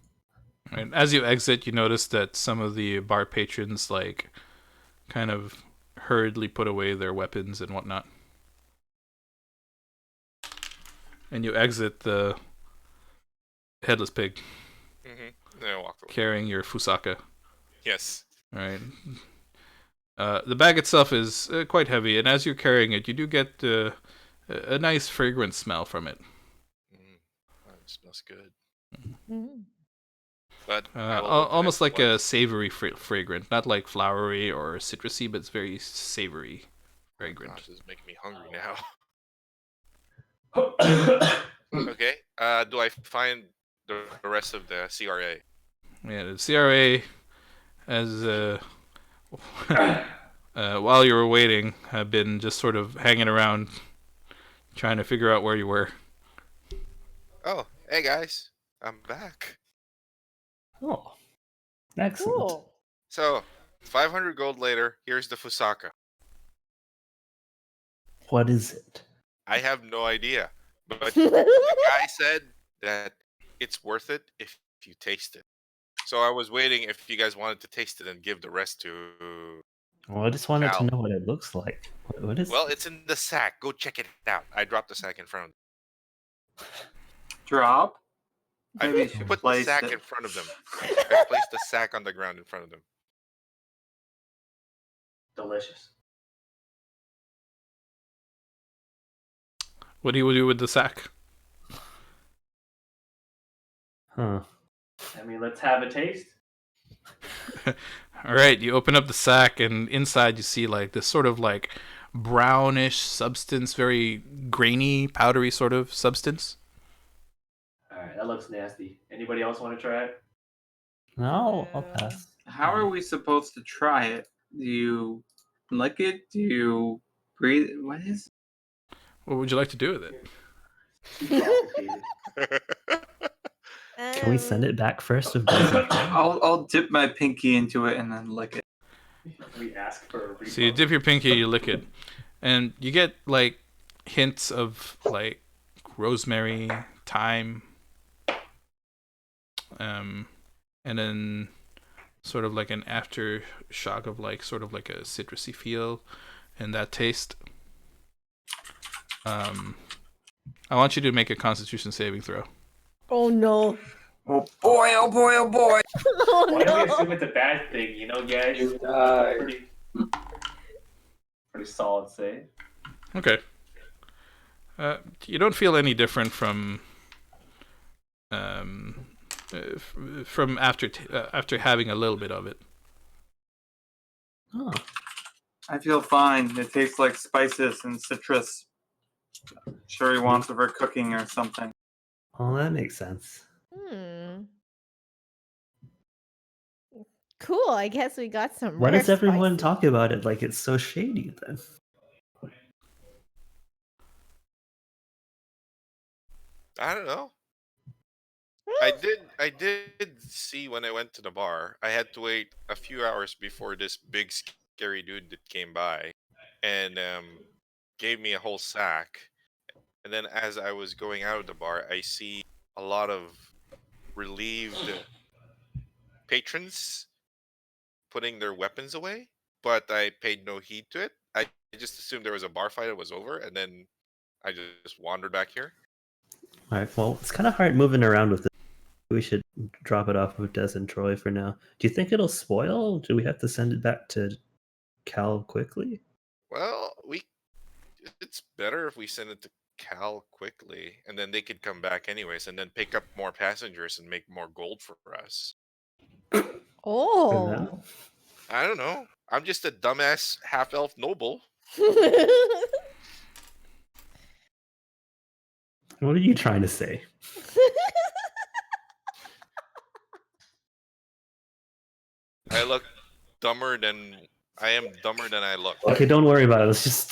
And as you exit, you notice that some of the bar patrons like kind of hurriedly put away their weapons and whatnot. And you exit the Headless Pig Mm-hmm. Then I walk away. carrying your Fusaka. Yes. All right. The bag itself is quite heavy, and as you're carrying it, you do get a nice fragrant smell from it. Oh, it smells good. Mm. But I will look at Almost like what- a savory fragrant, not like flowery or citrusy, but it's very savory fragrant. Gosh, this is making me hungry now. Okay. Do I find the rest of the CRA? Yeah, the CRA, as while you were waiting, have been just sort of hanging around, trying to figure out where you were. Oh, hey guys, I'm back. Oh, excellent. Cool. So, 500 gold later, here's the Fusaka. What is it? I have no idea, but the guy said that it's worth it if you taste it. So I was waiting if you guys wanted to taste it and give the rest to. Well, I just wanted Cal. to know what it looks like. What is? Well, it's in the sack. Go check it out. I dropped the sack in front of Drop. them. Maybe you I should put the place sack it. in front of them. I placed the sack on the ground in front of them. Delicious. What do you do with the sack? Huh. I mean, let's have a taste. All right, you open up the sack, and inside you see like this sort of like brownish substance, very grainy, powdery sort of substance. All right, that looks nasty. Anybody else want to try it? No, I'll pass. How are we supposed to try it? Do you lick it? Do you breathe it? What is? What would you like to do with it? Too complicated. Can we send it back first with Desert? I'll dip my pinky into it and then lick it. We ask for a refund. So you dip your pinky, you lick it, and you get like hints of like rosemary, thyme, and then sort of like an aftershock of like sort of like a citrusy feel and that taste. I want you to make a Constitution saving throw. Oh no. Oh boy! Oh boy! Oh boy! Oh Why do we no. assume it's a bad thing? You know, guys. You die. Pretty solid save. Okay. You don't feel any different from after having a little bit of it. Oh, I feel fine. It tastes like spices and citrus. Sure, he wants of her cooking or something. well, that makes sense. Cool. I guess we got some. Why rare does everyone spices. talk about it like it's so shady then? I don't know. Hmm. I did see when I went to the bar. I had to wait a few hours before this big scary dude that came by and gave me a whole sack. And then as I was going out of the bar, I see a lot of relieved patrons putting their weapons away, but I paid no heed to it. I just assumed there was a bar fight that was over, and then I just wandered back here. All right. Well, it's kind of hard moving around with it. We should drop it off with Des and Troy for now. Do you think it'll spoil? Do we have to send it back to Cal quickly? Well, it's better if we send it to Cal quickly, and then they could come back anyways, and then pick up more passengers and make more gold for us. Oh. I don't know. I'm just a dumbass half-elf noble. What are you trying to say? I look dumber than I am dumber than I look. Okay, don't worry about it. Let's just.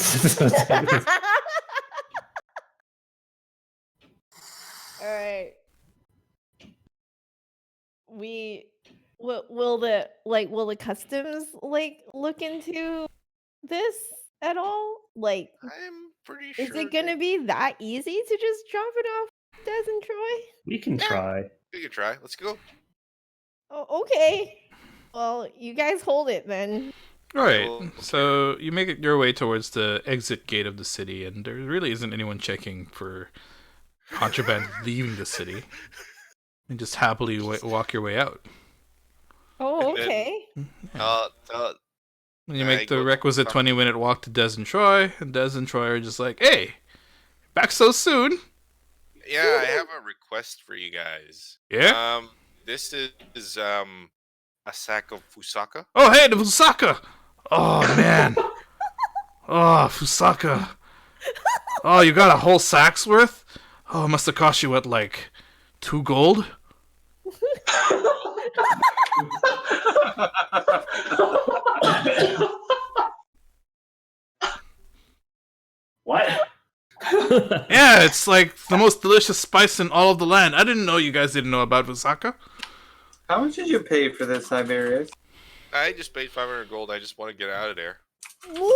All right. Will the customs look into this at all? Like, I'm pretty is sure. it gonna be that easy to just drop it off, Des and Troy? We can try. We can try. Let's go. Oh, okay. Well, you guys hold it then. All right, Well, so you make it your way towards the exit gate of the city, and there really isn't anyone checking for contraband leaving the city. And just happily walk your way out. Oh, And then- okay. And you I make the go to requisite the 20-minute walk to Des and Troy, and Des and Troy are just like, "Hey, back so soon?" Yeah, I have a request for you guys. Yeah. This is a sack of fusaka. Oh, hey, the Fusaka! Oh, man. Oh, Fusaka. Oh, you got a whole sack's worth? Oh, it must have cost you, what, like, 2 gold? What? Yeah, it's like the most delicious spice in all of the land. I didn't know you guys didn't know about Fusaka. How much did you pay for this, Siberius? I just paid 500 gold. I just want to get out of there. What?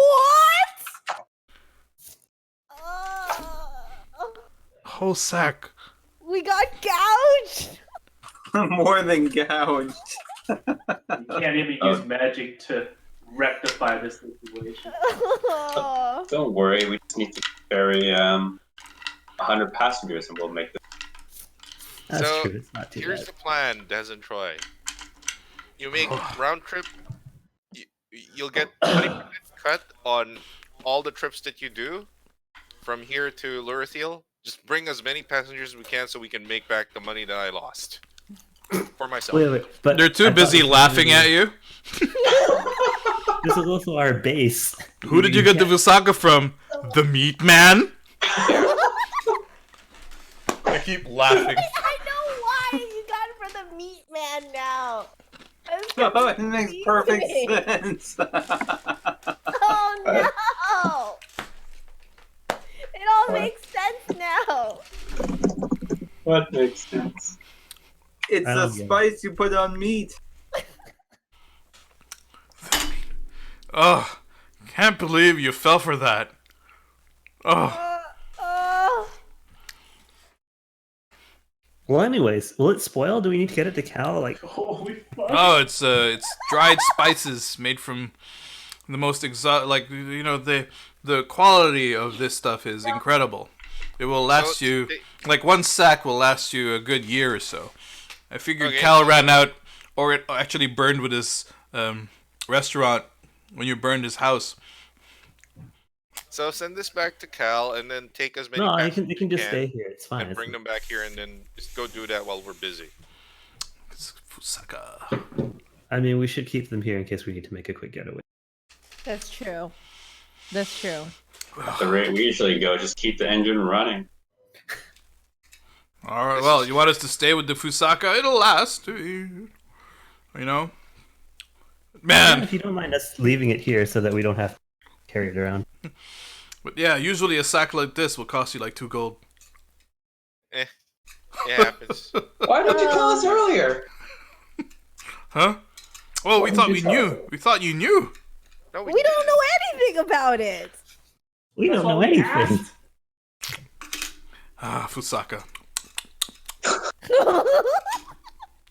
Whole sack. We got gouged. More than gouged. You can't even use magic to rectify this situation. Don't worry, we just need to carry 100 passengers and we'll make this. That's So, true. It's not too Here's bad. the plan, Des and Troy. You make round trip. You'll get 20% cut on all the trips that you do from here to Lurithiel. Just bring as many passengers as we can so we can make back the money that I lost for myself. Wait, but They're too I thought busy this was laughing gonna at you. be- This is also our base. Who did you get the Fusaka from? The Meat Man? I keep laughing. I know why you got it from the meat man now. That's Oh, it makes perfect confusing. sense. Oh no! It all makes sense now. What makes sense? It's I the don't get it. spice you put on meat. Oh, can't believe you fell for that. Oh, Well, anyways, will it spoil? Do we need to get it to Cal? Like, Holy fuck. oh, it's dried spices made from the most exotic. Like, you know, the quality of this stuff is incredible. It will last So, you, they- like, one sack will last you a good year or so. I figured Okay. Cal ran out, or it actually burned with his restaurant when you burned his house. So send this back to Cal and then take as many no, passengers it can just as stay here. It's fine. and It's bring them back here and then just go do that while we're busy. It's Fusaka. I mean, we should keep them here in case we need to make a quick getaway. That's true. That's true. At the rate we usually go, just keep the engine running. All right. Well, you want us to stay with the Fusaka? It'll last. You know, man. If you don't mind us leaving it here so that we don't have to carry it around. But yeah, usually a sack like this will cost you like 2 gold. It happens. Why didn't you tell us earlier? Huh? Oh, we Why thought did we you tell knew. us? We thought you knew. No, We don't know anything about it. We That's don't all know we anything. asked. Ah, Fusaka.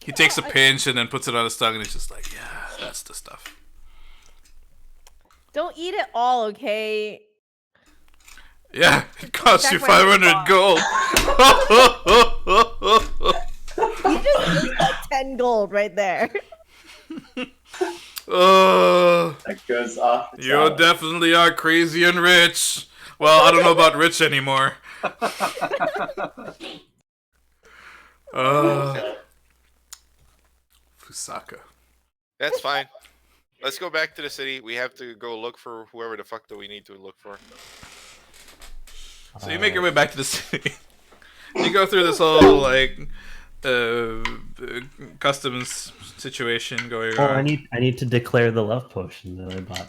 He takes a pinch and then puts it on his tongue, and he's just like, yeah, that's the stuff. Don't eat it all, okay? Yeah, it costs you Check my 500 gold. You just ate like 10 gold right there. That goes off. the You top. definitely are crazy and rich. Well, I don't know about rich anymore. Fusaka. That's fine. Let's go back to the city. We have to go look for whoever the fuck that we need to look for. So you make your way back to the city. You go through this whole like customs situation going Oh, on. I need to declare the love potion that I bought.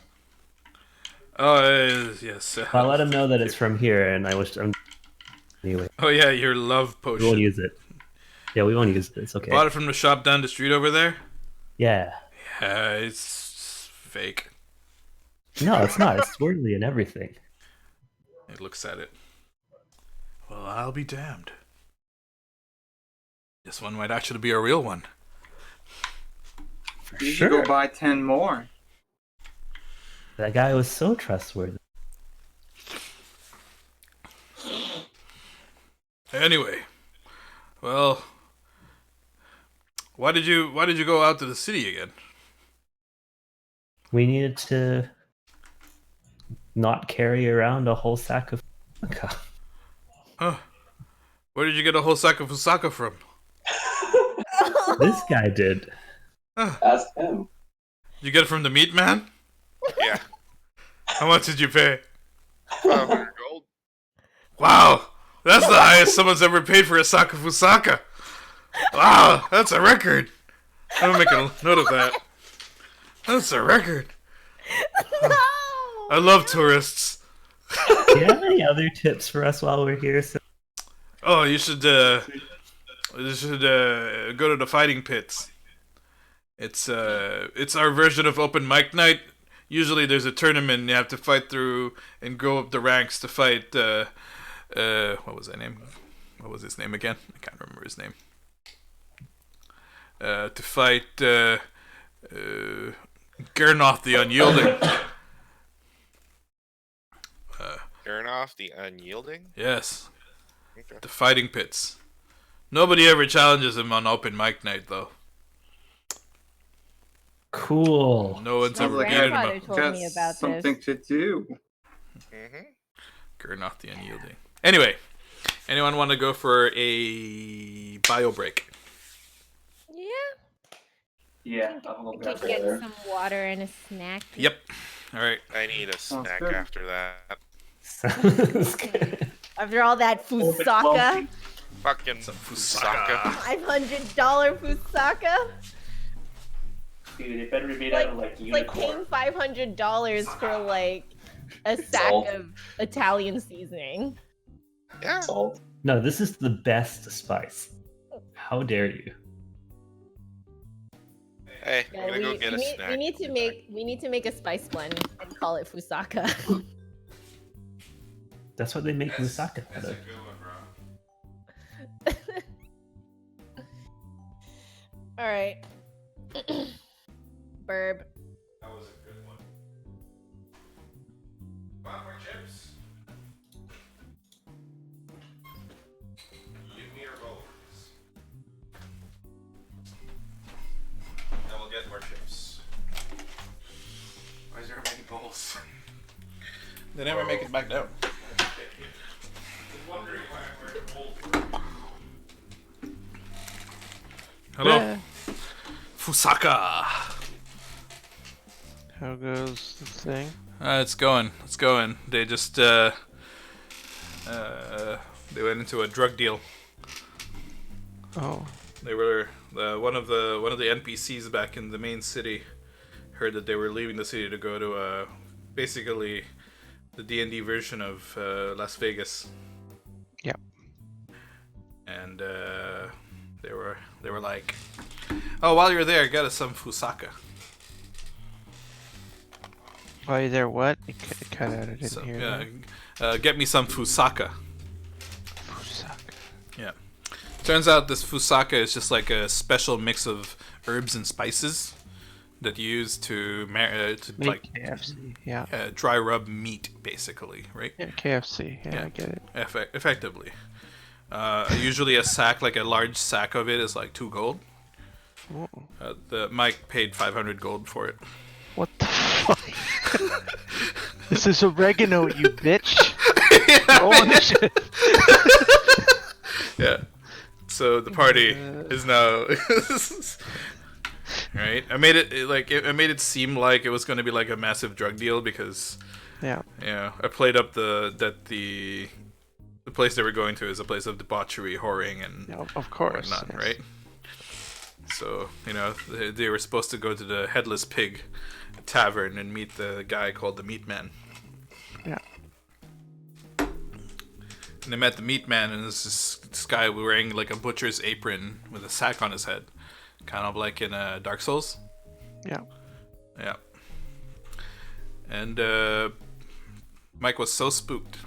Oh yes. I'll let him know that it's from here, and I'm Anyway, Oh yeah, your love we won't potion. use it. Yeah, we won't use it. It's okay. Bought it from the shop down the street over there. Yeah. Yeah, it's fake. No, it's not. It's swirly and everything. It looks at it. Well, I'll be damned. This one might actually be a real one. For You should sure. go buy 10 more. That guy was so trustworthy. Anyway, well, why did you go out to the city again? We needed to not carry around a whole sack of Huh? Where did you get a whole sack of Fusaka from? This guy did. Ask him. Did you get it from the meat man? Yeah. How much did you pay? 500 gold. Wow, that's the highest someone's ever paid for a sack of Fusaka. Wow, that's a record. I'm gonna make a note of that. That's a record. I love tourists. Do you have any other tips for us while we're here? So Oh, you should go to the fighting pits. It's our version of open mic night. Usually there's a tournament and you have to fight through and go up the ranks to fight what was that name? What was his name again? I can't remember his name. To fight Gernoth the Unyielding. Gernoff the Unyielding? Yes. Okay. The fighting pits. Nobody ever challenges him on open mic night though. cool. No one's My ever like beaten him grandfather up. told me about something this. to do. Mm-hmm. Gernoth the Unyielding. Anyway, anyone want to go for a bio break? Yeah. Yeah, I'll We go could grab get it. some water and a snack. Yep. All right. I need a snack good. after that. Sounds good. After all that Open Fusaka, closing. Fucking Some Fusaka. $500 Fusaka. Dude, it better be made Like, out of like it's like unicorn. paying $500 for like a sack Salt. of Italian seasoning. Yeah. Salt. No, this is the best spice. How dare you? Hey, Yeah, I'm gonna go get a snack. we need to make a spice blend and call it Fusaka. That's what they make moussaka out of. All right. Burb. That was a good one. Want more chips? Give me your bowls. And we'll get more chips. Why is there many bowls? They never make it back down. Hello. Fusaka. How goes the thing? It's going. It's going. They just they went into a drug deal. Oh, They were one of the NPCs back in the main city heard that they were leaving the city to go to basically the D&D version of Las Vegas. Yep. And they were like, "Oh, while you're there, get us some Fusaka." while you're there, what? It cut out. I didn't So, hear yeah, that. get me some Fusaka. Fusaka. Yeah. Turns out this Fusaka is just like a special mix of herbs and spices that you use to Make like KFC. Yeah. dry rub meat, basically, right? Yeah, KFC. Yeah, Yeah. I get it. Effectively. Usually a sack, like a large sack of it, is like 2 gold. Oh, The Mike paid 500 gold for it. what the fuck? This is oregano, you bitch. Holy shit. Yeah. So the party is now right. I made it seem like it was going to be like a massive drug deal because Yeah. I played up the place they were going to is a place of debauchery, whoring, and Yeah, of course. whatnot, yes. right? So they were supposed to go to the Headless Pig tavern and meet the guy called the Meat Man. Yeah. And they met the meat man, and this guy wearing like a butcher's apron with a sack on his head, kind of like in Dark Souls. Yeah. Yeah. And Mike was so spooked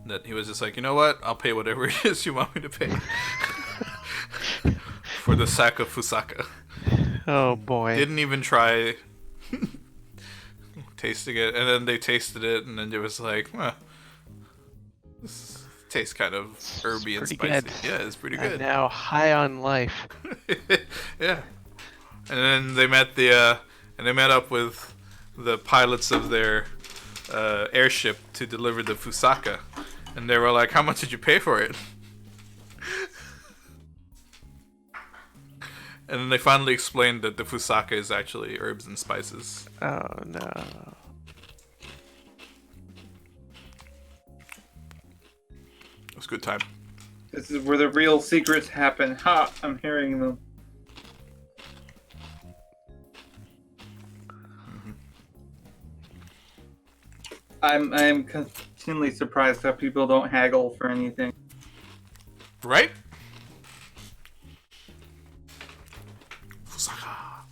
that he was just like, you know what? I'll pay whatever it is you want me to pay for the sack of Fusaka. Oh boy. Didn't even try tasting it, and then they tasted it, and then it was like, this tastes kind of herby and pretty spicy. good. Yeah, it's pretty I'm good. now high on life. Yeah. And then they met up with the pilots of their airship to deliver the Fusaka, and they were like, "How much did you pay for it?" And then they finally explained that the Fusaka is actually herbs and spices. Oh no. It was a good time. This is where the real secrets happen. Ha! I'm hearing them. I'm continually surprised how people don't haggle for anything. Right? Fusaka.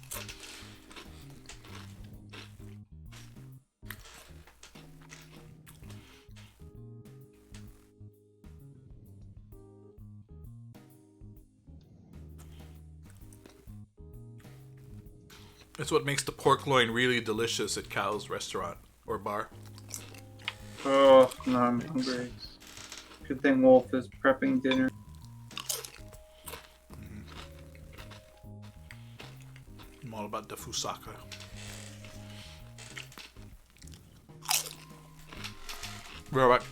It's what makes the pork loin really delicious at Cal's restaurant or bar. Oh, no, I'm hungry. Good thing Wolf is prepping dinner. I'm all about the Fusaka. Right.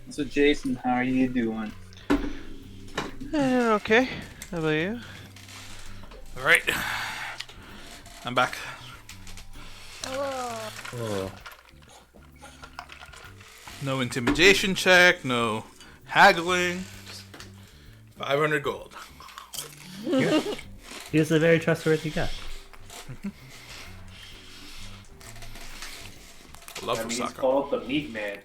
So Jason, how are you doing? Okay. How about you? All right. I'm back. Oh. No intimidation check, no haggling. 500 gold. He is a very trustworthy guy. Love I mean, he's Fusaka. called the meat man.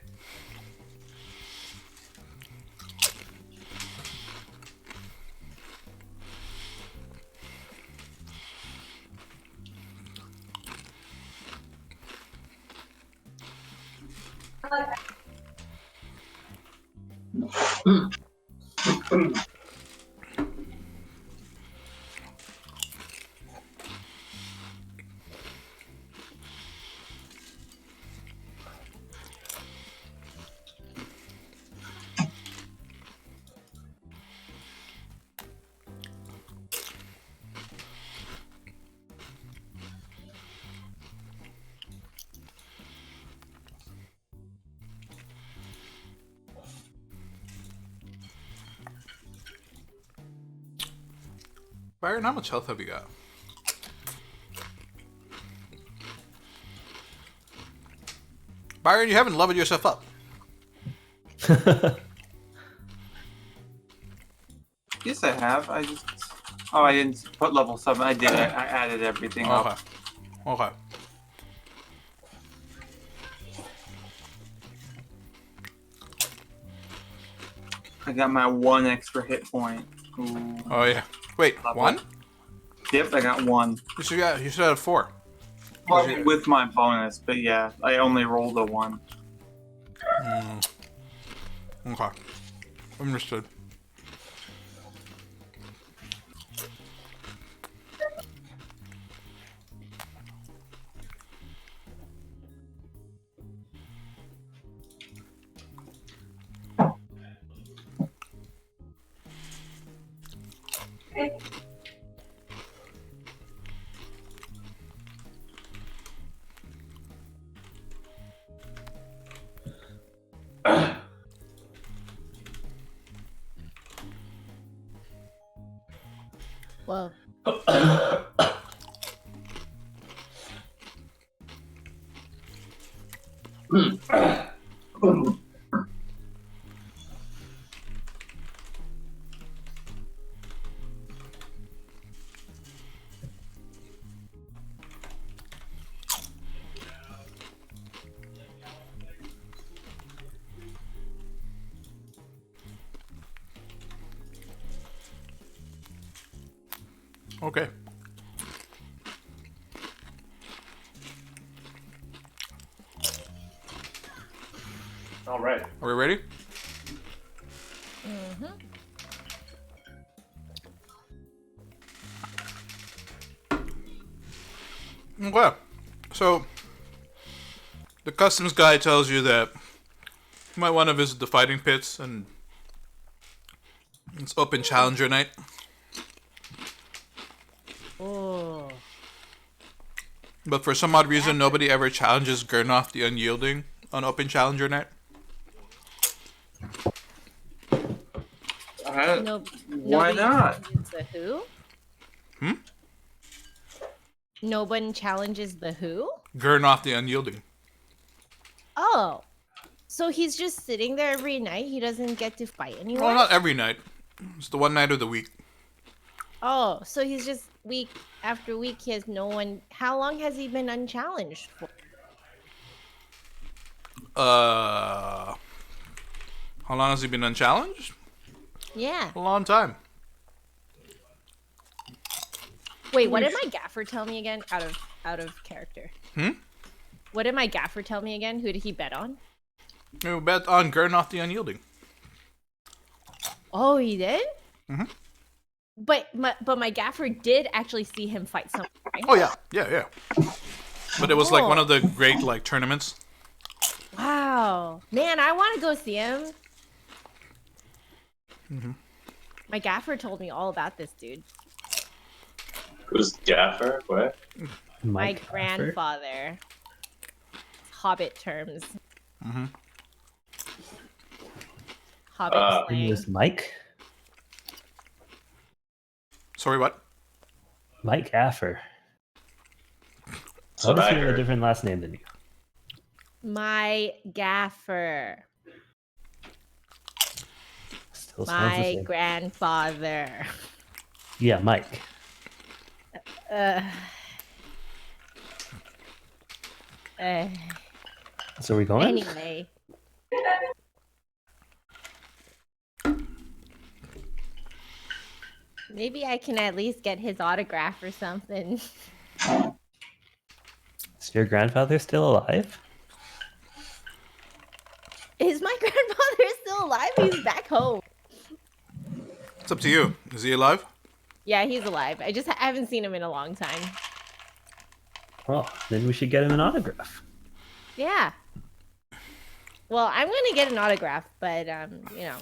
Byron, how much health have you got? Byron, you haven't leveled yourself up. Yes, I have. I just... Oh, I didn't put level 7. I did. I added everything Okay. up. Okay. I got my 1 extra hit point. Ooh. Oh yeah. Wait, Level. 1? Yep, I got 1. You should have 4. Well, with my bonus, but yeah, I only rolled a 1. Okay. Understood. Well, Okay. All right. Are we ready? mhm. Okay. So, the customs guy tells you that you might want to visit the fighting pits, and it's open challenger night. Oh. But for some odd reason, nobody ever challenges Gurnoth the Unyielding on open challenger night. No, Why nobody not? challenges the who? Hmm? No one challenges the who? Gurnoth the Unyielding. Oh. So he's just sitting there every night? He doesn't get to fight anyone? Well, not every night. It's the one night of the week. Oh, so he's just week after week he has no one. How long has he been unchallenged for? How long has he been unchallenged? Yeah. A long time. Wait, what did my gaffer tell me again? Out of character. Hmm? What did my gaffer tell me again? Who did he bet on? You bet on Gurnoth the Unyielding. Oh, he did? Mhm. But my gaffer did actually see him fight someone, right? Oh yeah, yeah. But it was like one of the great like tournaments. Wow. Man, I want to go see him. Mm-hmm. My gaffer told me all about this dude. Who's Gaffer? What? My Gaffer? grandfather. Hobbit terms. Mm-hmm. Hobbit It slang. was Mike. Sorry, what? Mike Affer. So How does I he have a heard. different last name than you? My gaffer. Still sounds the My same. grandfather. Yeah, Mike. Uh, So are we going? anyway. Maybe I can at least get his autograph or something. Is your grandfather still alive? Is my grandfather still alive? He's back home. It's up to you. Is he alive? Yeah, he's alive. I haven't seen him in a long time. Well, then we should get him an autograph. Yeah. Well, I'm gonna get an autograph, but you know,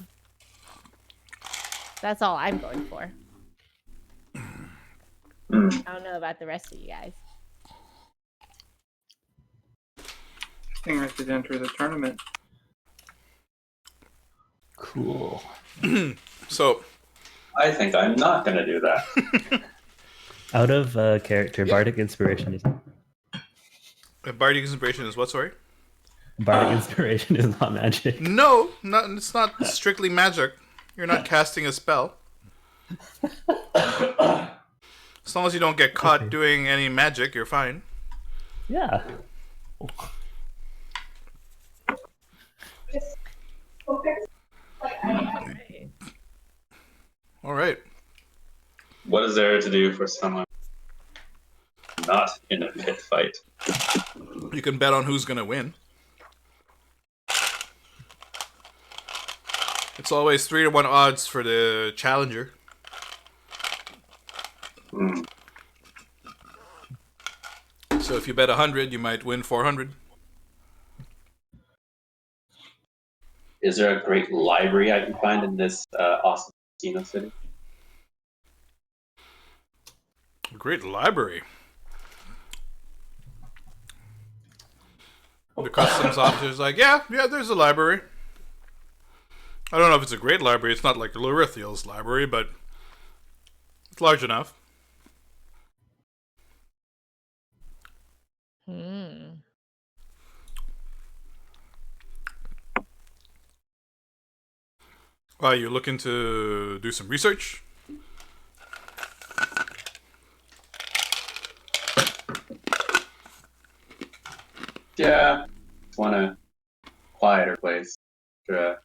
that's all I'm going for. Mm. I don't know about the rest of you guys. I think I should enter the tournament. Cool. So, I think I'm not gonna do that. Out of character, Bardic Inspiration is Bardic Inspiration is what, sorry? Bardic Inspiration is not magic. No, it's not strictly magic. You're not casting a spell. As long as you don't get caught doing any magic, you're fine. Yeah. All right. What is there to do for someone not in a pit fight? You can bet on who's gonna win. It's always 3-1 odds for the challenger. Hmm. So if you bet 100, you might win 400. Is there a great library I can find in this awesome casino city? Great library. The customs officer's like, yeah, there's a library. I don't know if it's a great library. It's not like Lorithiel's library, but It's large enough. Hmm. Are you looking to do some research? Yeah, just want a quieter place after a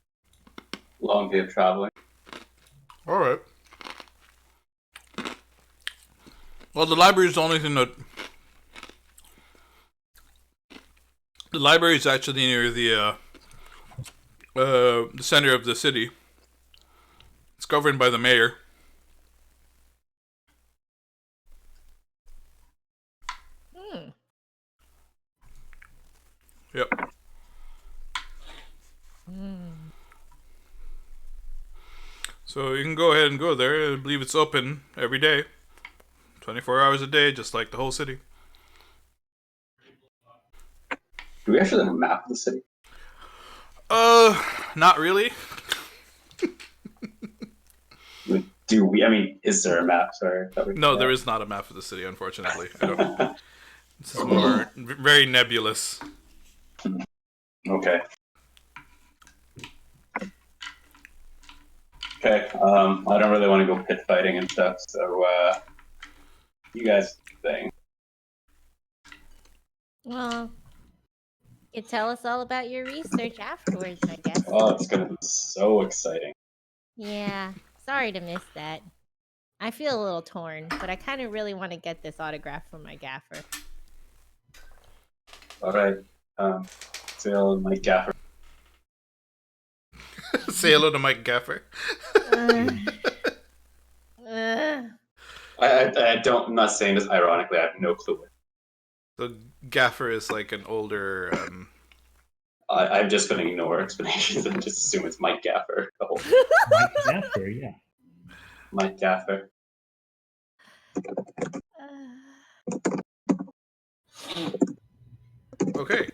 long day of traveling. All right. Well, the library is the only thing that. The library is actually near the center of the city. It's governed by the mayor. Hmm. Yep. Hmm. So you can go ahead and go there. I believe it's open every day, 24 hours a day, just like the whole city. Do we actually have a map of the city? Not really. Do we? I mean, is there a map? Sorry. No, there is not a map of the city, unfortunately. I don't. This is more very nebulous. Okay. Okay. I don't really want to go pit fighting and stuff, so you guys think. Well, you tell us all about your research afterwards, I guess. Oh, it's gonna be so exciting. Yeah. Sorry to miss that. I feel a little torn, but I kind of really want to get this autograph from my gaffer. All right. Phil, Mike Gaffer. Say hello to Mike Gaffer. I don't. I'm not saying this ironically. I have no clue. The Gaffer is like an older. I'm just gonna ignore explanations and just assume it's Mike Gaffer. The whole Mike Gaffer, yeah. Mike Gaffer. Okay.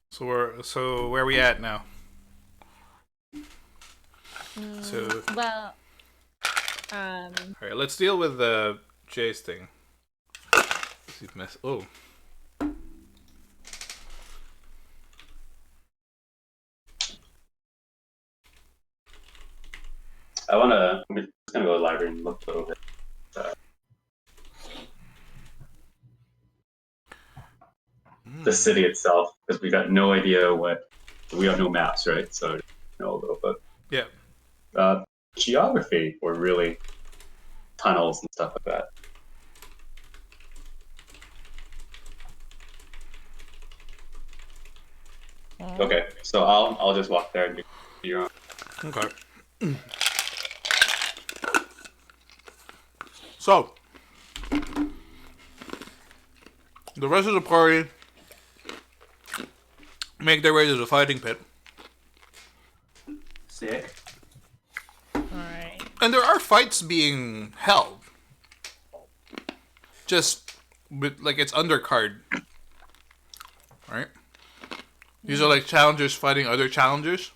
So where are we at now? So Well, all right, let's deal with the Jay's thing. Oh. I'm just gonna go to the library and look a little bit. The city itself, because we got no idea we have no maps, right? So know a little bit. Yeah. Geography, or really tunnels and stuff like that. Okay, so I'll just walk there and do your own. Okay. So the rest of the party make their way to the fighting pit. Sick. alright. And there are fights being held. Just with, like, it's undercard. Right? These are like challengers fighting other challengers.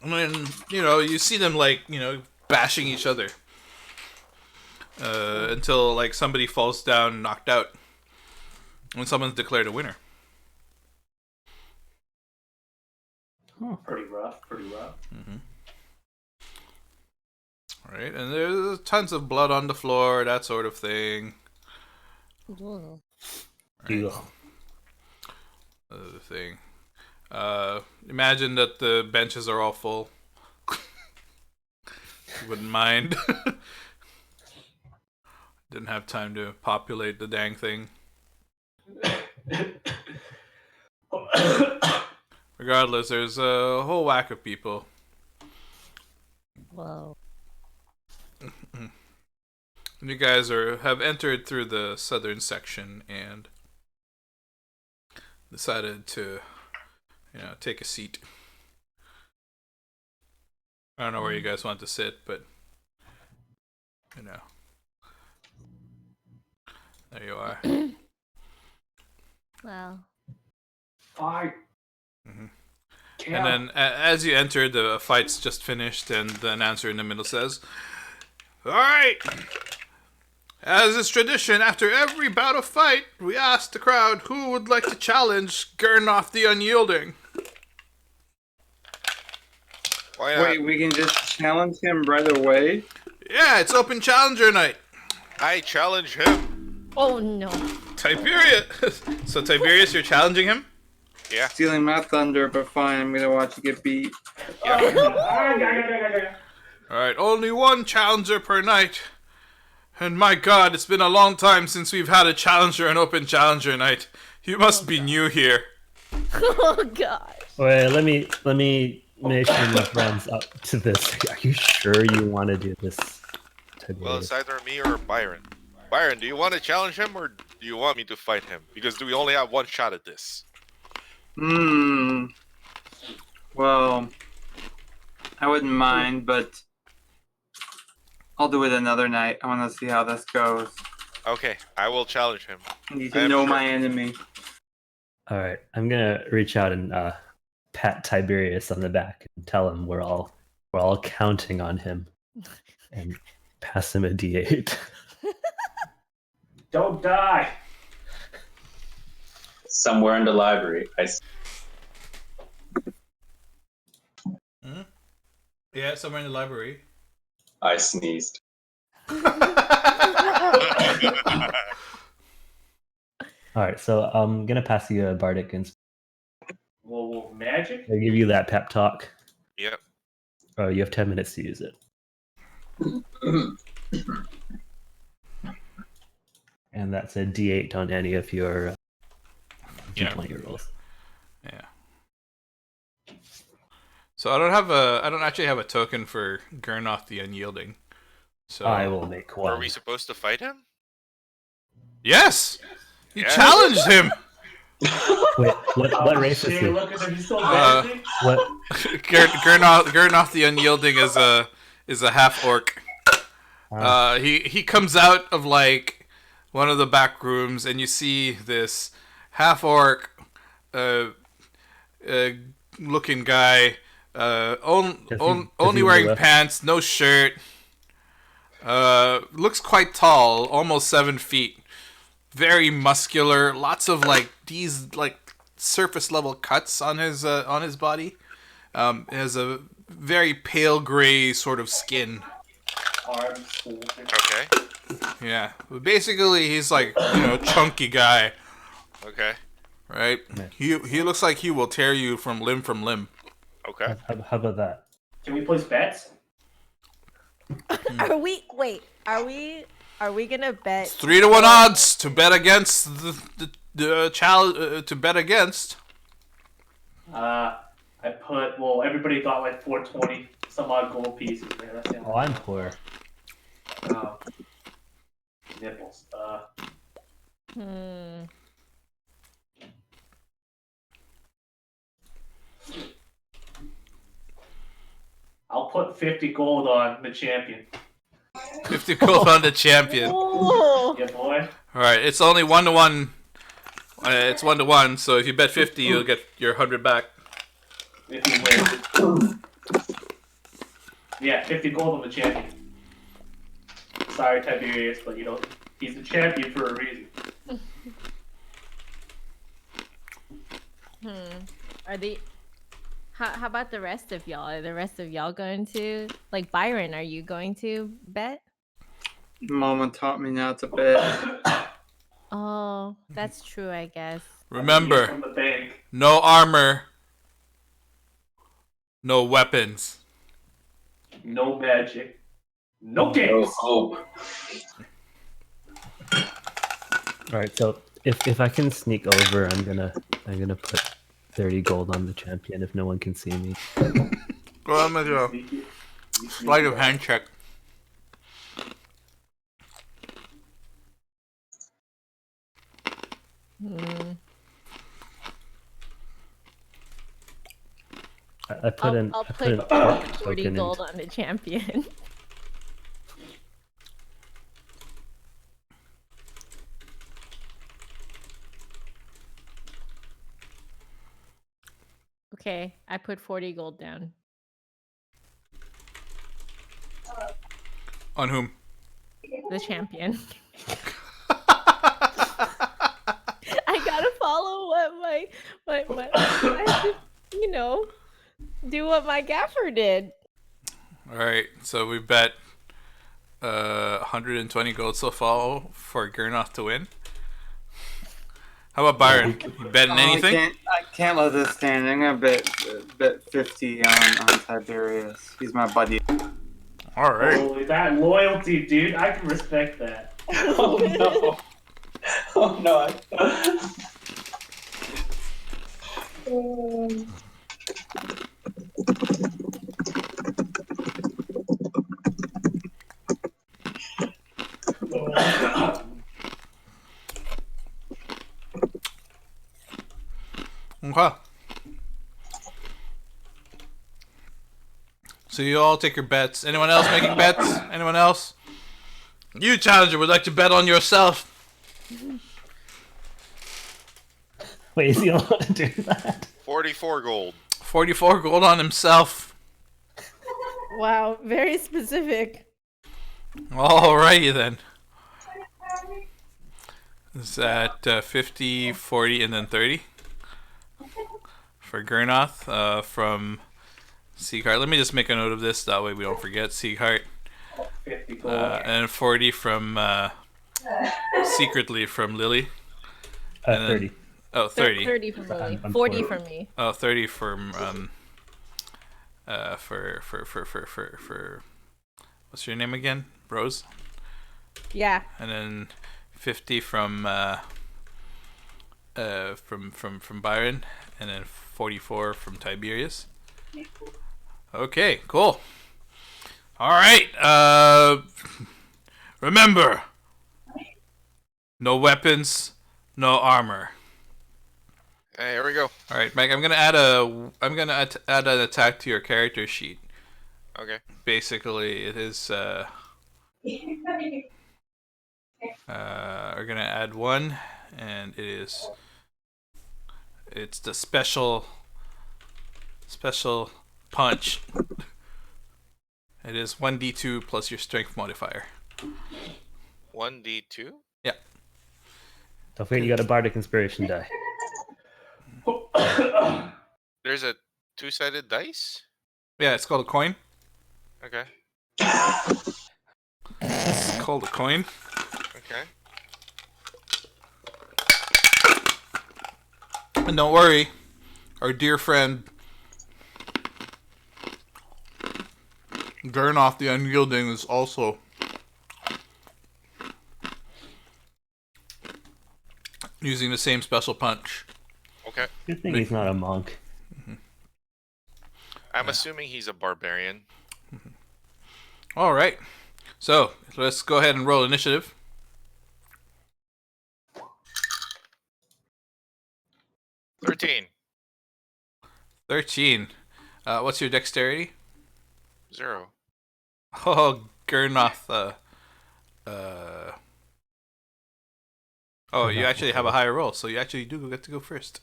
And then, you see them, like, bashing each other. Until, like, somebody falls down knocked out. When someone's declared a winner. Pretty rough. Right? And there's tons of blood on the floor, that sort of thing. Ooh. Right? Ugh. Other thing. Imagine that the benches are all full. Wouldn't mind. Didn't have time to populate the dang thing. Regardless, there's a whole whack of people. Whoa. You guys have entered through the southern section and decided to, take a seat. I don't know where you guys want to sit, but there you are. Well. Fight. Mhm. Kill. And then, as you enter, the fight's just finished, and the announcer in the middle says, "All right. As is tradition, after every bout of fight, we ask the crowd who would like to challenge Gurnoff the Unyielding." Why not? Wait, we can just challenge him right away? Yeah, it's open challenger night. I challenge him. Oh no. Tiberius. So Tiberius, you're challenging him? Yeah. Stealing my thunder, but fine, I'm gonna watch you get beat. Yeah. All right, only one challenger per night. And my God, it's been a long time since we've had a challenger and open challenger night. You must be new here. Oh god. Wait, let me make sure my friends up to this. Are you sure you want to do this? Well, it's either me or Byron. Byron, do you want to challenge him or do you want me to fight him? Because we only have one shot at this. Well, I wouldn't mind, but I'll do it another night. I want to see how this goes. Okay, I will challenge him. I need to know my enemy. All right, I'm gonna reach out and pat Tiberius on the back and tell him we're all counting on him, and pass him a D8. Don't die. Somewhere in the library, Yeah, somewhere in the library. I sneezed. All right, so I'm gonna pass you a bardic inspiration. Well, magic? I give you that pep talk. Yep. Oh, you have 10 minutes to use it. And that's a D8 on any of your D20 rolls. Yeah. So I don't actually have a token for Gurnoff the Unyielding. So I will make one. Are we supposed to fight him? Yes! You Yes. challenged him! Wait, what race is Shit, he? look at him. He's still dancing. What? Gurnoff the Unyielding is a half orc. He comes out of like one of the back rooms, and you see this half orc looking guy, only he wearing left? pants, no shirt. Looks quite tall, almost 7 feet. Very muscular, lots of like these like surface level cuts on his body. Has a very pale gray sort of skin. Arms. Okay. Yeah, but basically he's like chunky guy, Okay. right? He looks like he will tear you from limb. Okay. How about that? Can we place bets? Are we gonna bet? It's 3-1 odds to bet against the challenge to bet against. Everybody got like 420 some odd gold pieces, man. That's it. Oh, I'm poor. Nipples. I'll put 50 gold on the champion. 50 gold on the champion. Oh. Yeah, boy. All right, it's only 1-1. It's 1-1. So if you bet 50, you'll get your 100 back. If he wins. Yeah, 50 gold on the champion. Sorry, Tiberius, but he's the champion for a reason. Are the how about the rest of y'all? Are the rest of y'all going to Byron? Are you going to bet? Mama taught me not to bet. Oh, that's true, I guess. Remember, From the bank. no armor, no weapons. No magic. No No games. hope. All right, so if I can sneak over, I'm gonna put 30 gold on the champion if no one can see me. Well, I'm gonna do a Sneaky. sleight of hand check. I put an I'll I put put an orc 40 token gold in. on the champion. Okay, I put 40 gold down. On whom? The champion. I gotta follow what I have to, do what my gaffer did. All right, so we bet 120 gold so far for Gurnoth to win. How about Byron? You betting anything? I can't let this stand. I'm gonna bet 50 on Tiberius. He's my buddy. All right. Holy, that loyalty, dude. I can respect that. Oh no. Oh no. Okay. So you all take your bets. Anyone else making bets? Anyone else? You, challenger, would like to bet on yourself. Wait, is he allowed to do that? 44 gold. 44 gold on himself. Wow, very specific. Alrighty then. Is that 50, 40, and then 30? For Gurnoth from Sieghart. Let me just make a note of this, that way we don't forget. Sieghart. 50 gold. And 40 from secretly from Lily. And then- 30. Oh, 30. 30 from Lily. I'm 40 for- from me. Oh, 30 from for what's your name again? Rose. Yeah. And then 50 from Byron, and then 44 from Tiberius. Okay, cool. All right. Remember, no weapons, no armor. Hey, here we go. All right, Mike. I'm gonna add an attack to your character sheet. Okay. Basically, it is. We're gonna add one, and it's the special punch. It is 1d2 plus your strength modifier. 1d2? Yeah. Don't forget you got a bardic inspiration die. There's a two-sided dice? Yeah, it's called a coin. Okay. It's called a coin. Okay. And don't worry, our dear friend Gurnoth the Unyielding is also using the same special punch. Okay. Good thing he's not a monk. I'm assuming he's a barbarian. All right, so let's go ahead and roll initiative. 13. 13. What's your dexterity? 0. Oh, Gurnoth. Oh, you actually have a higher roll, so you actually do get to go first.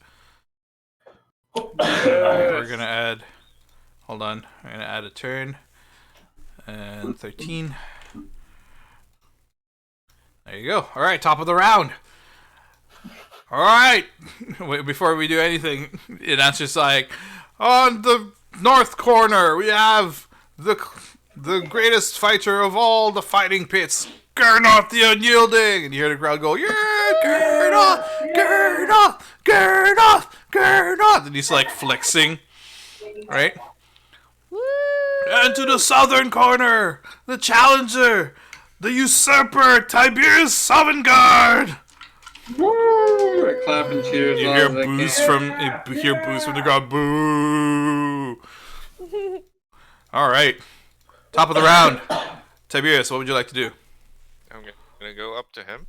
We're gonna add. Hold on. We're gonna add a turn. And 13. There you go. All right, top of the round. All right. Wait, before we do anything, it answers like, on the north corner we have the greatest fighter of all the fighting pits, Gurnoth the Unyielding. And you hear the crowd go, yeah, Gurnoth, Gurnoth, Gurnoth, Gurnoth. And he's like flexing, right? Woo! And to the southern corner, the challenger, the usurper, Tiberius Sovngarde. Woo! Clap and cheers. You hear boos from the crowd. Boo! All right, top of the round. Tiberius, what would you like to do? I'm gonna go up to him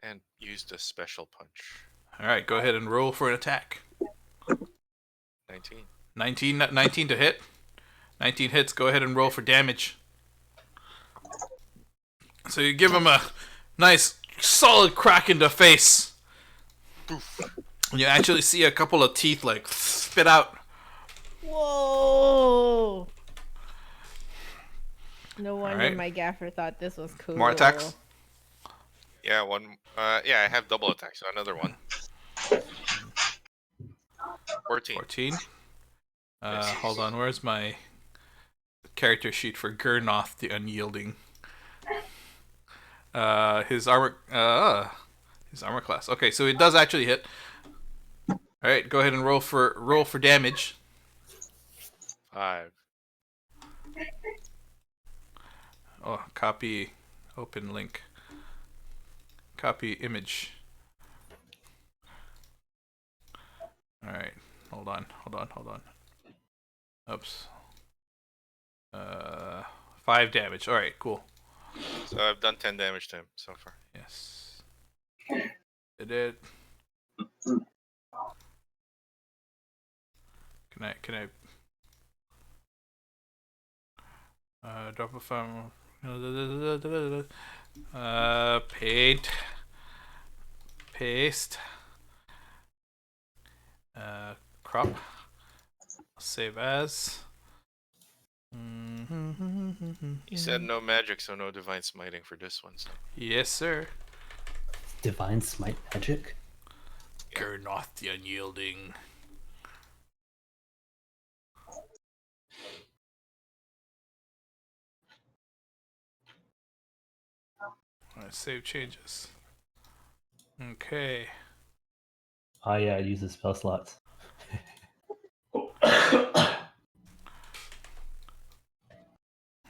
and use the special punch. All right, go ahead and roll for an attack. 19. 19 to hit. 19 hits. Go ahead and roll for damage. So you give him a nice, solid crack in the face. You actually see a couple of teeth like spit out. Whoa! No wonder right. my gaffer thought this was cool. More attacks? Yeah, one. Yeah, I have double attack, so another one. 14. 14. Misses. Hold on, where's my character sheet for Gurnoth the Unyielding? His armor class. Okay, so it does actually hit. All right, go ahead and roll for damage. 5. Oh, copy, open link, copy image. All right, hold on. Oops. 5 damage. All right, cool. So I've done 10 damage to him so far. Yes. It did. Can I drop a farm? Paste. Crop. Save as. He said no magic, so no divine smiting for this one. So. Yes, sir. Divine smite magic. Gurnoth the Unyielding. Alright, save changes. Okay. Oh yeah, it uses spell slots.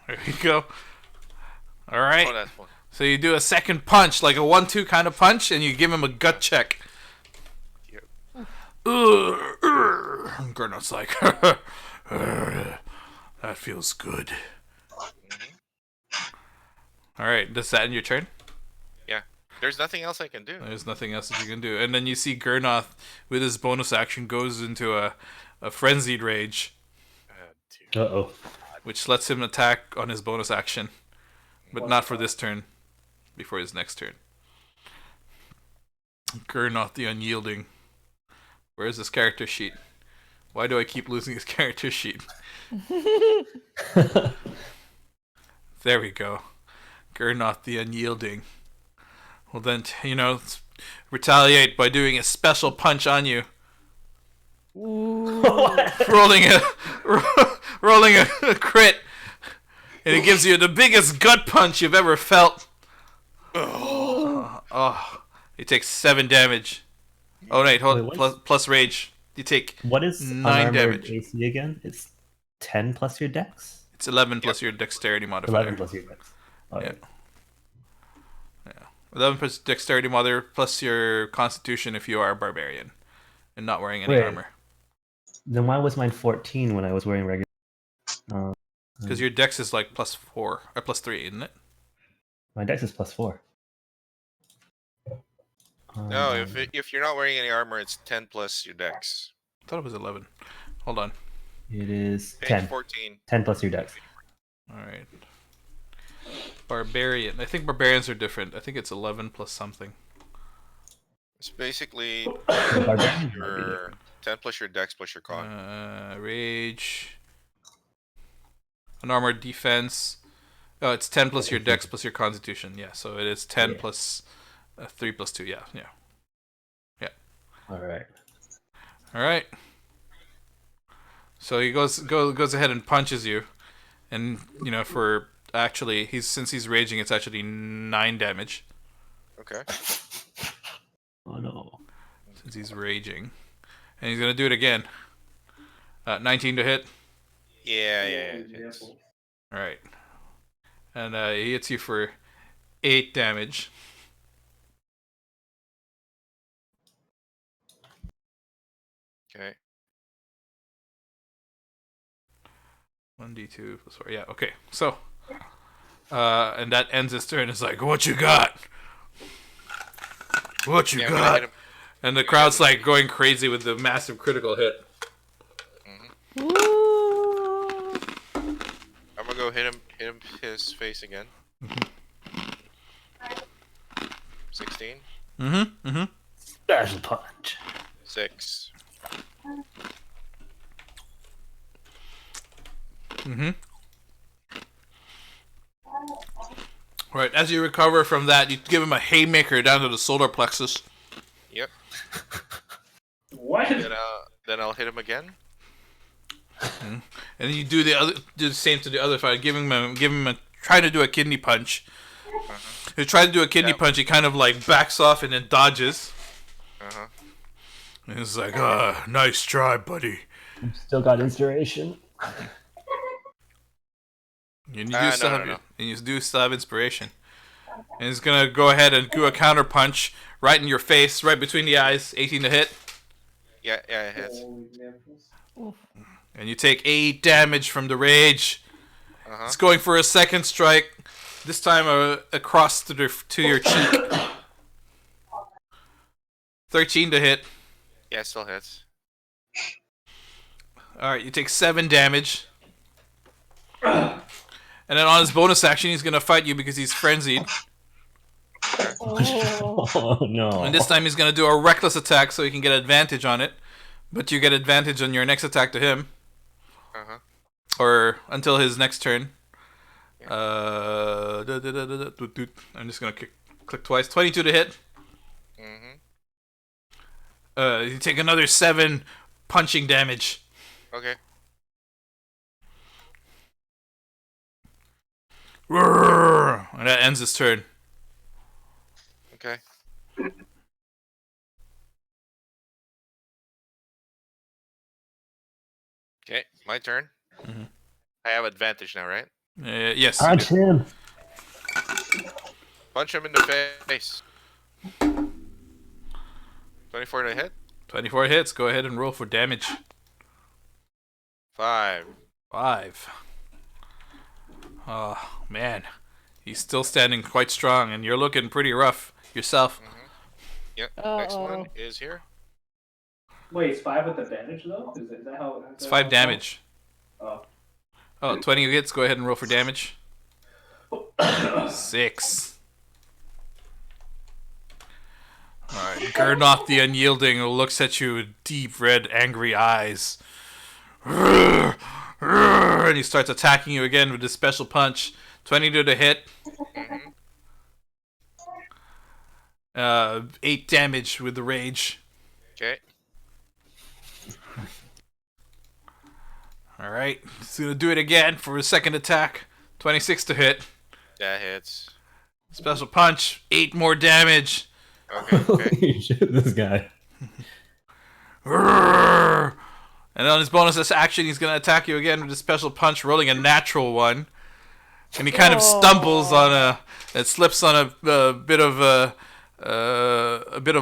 There you go. Alright. Oh, that's one. So you do a second punch, like a 1-2 kind of punch, and you give him a gut check. Yep. Gurnoth's like, that feels good. Alright, does that end your turn? Yeah. There's nothing else I can do. There's nothing else that you can do. And then you see Gurnoth, with his bonus action, goes into a frenzied rage, Dude. Uh-oh. which lets him attack on his bonus action. But not for this turn. Before his next turn. Gurnoth the Unyielding. Where's his character sheet? Why do I keep losing his character sheet? There we go. Gurnoth the Unyielding. Well then, retaliate by doing a special punch on you. Ooh. rolling a crit. And it gives you the biggest gut punch you've ever felt. Oh, he takes 7 damage. Oh wait, plus rage. You take What is 9 unarmored damage. AC again? It's 10 plus your dex? It's 11 plus your dexterity modifier. 11 plus your dex. All right. 11 plus dexterity modifier plus your constitution if you are a barbarian and not wearing any Wait. armor. Then why was mine 14 when I was wearing regular? Because your dex is like plus 4 or plus 3, isn't it? My dex is plus 4. No, if you're not wearing any armor, it's 10 plus your dex. I thought it was 11. Hold on. It is Page 10. 14. 10 plus your dex. All right. Barbarian. I think barbarians are different. I think it's 11 plus something. It's basically Barbarian might be your different. 10 plus your dex plus your con. Rage. Unarmored defense. Oh, it's 10 plus your dex plus your constitution. Yeah, so it is 10 plus 3 plus 2. Yeah. All right. All right. So he goes ahead and punches you, and for actually since he's raging, it's actually 9 damage Okay. Oh no. since he's raging, and he's gonna do it again. 19 to hit. Yeah. It's, All right, and he hits you for 8 damage. okay. 1d2 plus 4. Yeah. Okay. So, and that ends his turn. It's like, what you got? What you Yeah, I'm gonna got? hit him. And the crowd's like going crazy with the massive critical hit. Ooh. I'm gonna go hit him his face again. 16. Mm-hmm. Special punch. 6. Mm-hmm. Right, as you recover from that, you give him a haymaker down to the solar plexus. Yep. What? Then I'll hit him again. And then you do the same to the other fighter. Give him a try to do a kidney punch. You try to do a kidney punch, he kind of like backs off and then dodges. And it's like, nice try, buddy. Still got inspiration. And you do still have inspiration. And he's gonna go ahead and do a counter punch right in your face, right between the eyes. 18 to hit. Yeah, it hits. And you take 8 damage from the rage. It's going for a second strike. This time across to your cheek. 13 to hit. Yeah, it still hits. Alright, you take 7 damage. And then on his bonus action, he's going to fight you because he's frenzied. Oh no. And this time he's going to do a reckless attack so he can get advantage on it. But you get advantage on your next attack to him. Or until his next turn. I'm just going to click twice. 22 to hit. You take another 7 punching damage. Okay. And that ends his turn. Okay. Okay, my turn. I have advantage now, right? Yes. Punch him. Punch him in the face. 24 to hit. 24 hits. Go ahead and roll for damage. 5. Oh, man. He's still standing quite strong, and you're looking pretty rough yourself. Yep. Next one is here. Wait, it's 5 with advantage though? Is that how? It's 5 damage. Oh. 20 hits. Go ahead and roll for damage. 6. Alright, Gurnoth the Unyielding looks at you with deep red, angry eyes. And he starts attacking you again with his special punch. 22 to hit. 8 damage with the rage. Okay. Alright, he's gonna do it again for his second attack. 26 to hit. That hits. Special punch. 8 more damage. Okay. Holy shit, this guy. And on his bonus action, he's going to attack you again with a special punch, rolling a natural one. And he kind of stumbles on it slips on a bit of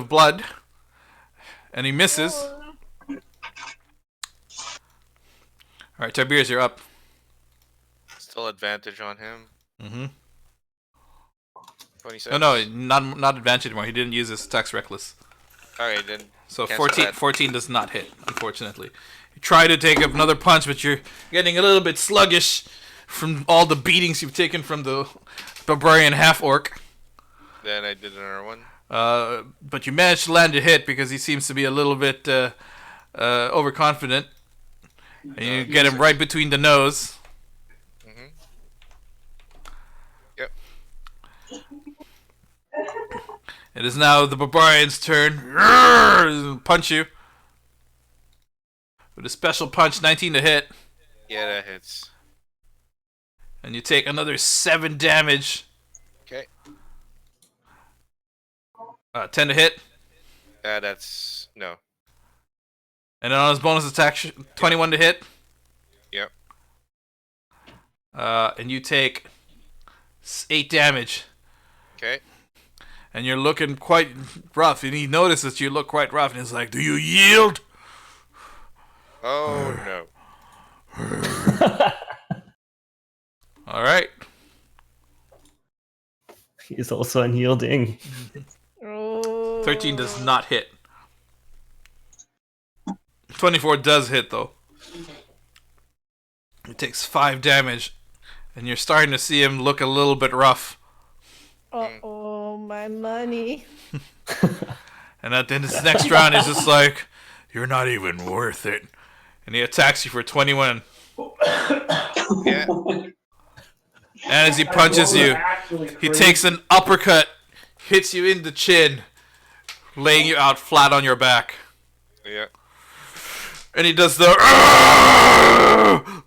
blood, and he misses. All right, Tiberius, you're up. Still advantage on him. 26. Oh no, not advantage anymore. He didn't use his attacks reckless. Okay, then. So cancel 14 does not hit, unfortunately. You try to take another punch, but you're getting a little bit sluggish from all the beatings you've taken from the barbarian half-orc. Then I did another one. But you managed to land a hit because he seems to be a little bit overconfident. And you get him right between the nose. Yep. It is now the barbarian's turn. Punch you. With a special punch, 19 to hit. Yeah, that hits. And you take another 7 damage. Okay. 10 to hit. That's... No. And then on his bonus attack, 21 to hit. Yep. And you take 8 damage. Okay. And you're looking quite rough. And he notices you look quite rough. And he's like, do you yield? Oh, no. All right. He's also unyielding. 13 does not hit. 24 does hit, though. It takes 5 damage. And you're starting to see him look a little bit rough. Uh-oh, my money. And at the end of this next round, he's just like, You're not even worth it. And he attacks you for 21. Yeah. And as he punches you, he takes an uppercut, hits you in the chin, laying you out flat on your back. Yeah. And he does the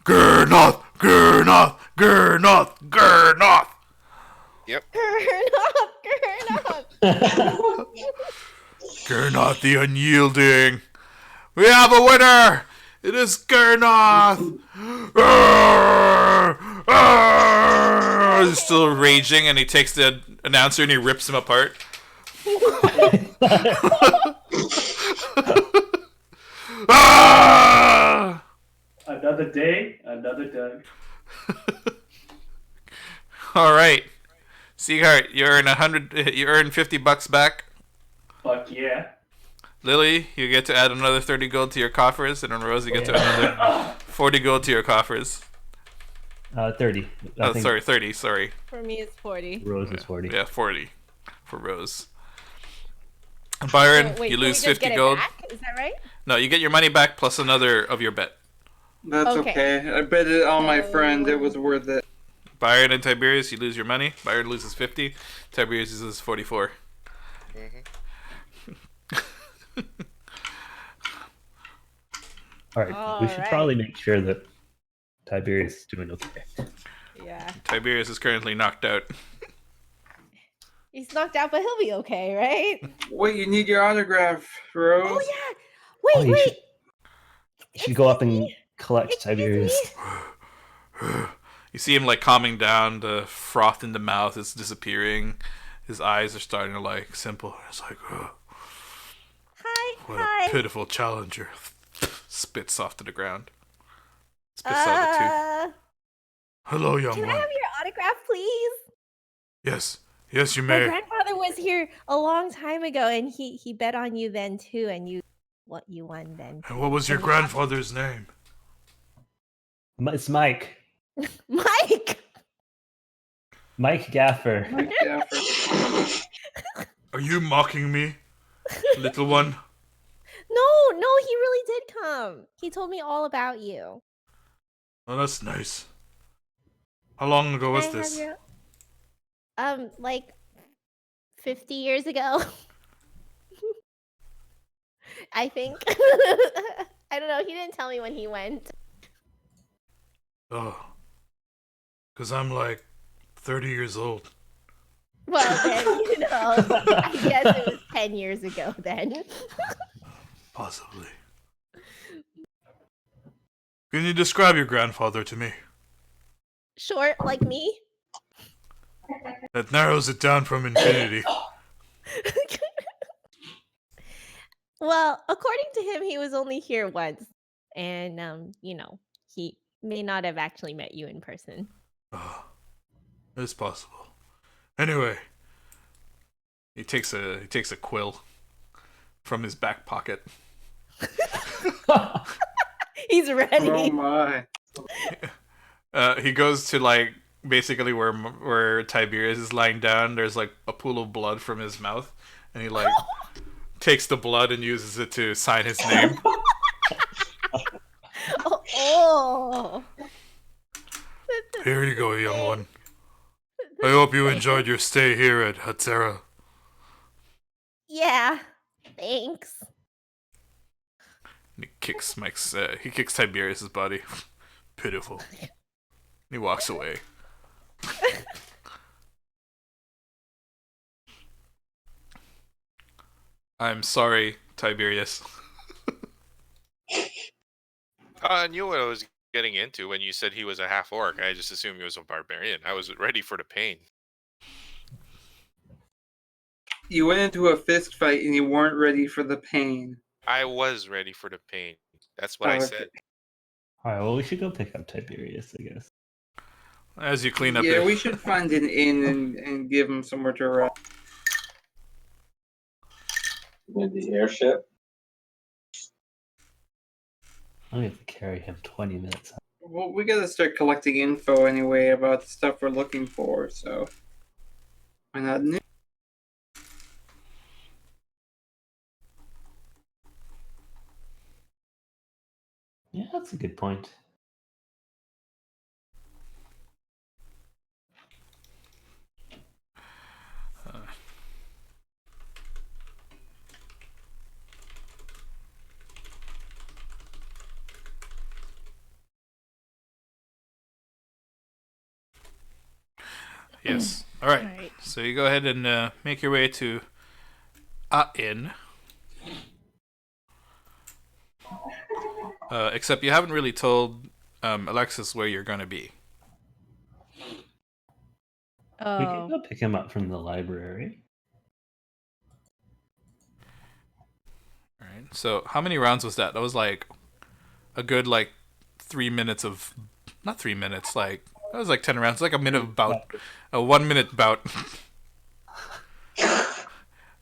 Gurnoth, Gurnoth, Gurnoth, Gurnoth. Yep. Gurnoth the Unyielding. We have a winner. It is Gurnoth. He's still raging, and he takes the announcer and he rips him apart. Another day, another Doug. All right, Sieghart, you earn You earn $50 back. Fuck yeah. Lily, you get to add another 30 gold to your coffers, and on Rose, you get to add another 40 gold to your coffers. 30. I think 30. Sorry. For me, it's 40. Rose is 40. Yeah, 40 for Rose. Byron, Wait, you can we lose just 50 get it gold. back? Is that right? No, you get your money back plus another of your bet. That's Okay. okay. I bet it on my friend. It was worth it. Byron and Tiberius, you lose your money. Byron loses 50. Tiberius loses 44. All right. We should probably make sure that Tiberius is doing okay. Yeah. Tiberius is currently knocked out. He's knocked out, but he'll be okay, right? Wait, you need your autograph, Rose. Oh, yeah. Wait, Oh, you wait. should go up and collect Tiberius. You see him like calming down. The froth in the mouth is disappearing. His eyes are starting to like simple. It's like, oh, what Hi. a pitiful challenger. Spits off to the ground. Spits out a tooth. Hello, young Can one. I have your autograph, please? Yes, you My may. grandfather was here a long time ago, and he bet on you then too, and you won then. And what was your grandfather's name? It's Mike. Mike. Mike Gaffer. Mike Gaffer. Are you mocking me, little one? No, he really did come. He told me all about you. Oh, that's nice. How long ago was Can I have this? your- like 50 years ago. I think. I don't know. He didn't tell me when he went. Oh, because I'm like 30 years old. Well, then, I guess it was 10 years ago then. Possibly. Can you describe your grandfather to me? Short like me. That narrows it down from infinity. Well, according to him, he was only here once. And, he may not have actually met you in person. Oh, it's possible. Anyway, he takes a quill from his back pocket. He's ready. Oh my. He goes to like basically where Tiberius is lying down. There's like a pool of blood from his mouth, and he like takes the blood and uses it to sign his name. Oh. Here you go, young one. I hope you enjoyed your stay here at Hatzera. Yeah. Thanks. And he kicks Tiberius's body. Pitiful. And he walks away. I'm sorry, Tiberius. I knew what I was getting into when you said he was a half orc. I just assumed he was a barbarian. I was ready for the pain. You went into a fist fight and you weren't ready for the pain. I was ready for the pain. That's what I Okay. said. All right, well, we should go pick up Tiberius, I guess. As you clean up Yeah, the... we should find an inn and give him somewhere to rest. With the airship. I'm going to have to carry him 20 minutes. Well, we gotta start collecting info anyway about the stuff we're looking for, so why not? That's a good point. Yes. All right. Alright. So you go ahead and make your way to a inn. Except you haven't really told Alexis where you're gonna be. We Oh. can go pick him up from the library. All right. So how many rounds was that? That was like a good 3 minutes of, not 3 minutes. Like that was like 10 rounds. Like a minute of bout, a 1 minute bout.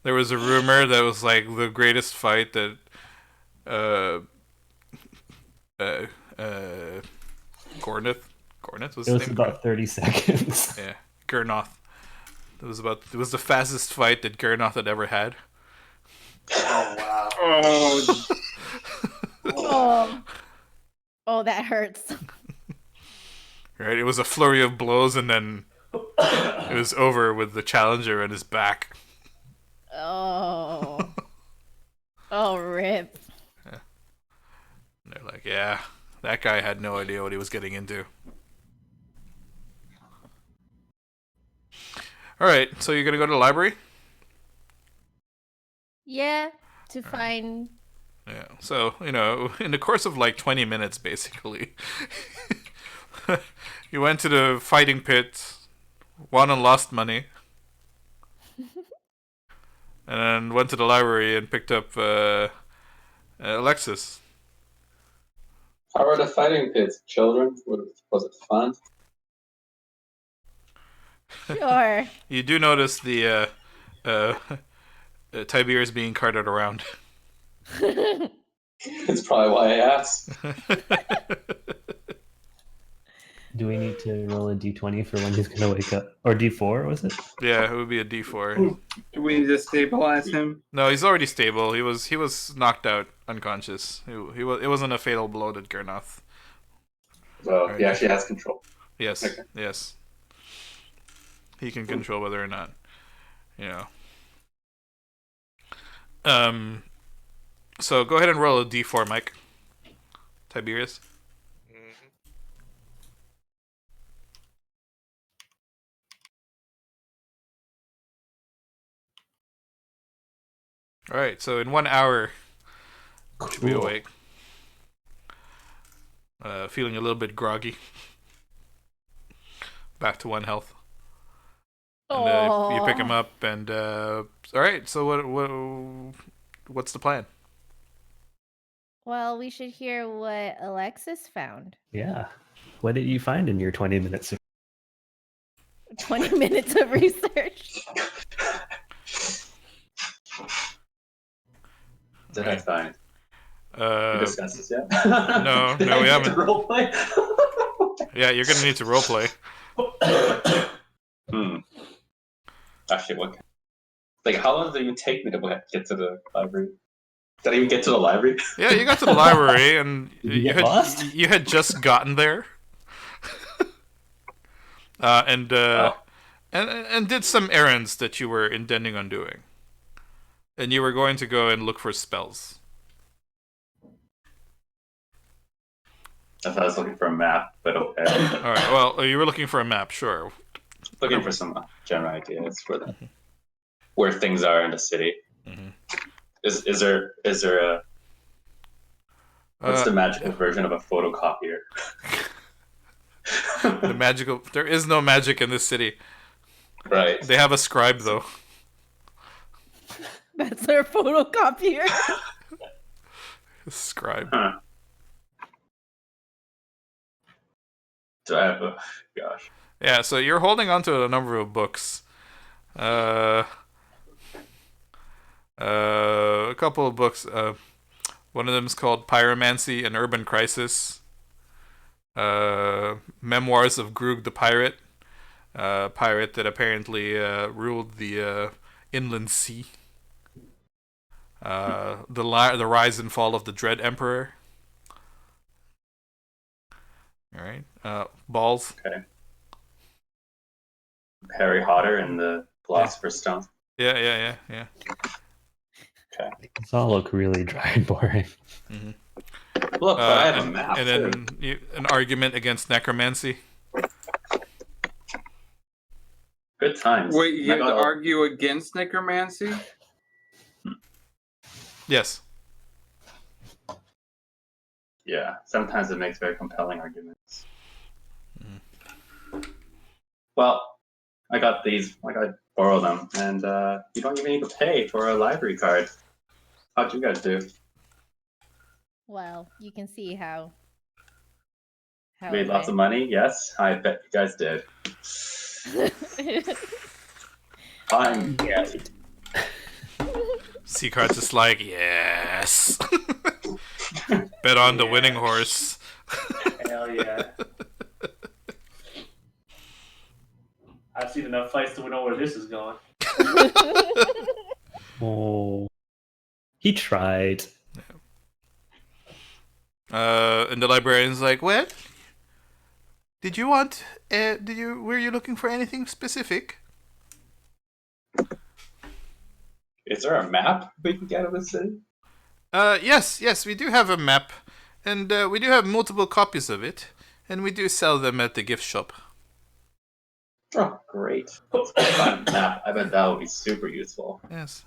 There was a rumor that was like the greatest fight that Gornith was It his was name? about 30 seconds. Yeah, Gurnoth. It was the fastest fight that Gurnoth had ever had. Oh wow. Oh, Oh. Oh, that hurts. Right, it was a flurry of blows, and then it was over with the challenger on his back. Oh. Oh, rip. And they're like, yeah, that guy had no idea what he was getting into. Alright, so you're gonna go to the library? Yeah, to find. Yeah, so, in the course of 20 minutes, basically, you went to the fighting pit, won and lost money, and then went to the library and picked up Alexis. How are the fighting pits, children? Was it fun? Sure. You do notice the Tiberius being carted around. That's probably why I asked. Do we need to roll a d20 for when he's going to wake up? Or d4, was it? Yeah, it would be a D4. do we need to stabilize him? No, he's already stable. He was knocked out, unconscious. It wasn't a fatal blow to Gurnoth. So he actually has control. Yes, Okay. yes. He can control whether or not, So go ahead and roll a D4, Mike. Tiberius. Mhm. All right. So in 1 hour, you should be Cool. awake. Feeling a little bit groggy. Back to 1 health. And you pick him up, and all right. So what's the plan? Well, we should hear what Alexis found. Yeah. What did you find in your 20 minutes? 20 minutes of research. Did I find? We Uh, discussed this yet? no, Did no, I we get to haven't. roleplay? yeah, you're gonna need to roleplay. Actually, how long did it even take me to get to the library? Did I even get to the library? Yeah, you got to the library, and Did you get lost? you had just gotten there, and did some errands that you were intending on doing, and you were going to go and look for spells. I thought I was looking for a map, but okay. All right. Well, you were looking for a map, sure. Looking for some general ideas for where things are in the city. Mhm. Is there a what's the magical version of a photocopier? There is no magic in this city. Right. They have a scribe though. That's their photocopier. Scribe. Huh. Do I have gosh. Yeah, so you're holding on to a number of books. A couple of books. One of them is called Pyromancy and Urban Crisis. Memoirs of Grug the Pirate. Pirate that apparently ruled the inland sea. The Rise and Fall of the Dread Emperor. All right. Balls. Okay. Harry Potter and the Philosopher's Stone. Yeah. These all look really dry and boring. Look, but I have a map and too. then an argument against necromancy. Good times. Wait, you And I have to got- argue against necromancy? Yes. Yeah, sometimes it makes very compelling arguments. Well, I got these. Like I borrow them, and you don't even need to pay for a library card. How'd you guys do? Well, you can see how. Made lots of money? Yes, I bet you guys did. I'm getting. Seacard's just like, yes. Bet on the winning horse. Hell yeah. I've seen enough fights to know where this is going. Oh, he tried. And the librarian's like, well, did you want? Were you looking for anything specific? Is there a map we can get of the city? Yes, we do have a map, and we do have multiple copies of it, and we do sell them at the gift shop. Oh, great. Let's find a map. I bet that would be super useful. Yes.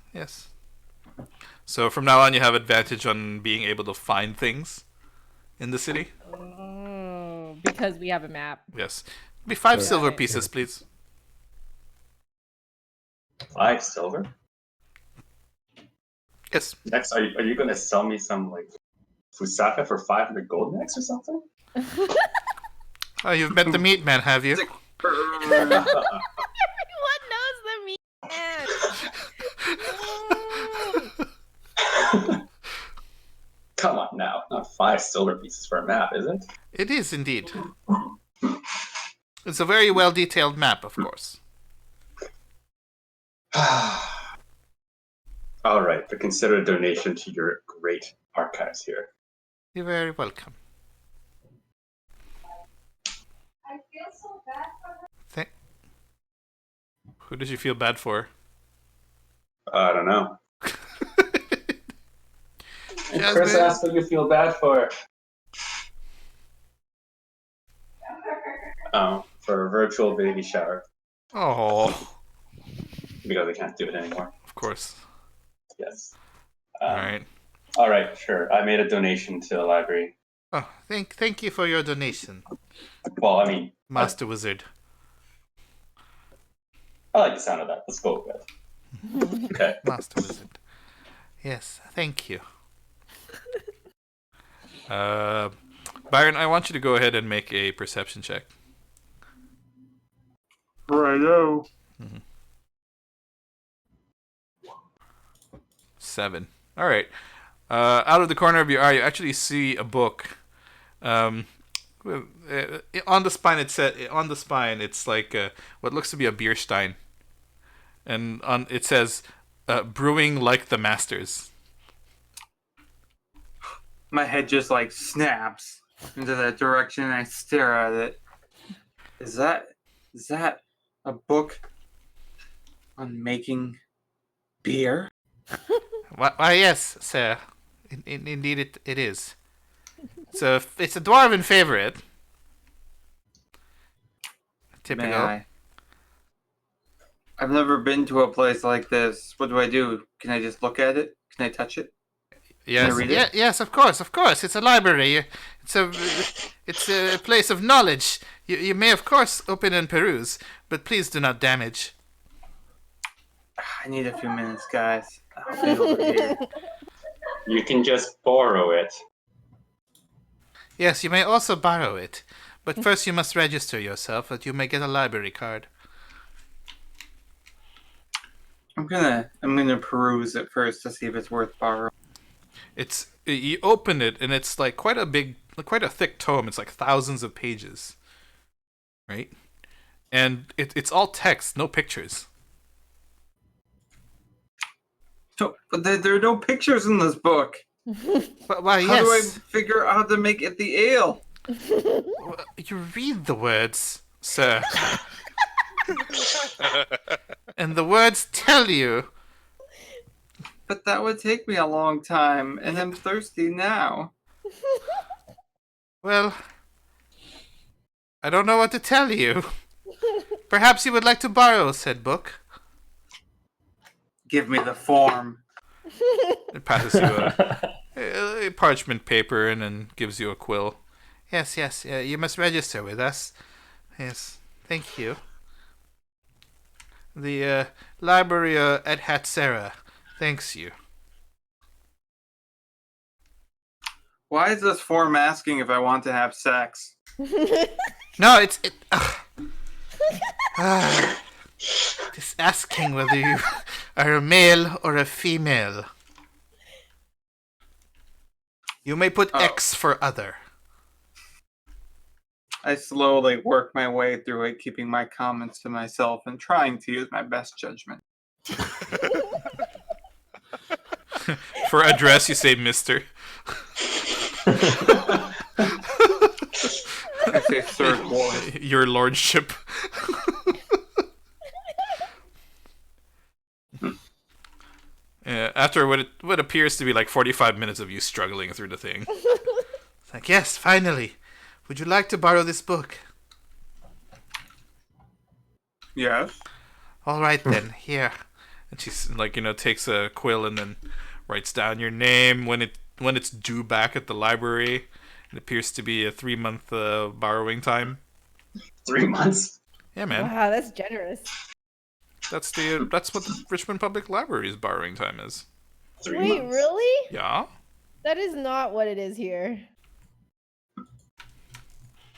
So from now on, you have advantage on being able to find things in the city. Oh, because we have a map. Yes. Be 5 Sure. silver pieces, please. 5 silver? Yes. Next, are you going to sell me some, like, Fusaka for 500 gold next or something? Oh, you've met the meat man, have you? Everyone knows the meat man. Come on now. Not 5 silver pieces for a map, is it? It is indeed. It's a very well detailed map, of course. All right, but consider a donation to your great archives here. You're very welcome. I feel so bad for her. Who did you feel bad for? I don't know. And Jasmine. Chris asked what you feel bad for. Oh, for a virtual baby shower. Oh, Because I can't do it anymore. of course. Yes. All right. All right, sure. I made a donation to the library. Oh, thank you for your donation, Well, I mean, Master Wizard. I like the sound of that. Let's go with it. Okay. Master Wizard. Yes, thank you. Byron, I want you to go ahead and make a perception check. Righto. 7. All right. Out of the corner of your eye, you actually see a book. On the spine, it's like what looks to be a beer stein, and it says, "Brewing like the masters." My head just like snaps into that direction and I stare at it. Is that a book on making beer? Why, yes, sir. Indeed, it is. So it's a dwarven favorite. Typical. May I? I've never been to a place like this. What do I do? Can I just look at it? Can I touch it? Yes, read it? yes, of course. It's a library. It's a place of knowledge. You may, of course, open and peruse, but please do not damage. I need a few minutes, guys. I'll be over here. You can just borrow it. Yes, you may also borrow it, but first you must register yourself, that you may get a library card. I'm gonna peruse it first to see if it's worth borrowing. You open it, and it's like quite a thick tome. It's like thousands of pages, right? And it's all text, no pictures. So, but there are no pictures in this book. But why? How do I Yes. figure out how to make it the ale? You read the words, sir. And the words tell you. But that would take me a long time, and I'm thirsty now. Well, I don't know what to tell you. Perhaps you would like to borrow said book. Give me the form. It passes you a parchment paper and then gives you a quill. Yes, you must register with us. Yes, thank you. The library at Hatsera thanks you. Why is this form asking if I want to have sex? No, it's asking whether you are a male or a female. You may put X for other. I slowly work my way through it, keeping my comments to myself and trying to use my best judgment. For address, you say Mister. I say third boy. Your lordship. After what appears to be like 45 minutes of you struggling through the thing. It's like, yes, finally. Would you like to borrow this book? Yes. All right then, here. And she's like, takes a quill and then writes down your name when it's due back at the library. It appears to be a 3-month borrowing time. 3 months? Yeah, man. Wow, that's generous. That's what the Richmond Public Library's borrowing time is. 3 Wait, months. really? Yeah. That is not what it is here.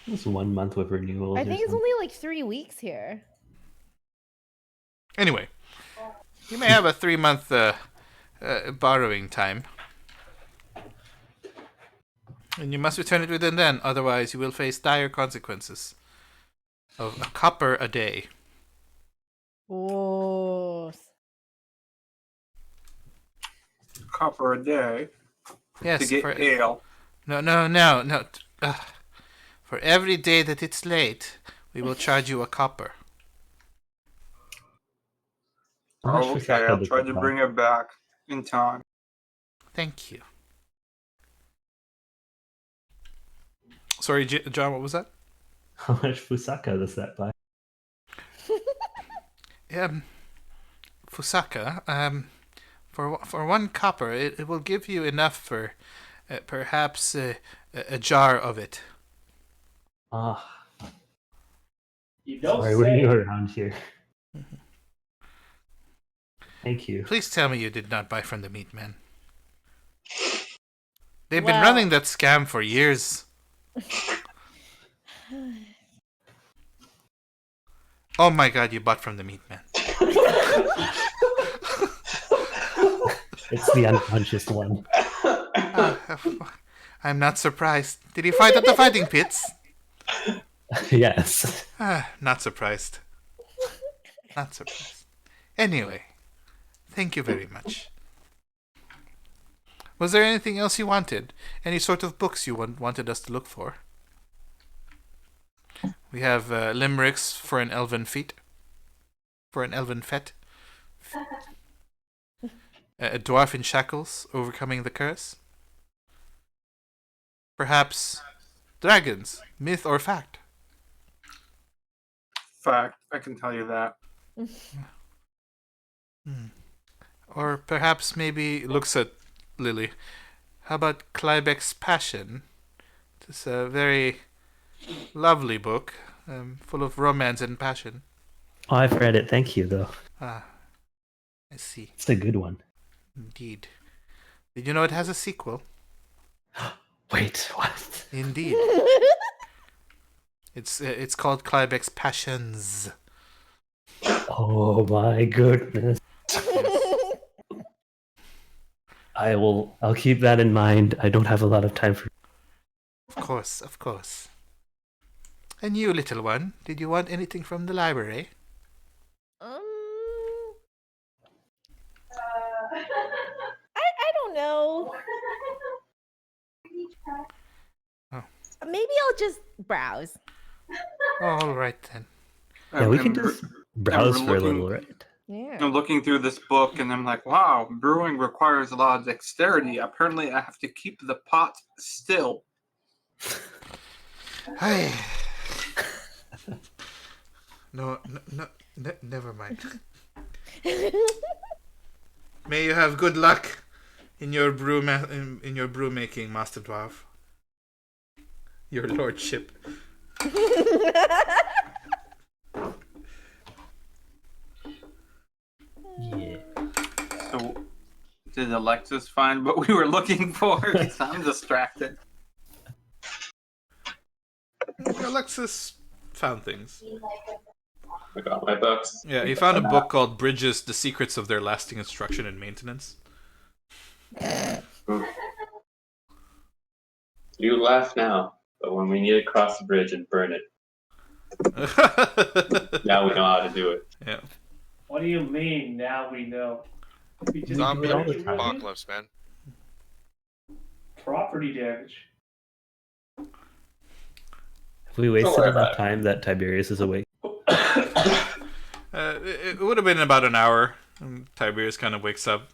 It's 1 month with renewals. I think it's only like 3 weeks here. Anyway, you may have a 3-month borrowing time. And you must return it within then, otherwise you will face dire consequences of a copper a day. Oh. Copper a day. Yes, To get ale. No. For every day that it's late, we will charge you a copper. Okay, I'll try to bring it back in time. Thank you. Sorry, John, what was that? How much Fusaka does that buy? Fusaka, for 1 copper, it will give you enough for perhaps a jar of it. Ah. You don't Sorry, say. we're new around here. Thank you. Please tell me you did not buy from the meat man. They've been running that scam for years. Oh my god, you bought from the meat man. It's the unconscious one. I'm not surprised. Did he fight at the fighting pits? Yes. Not surprised. Not surprised. Anyway, thank you very much. Was there anything else you wanted? Any sort of books you wanted us to look for? We have limericks for an elven feat. For an elven fet. A dwarf in shackles, overcoming the curse. Perhaps dragons, myth or fact. Fact, I can tell you that. Or perhaps maybe looks at Lily. How about Clybeck's Passion? It's a very lovely book, full of romance and passion. Oh, I've read it. Thank you, though. I see. It's a good one. Indeed. Did you know it has a sequel? Wait, what? Indeed. It's called Clybeck's Passions. Oh my goodness. I'll keep that in mind. I don't have a lot of time for. Of course. And you, little one, did you want anything from the library? I don't know. Maybe I'll just browse. All right then. Yeah, we I'm- can I'm just browse for a looking- little, right? Yeah. I'm looking through this book and I'm like, wow, brewing requires a lot of dexterity. Apparently, I have to keep the pot still. Hey. No, never mind. May you have good luck in your in your brew making, Master Dwarf. Your lordship. Yeah. So, did Alexis find what we were looking for? Because I'm distracted. Alexis found things. I got my books. Yeah, he found a book called Bridges: The Secrets of Their Lasting Instruction and Maintenance. You laugh now, but when we need to cross the bridge and burn it, now we know how to do it. Yeah. What do you mean? Now we know. We just Zombie all the really time. apocalypse, man. property damage. Have we wasted worry enough about it. time that Tiberius is awake? It would have been about an hour. And Tiberius kind of wakes up,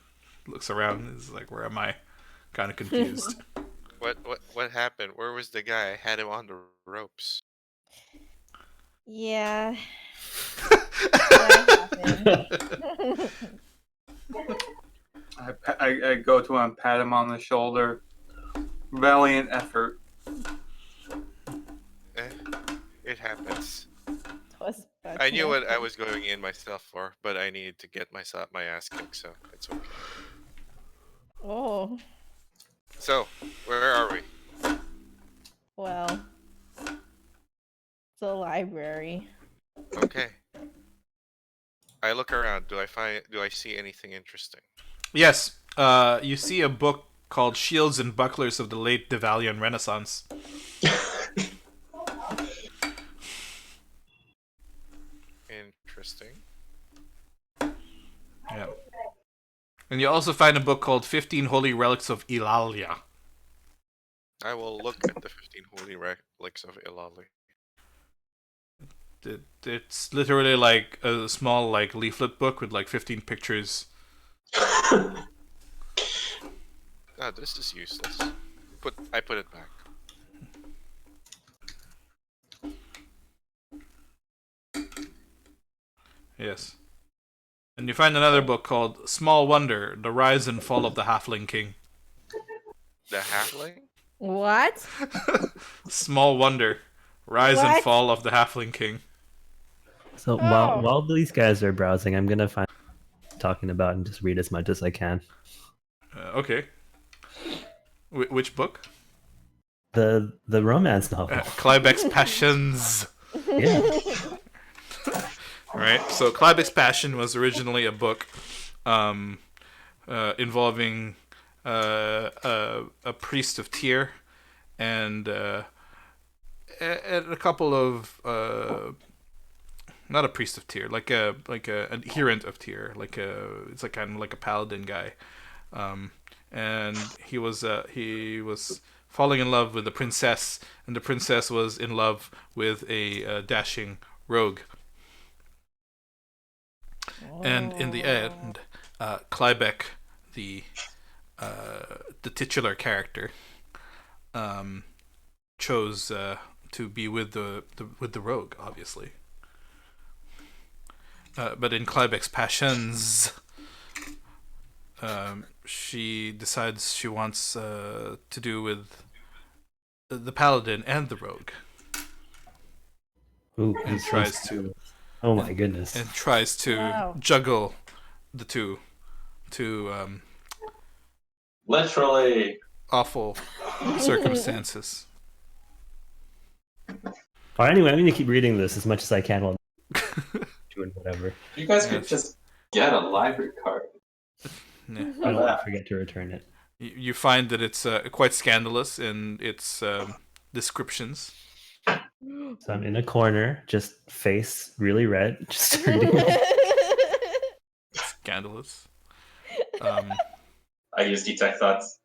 looks around, is like, "Where am I?" Kind of confused. What happened? Where was the guy? I had him on the ropes. Yeah. That happened. I go to him, pat him on the shoulder. Valiant effort. It happens. Was I knew what I was going in myself for, but I needed to get my ass kicked, so it's okay. Oh, So, where are we? well. It's a library. Okay. I look around. Do I see anything interesting? Yes, you see a book called Shields and Bucklers of the Late Devalian Renaissance. Interesting. Yeah. And you also find a book called 15 Holy Relics of Ilalia. I will look at the 15 holy relics of Ilali. It's literally like a small like leaflet book with like 15 pictures. Ah, this is useless. I put it back. Yes. And you find another book called Small Wonder: The Rise and Fall of the Halfling King. The halfling? What? Small Wonder: Rise and What? Fall of the Halfling King. So Oh. while these guys are browsing, I'm gonna find talking about and just read as much as I can. Okay. Which book? The romance novel. Clybeck's Passions. Yeah. Right. So Clybeck's Passion was originally a book involving a priest of Tyr and a couple of not a priest of Tyr, like an adherent of Tyr, it's like kind of like a paladin guy, and he was falling in love with the princess, and the princess was in love with a dashing rogue. And in the end, Clybeck, the titular character, chose to be with the rogue, obviously. But in Clybeck's Passions, she decides she wants to do with the paladin and the rogue, Ooh, and this tries is- to Oh my goodness. and tries to Wow. juggle the two to Literally. awful circumstances. Or anyway, I'm gonna keep reading this as much as I can while doing whatever. You guys could Yes. just get a library card. Yeah. I don't want to forget to return it. You find that it's quite scandalous in its descriptions. So I'm in a corner, just face really red, just reading it. Scandalous. Um, I use detect thoughts.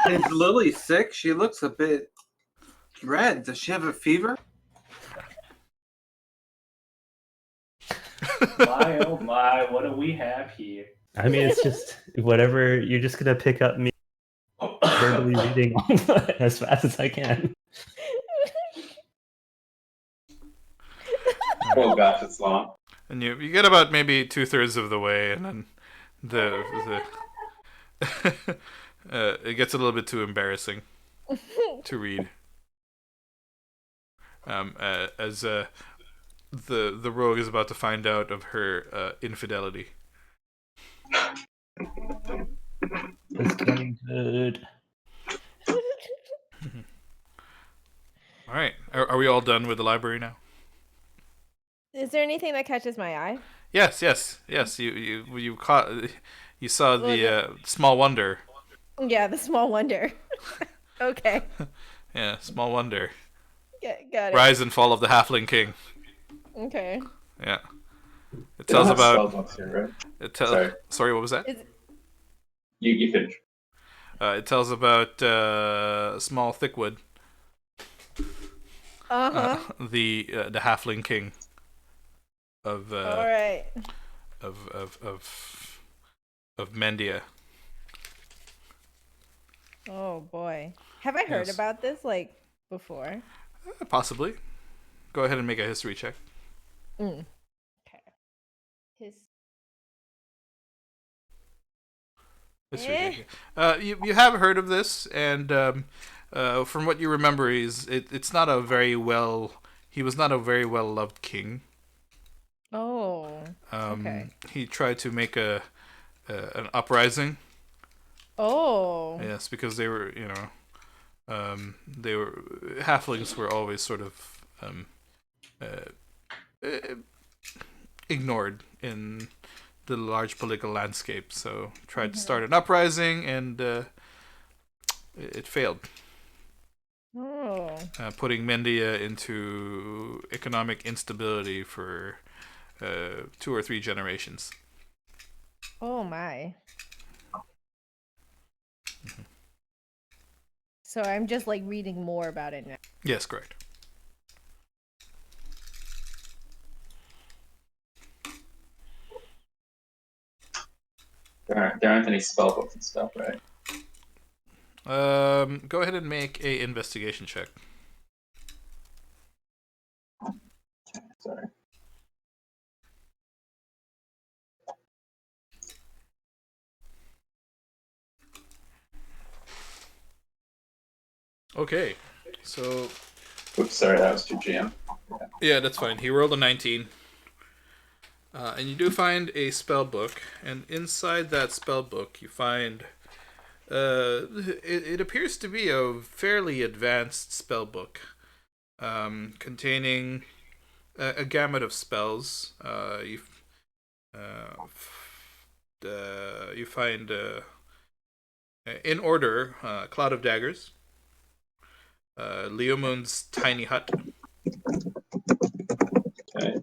Is Lily sick? She looks a bit red. Does she have a fever? My oh my, what do we have here? I mean, it's just whatever. You're just gonna pick up me verbally reading as fast as I can. Oh gosh, it's long. And you get about maybe 2/3 of the way, and then the it gets a little bit too embarrassing to read. As the rogue is about to find out of her infidelity. It's getting good. All right, are we all done with the library now? Is there anything that catches my eye? Yes. You caught. You saw the Well, Small Wonder. Yeah, the small wonder. Okay, Yeah, Small Wonder. got it. Rise and Fall of the Halfling King. Okay. Yeah. It They don't tells have about. spellbooks here, right? Sorry. Sorry. What was that? You finish. It tells about Small Thickwood, the Halfling King of All right. of Mendia. Oh boy, have I heard Yes. about this like before? Possibly. Go ahead and make a history check. Okay. History check. You have heard of this, and from what you remember, it's not a very well. He was not a very well loved king. Oh. Okay. He tried to make an uprising. Oh. Yes, because they were, halflings were always sort of ignored in the large political landscape. So tried to start an uprising, and it failed. Oh. Putting Mendia into economic instability for 2 or 3 generations. Oh my. So I'm just like reading more about it now. Yes, correct. There aren't any spellbooks and stuff, right? Go ahead and make a investigation check. Sorry. Okay, so Oops, sorry, that was too GM. yeah, that's fine. He rolled a 19. And you do find a spell book, and inside that spell book you find it appears to be a fairly advanced spell book, containing a gamut of spells. You find in order Cloud of Daggers, Leomun's Tiny Hut, Okay.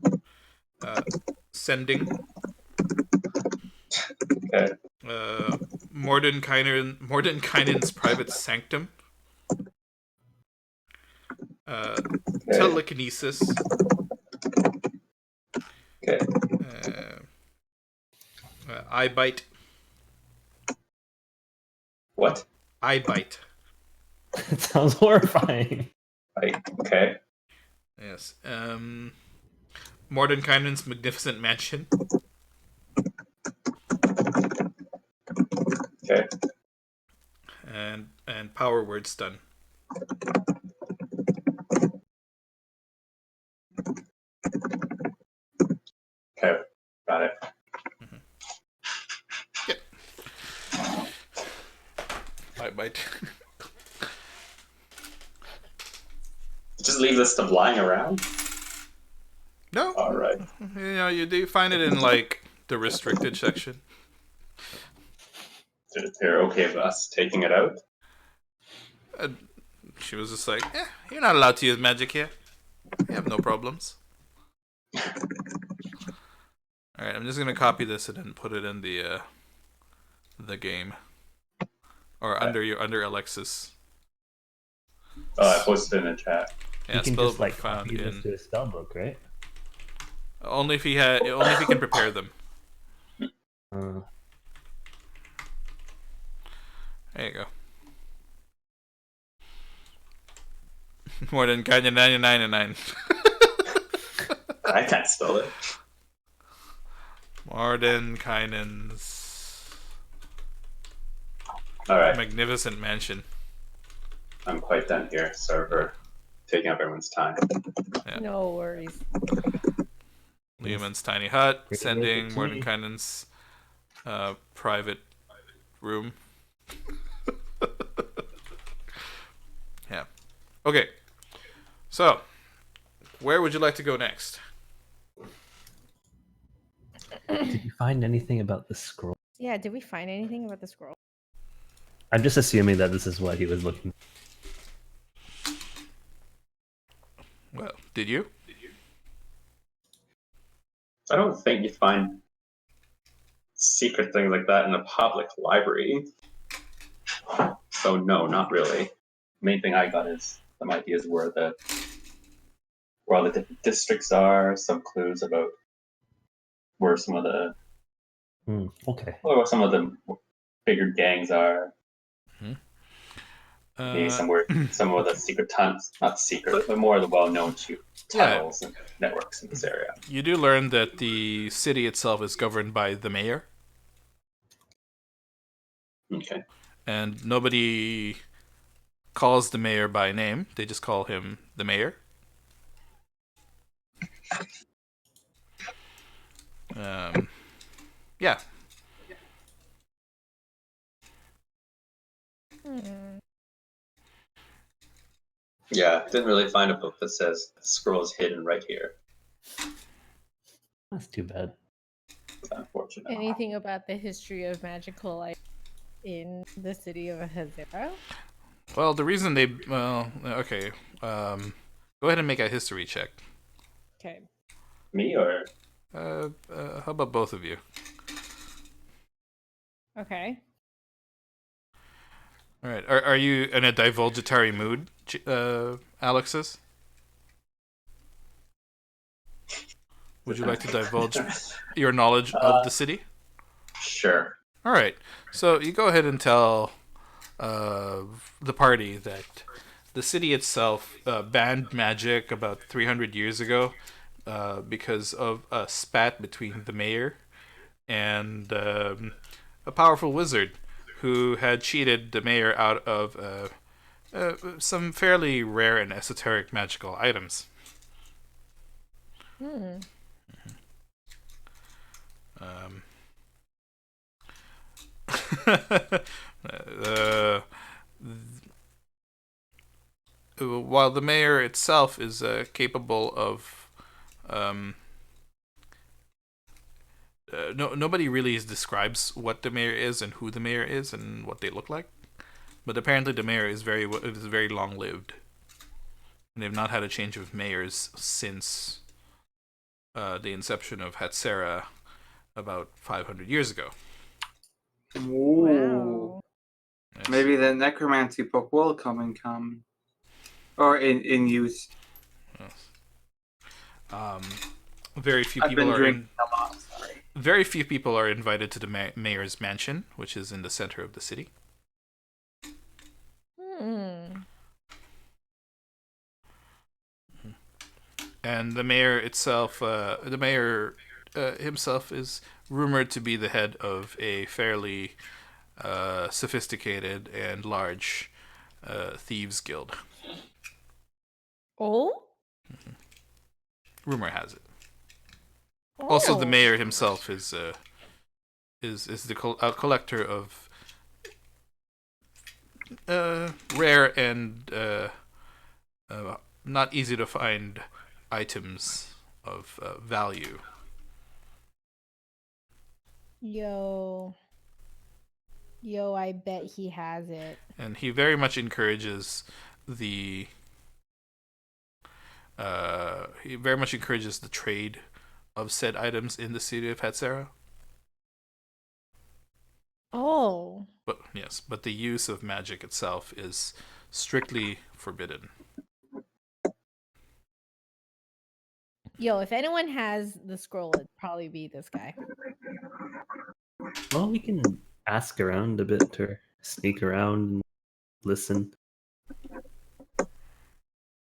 Sending, Okay. Mordenkainen's Private Sanctum, Okay. Telekinesis, Okay. Eye Bite. What? Eye Bite. It sounds horrifying. Okay. Yes. Mordenkainen's Magnificent Mansion. Okay. And Power Word Stun. Okay. Got it. Yep. Eye Bite. Just leave this stuff lying around? No. Alright. You do find it in like the restricted section. They're okay with us taking it out? She was just like, you're not allowed to use magic here. You have no problems. Alright, I'm just gonna copy this and then put it in the the game, or under Alexis. Oh, I posted it in the chat. Yeah, you can spell just like found copy this in to a spell book, right? only if he can prepare them. Uh, There you go. More than kind of 99. I can't spell it. Mordenkainen's All right, magnificent mansion. I'm quite done here. Sorry for taking up everyone's time. Yeah. No worries. Lehman's tiny hut, Bring it sending to me. Mordenkainen's private room. Yeah. Okay. So, where would you like to go next? did you find anything about the scroll? Yeah, did we find anything about the scroll? I'm just assuming that this is what he was looking. Well, did you? I don't think you find secret things like that in a public library. So no, not really. Main thing I got is some ideas where all the different districts are, some clues about where some of the Okay. or some of the bigger gangs are. Maybe some of the secret tunnels, not secret, but more of the well-known tunnels and networks in this area. You do learn that the city itself is governed by the mayor, Okay. and nobody calls the mayor by name. They just call him the mayor. Yeah. Yeah, didn't really find a book that says scroll is hidden right here. That's too bad. It's unfortunate. Anything about the history of magical life in the city of Hazera? Well, the reason they okay. Go ahead and make a history check. Okay. Me or How about both of you? Okay. All right. Are you in a divulgatory mood, Alexis? Would you like to divulge your knowledge of the city? Sure. All right. So you go ahead and tell the party that the city itself banned magic about 300 years ago because of a spat between the mayor and a powerful wizard who had cheated the mayor out of some fairly rare and esoteric magical items. While the mayor itself is capable of nobody really describes what the mayor is and who the mayor is and what they look like, but apparently the mayor is very long lived, and they've not had a change of mayors since the inception of Hatsera about 500 years ago. Ooh. Wow. Yes. Maybe the necromancy book will come in common. Or in use. Yes. Very few I've people been are drinking a lot, sorry. very few people are invited to the mayor's mansion, which is in the center of the city. And the mayor itself, himself is rumored to be the head of a fairly sophisticated and large thieves guild. Oh? Rumor has it. Also, the mayor himself is the collector of rare and not easy to find items of value. Yo, I bet he has it. And he very much encourages the trade of said items in the city of Hatsera. Oh. But yes, but the use of magic itself is strictly forbidden. Yo, if anyone has the scroll, it'd probably be this guy. Well, we can ask around a bit or sneak around and listen.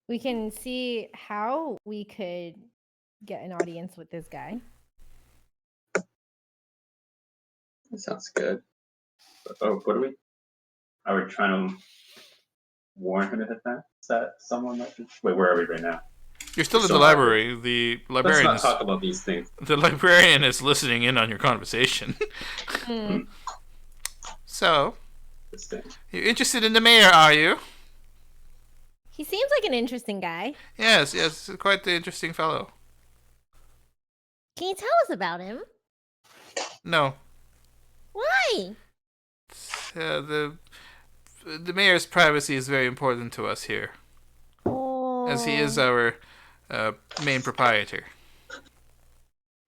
We can see how we could get an audience with this guy. That sounds good. Oh, what are we? Are we trying to warn him in advance that someone might be? Wait, where are we right now? You're still We're in still the in library. The Let's librarian not is talk about these things. the librarian is listening in on your conversation. Hmm. So, This thing. you're interested in the mayor, are you? He seems like an interesting guy. Yes, yes, quite the interesting fellow. Can you tell us about him? No, Why? the mayor's privacy is very important to us here, Oh, as he is our main proprietor.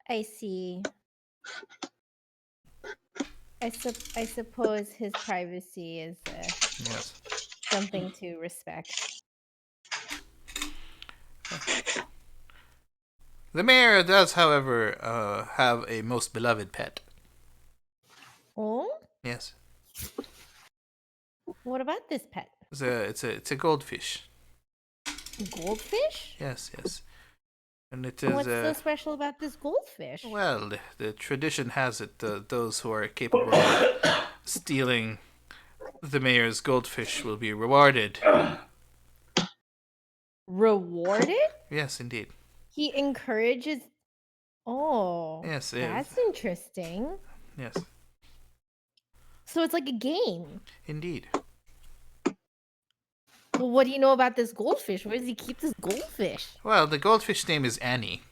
I see. I suppose his privacy is Yes. something to respect. The mayor does, however, have a most beloved pet. Oh, Yes, what about this pet? it's a goldfish. Goldfish? Yes, yes, and it is. What's so special about this goldfish? Well, the tradition has it those who are capable of stealing the mayor's goldfish will be rewarded. Rewarded? Yes, indeed. He encourages. Oh, Yes, that's interesting. yes, So it's like a game. indeed. Well, what do you know about this goldfish? Where does he keep this goldfish? Well, the goldfish name is Annie.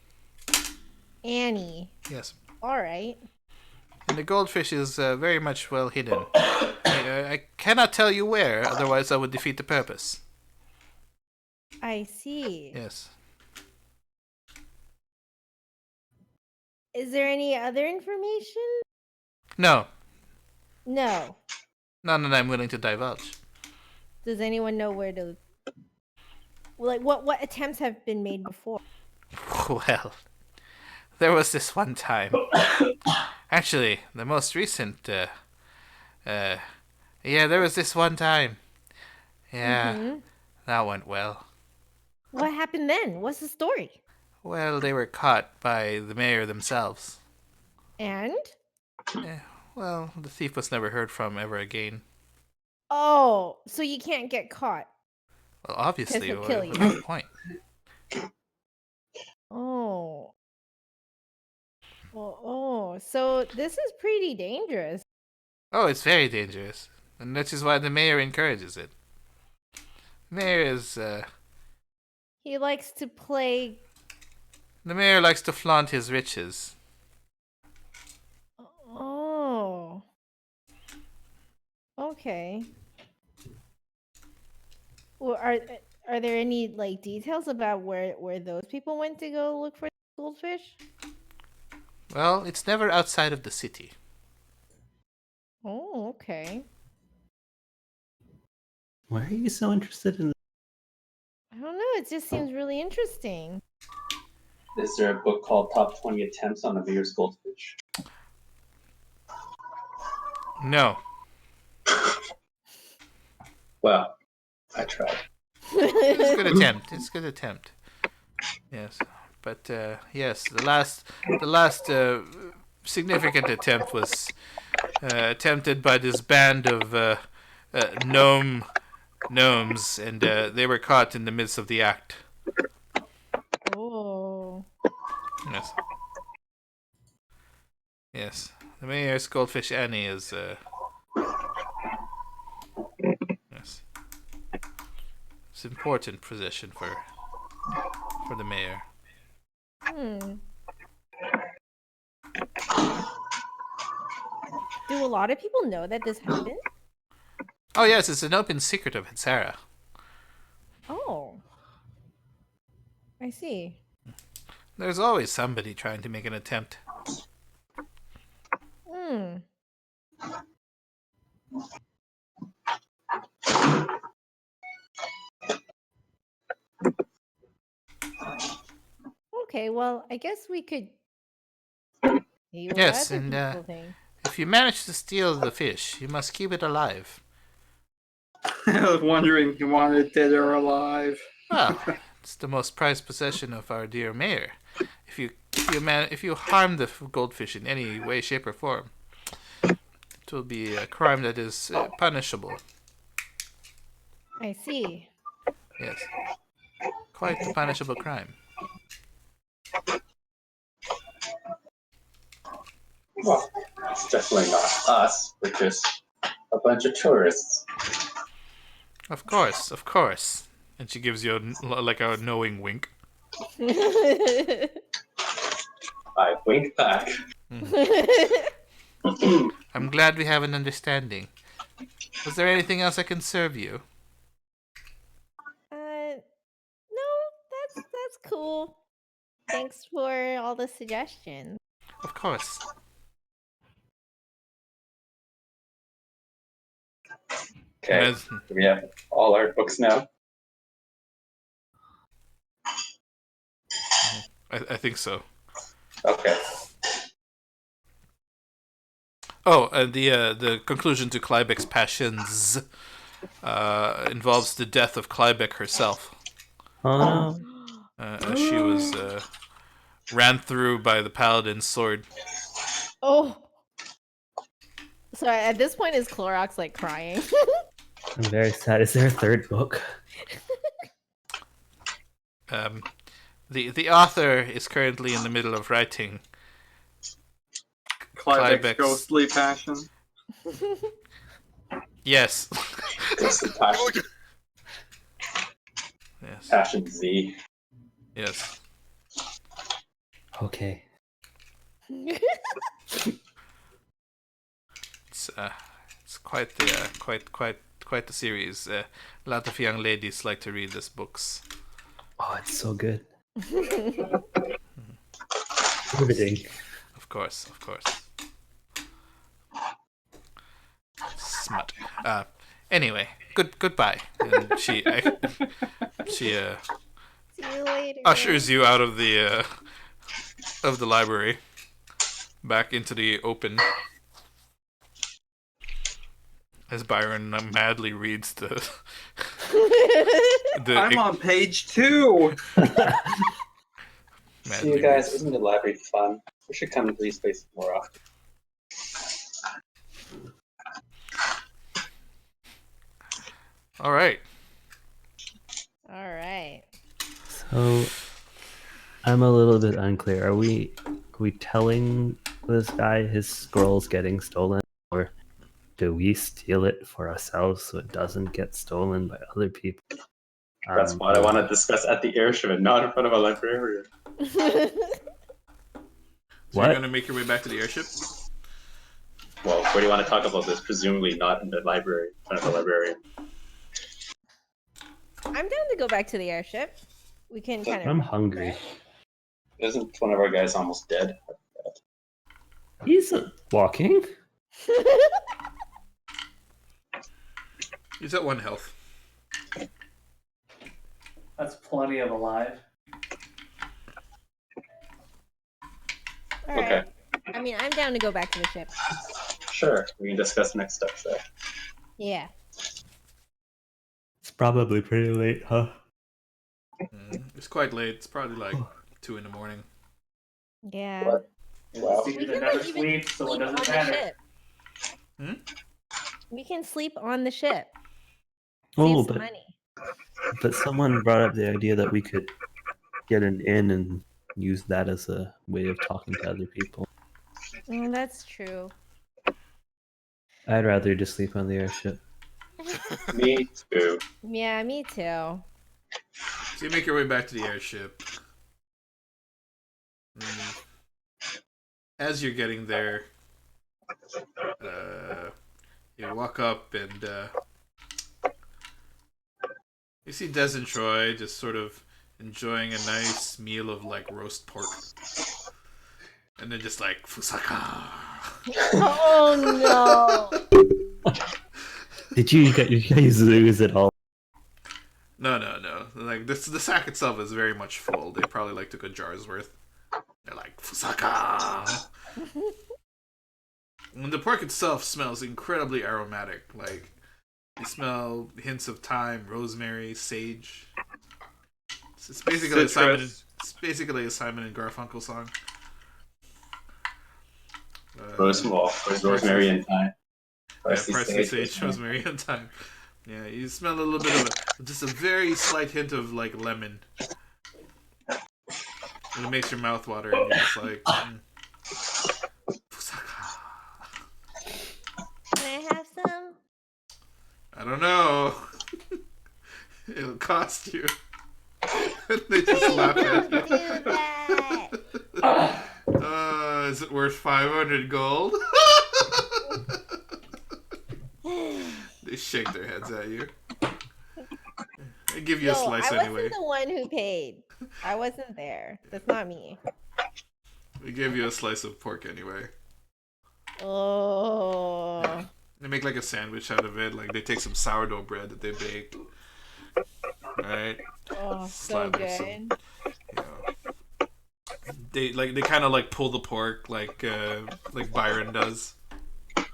Annie. Yes, All right. and the goldfish is very much well hidden. I cannot tell you where, otherwise I would defeat the purpose. I see. Yes. Is there any other information? No, No. none that I'm willing to divulge. Does anyone know where to? Like, what attempts have been made before? Well, there was this one time. Actually, the most recent. Yeah, there was this one time. Yeah, Mhm. that went well. What happened then? What's the story? Well, they were caught by the mayor themselves. And? Well, the thief was never heard from ever again. Oh, so you can't get caught. Well, obviously, he'll kill what's you. the point? Oh. Oh, so this is pretty dangerous. Oh, it's very dangerous. And that is why the mayor encourages it. Mayor is, He likes to play. the mayor likes to flaunt his riches. Oh. Okay. Well, are there any like details about where those people went to go look for goldfish? Well, it's never outside of the city. Oh, okay. Why are you so interested in I don't know. It just seems really interesting. Is there a book called Top 20 Attempts on the Mayor's Goldfish? No. Well, I tried. It's a good attempt. It's a good attempt. Yes. But, yes, the last significant attempt was attempted by this band of gnomes, and they were caught in the midst of the act. Oh. Yes. Yes. The mayor's goldfish Annie is, yes. It's an important position for the mayor. Hmm. Do a lot of people know that this happened? Oh, yes, it's an open secret of Hitzara. Oh. I see. There's always somebody trying to make an attempt. Hmm. Okay, well, I guess we could see what Yes, other and people think. if you manage to steal the fish, you must keep it alive. I was wondering if you wanted it dead or alive. Well, it's the most prized possession of our dear mayor. If you harm the goldfish in any way, shape, or form, it will be a crime that is punishable. I see. Yes, quite a punishable crime. Well, it's definitely not us. We're just a bunch of tourists. Of course, of course. And she gives you like a knowing wink. I wink back. I'm glad we have an understanding. Was there anything else I can serve you? No, that's cool. Thanks for all the suggestions. Of course. Okay, As- we have all our books now. I think so. Okay. Oh, the conclusion to Clybeck's passions involves the death of Clybeck herself. Oh no. She was ran through by the paladin's sword. Oh. So at this point, is Clorox like crying? I'm very sad. Is there a third book? The author is currently in the middle of writing Clybeck's ghostly passion. Yes. Passion, Yes. Passion Z. Yes. Okay. It's quite the series. A lot of young ladies like to read these books. Oh, it's so good. Riveting. Of course. Smut. Anyway, goodbye. And she See you later. ushers you out of the library back into the open. As Byron madly reads the I'm on page 2. See you guys. Isn't the library fun? We should come to these places more often. All right. So, I'm a little bit unclear. Are we telling this guy his scroll's getting stolen, or do we steal it for ourselves so it doesn't get stolen by other people? That's what I want to discuss at the airship and not in front of a librarian. So What? you're gonna make your way back to the airship? Well, where do you want to talk about this? Presumably not in the library, in front of the librarian. I'm down to go back to the airship. We can kind of. I'm hungry. Isn't one of our guys almost dead? He's walking. He's at 1 health. That's plenty of alive. All right. Okay. I mean, I'm down to go back to the ship. Sure, we can discuss next steps there. Yeah. It's probably pretty late, huh? It's quite late. It's probably like 2 in the morning. Yeah. What? Wow. Secret We that can never like, even sleeps, so it sleep on doesn't the matter. ship. Hmm? We can sleep on the ship. Oh, Save some but money. someone brought up the idea that we could get an inn and use that as a way of talking to other people. That's true. I'd rather just sleep on the airship. Me too. Yeah, me too. So you make your way back to the airship. As you're getting there, you walk up and you see Des and Troy just sort of enjoying a nice meal of like roast pork. And then just like, Fusaka. Oh no! Did you guys lose it all? No. Like the sack itself is very much full. They probably like took a jar's worth. They're like Fusaka. When the pork itself smells incredibly aromatic, like you smell hints of thyme, rosemary, sage. It's basically Citrus. It's basically a Simon and Garfunkel song. There's rosemary and thyme. Parsley, sage, rosemary, and thyme. Yeah, you smell a little bit of just a very slight hint of like lemon. And it makes your mouth water, and you're just like, Fusaka. Can I have some? I don't know. It'll cost you. They just laugh at you. Do that. Is it worth 500 gold? They shake their heads at you. I give you a slice I anyway. wasn't the one who paid. I wasn't there. That's not me. We gave you a slice of pork anyway. Oh. They make like a sandwich out of it. Like they take some sourdough bread that they bake. Right? Oh, so Slap with some, good. They kind of like pull the pork like Byron does. You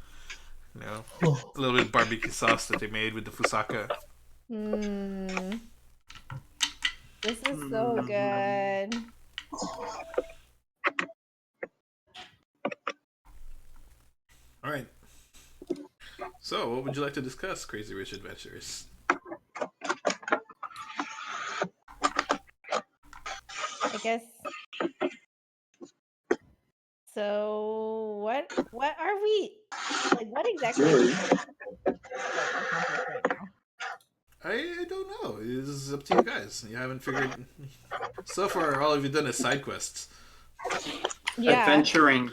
know, a little bit of barbecue sauce that they made with the Fusaka. This is so good. All right. So, what would you like to discuss, Crazy Rich Adventures? I guess. So what are we like? What exactly are we accomplish right now? I don't know. This is up to you guys. You haven't figured. So far, all of you done is side quests. Yeah. Adventuring.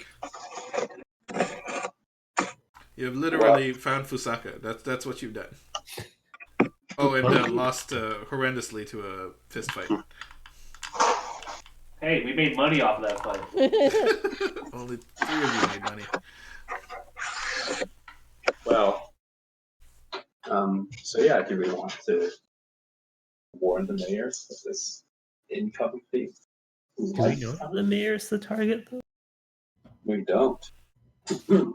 You have literally found Fusaka. That's what you've done. Oh, and lost horrendously to a fist fight. Hey, we made money off of that fight. Only 3 of you made money. Well, so yeah, do we want to warn the mayor of this incoming thief? Do we know the mayor's the target, though? We don't. Well,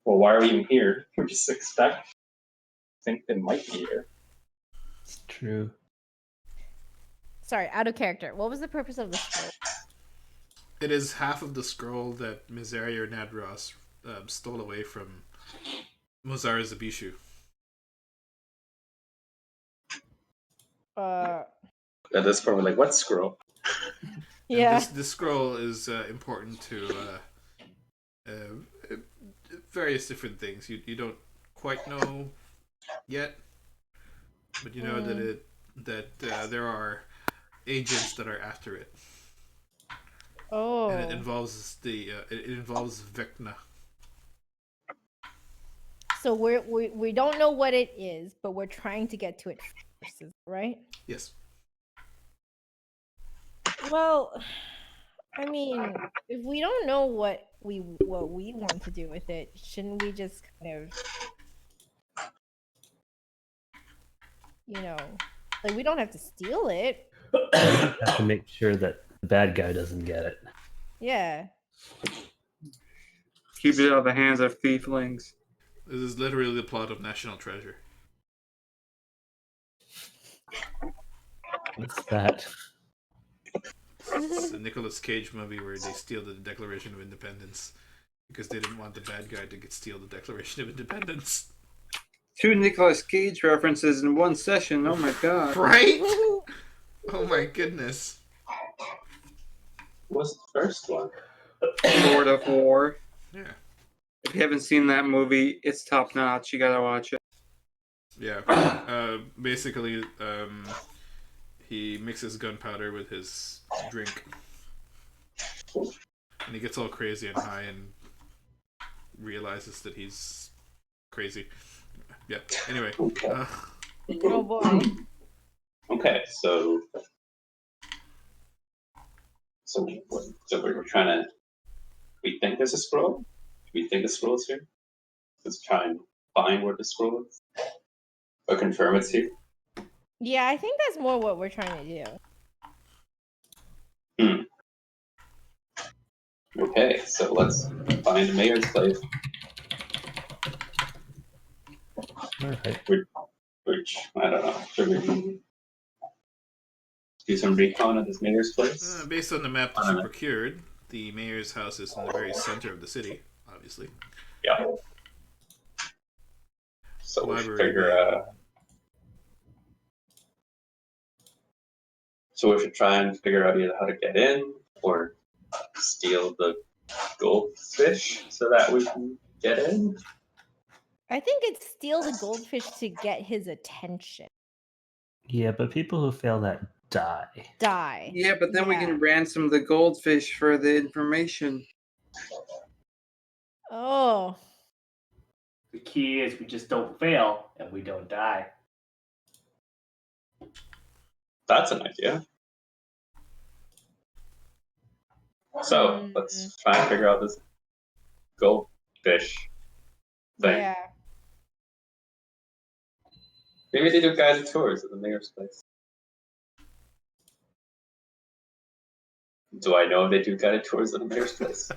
why are we even here? We just think they might be here. It's true. Sorry, out of character. What was the purpose of the scroll? It is half of the scroll that Miseria Nadros stole away from Mozara Zabishu. That's probably like, what scroll? Yeah. This scroll is important to various different things. You don't quite know yet, but you know that there are agents that are after it. Oh. And it involves it involves Vecna. So we don't know what it is, but we're trying to get to it first, right? Yes. Well, I mean, if we don't know what we want to do with it, shouldn't we just kind of, like we don't have to steal it. Have to make sure that the bad guy doesn't get it. Yeah. Keep it out of the hands of thieflings. This is literally the plot of National Treasure. What's that? It's a Nicolas Cage movie where they steal the Declaration of Independence because they didn't want the bad guy to steal the Declaration of Independence. 2 Nicolas Cage references in one session. Oh my god. Right? Oh my goodness. What was the first one? Lord of War. Yeah. If you haven't seen that movie, it's top notch. You gotta watch it. Yeah. Basically, he mixes gunpowder with his drink. And he gets all crazy and high and realizes that he's crazy. Yeah, anyway. Oh boy. Okay, so we were trying to. We think there's a scroll. We think the scroll is here. Let's try and find where the scroll is, or confirm it's here. Yeah, I think that's more what we're trying to do. Okay, so let's find a mayor's place. Alright. Which, I don't know. Should we do some recon at this mayor's place? Based on the map I that don't you know. procured, the mayor's house is in the very center of the city, obviously. Yeah. So we should Library figure being... So we should try and figure out either how to get in or steal the goldfish so that we can get in. I think it's steal the goldfish to get his attention. Yeah, but people who fail that die. Die. Yeah, but then we Yeah. can ransom the goldfish for the information. Oh. The key is we just don't fail and we don't die. That's an idea. So let's try and figure out this goldfish thing. Yeah. Maybe they do guided tours of the mayor's place. Do I know if they do guided tours of the mayor's place?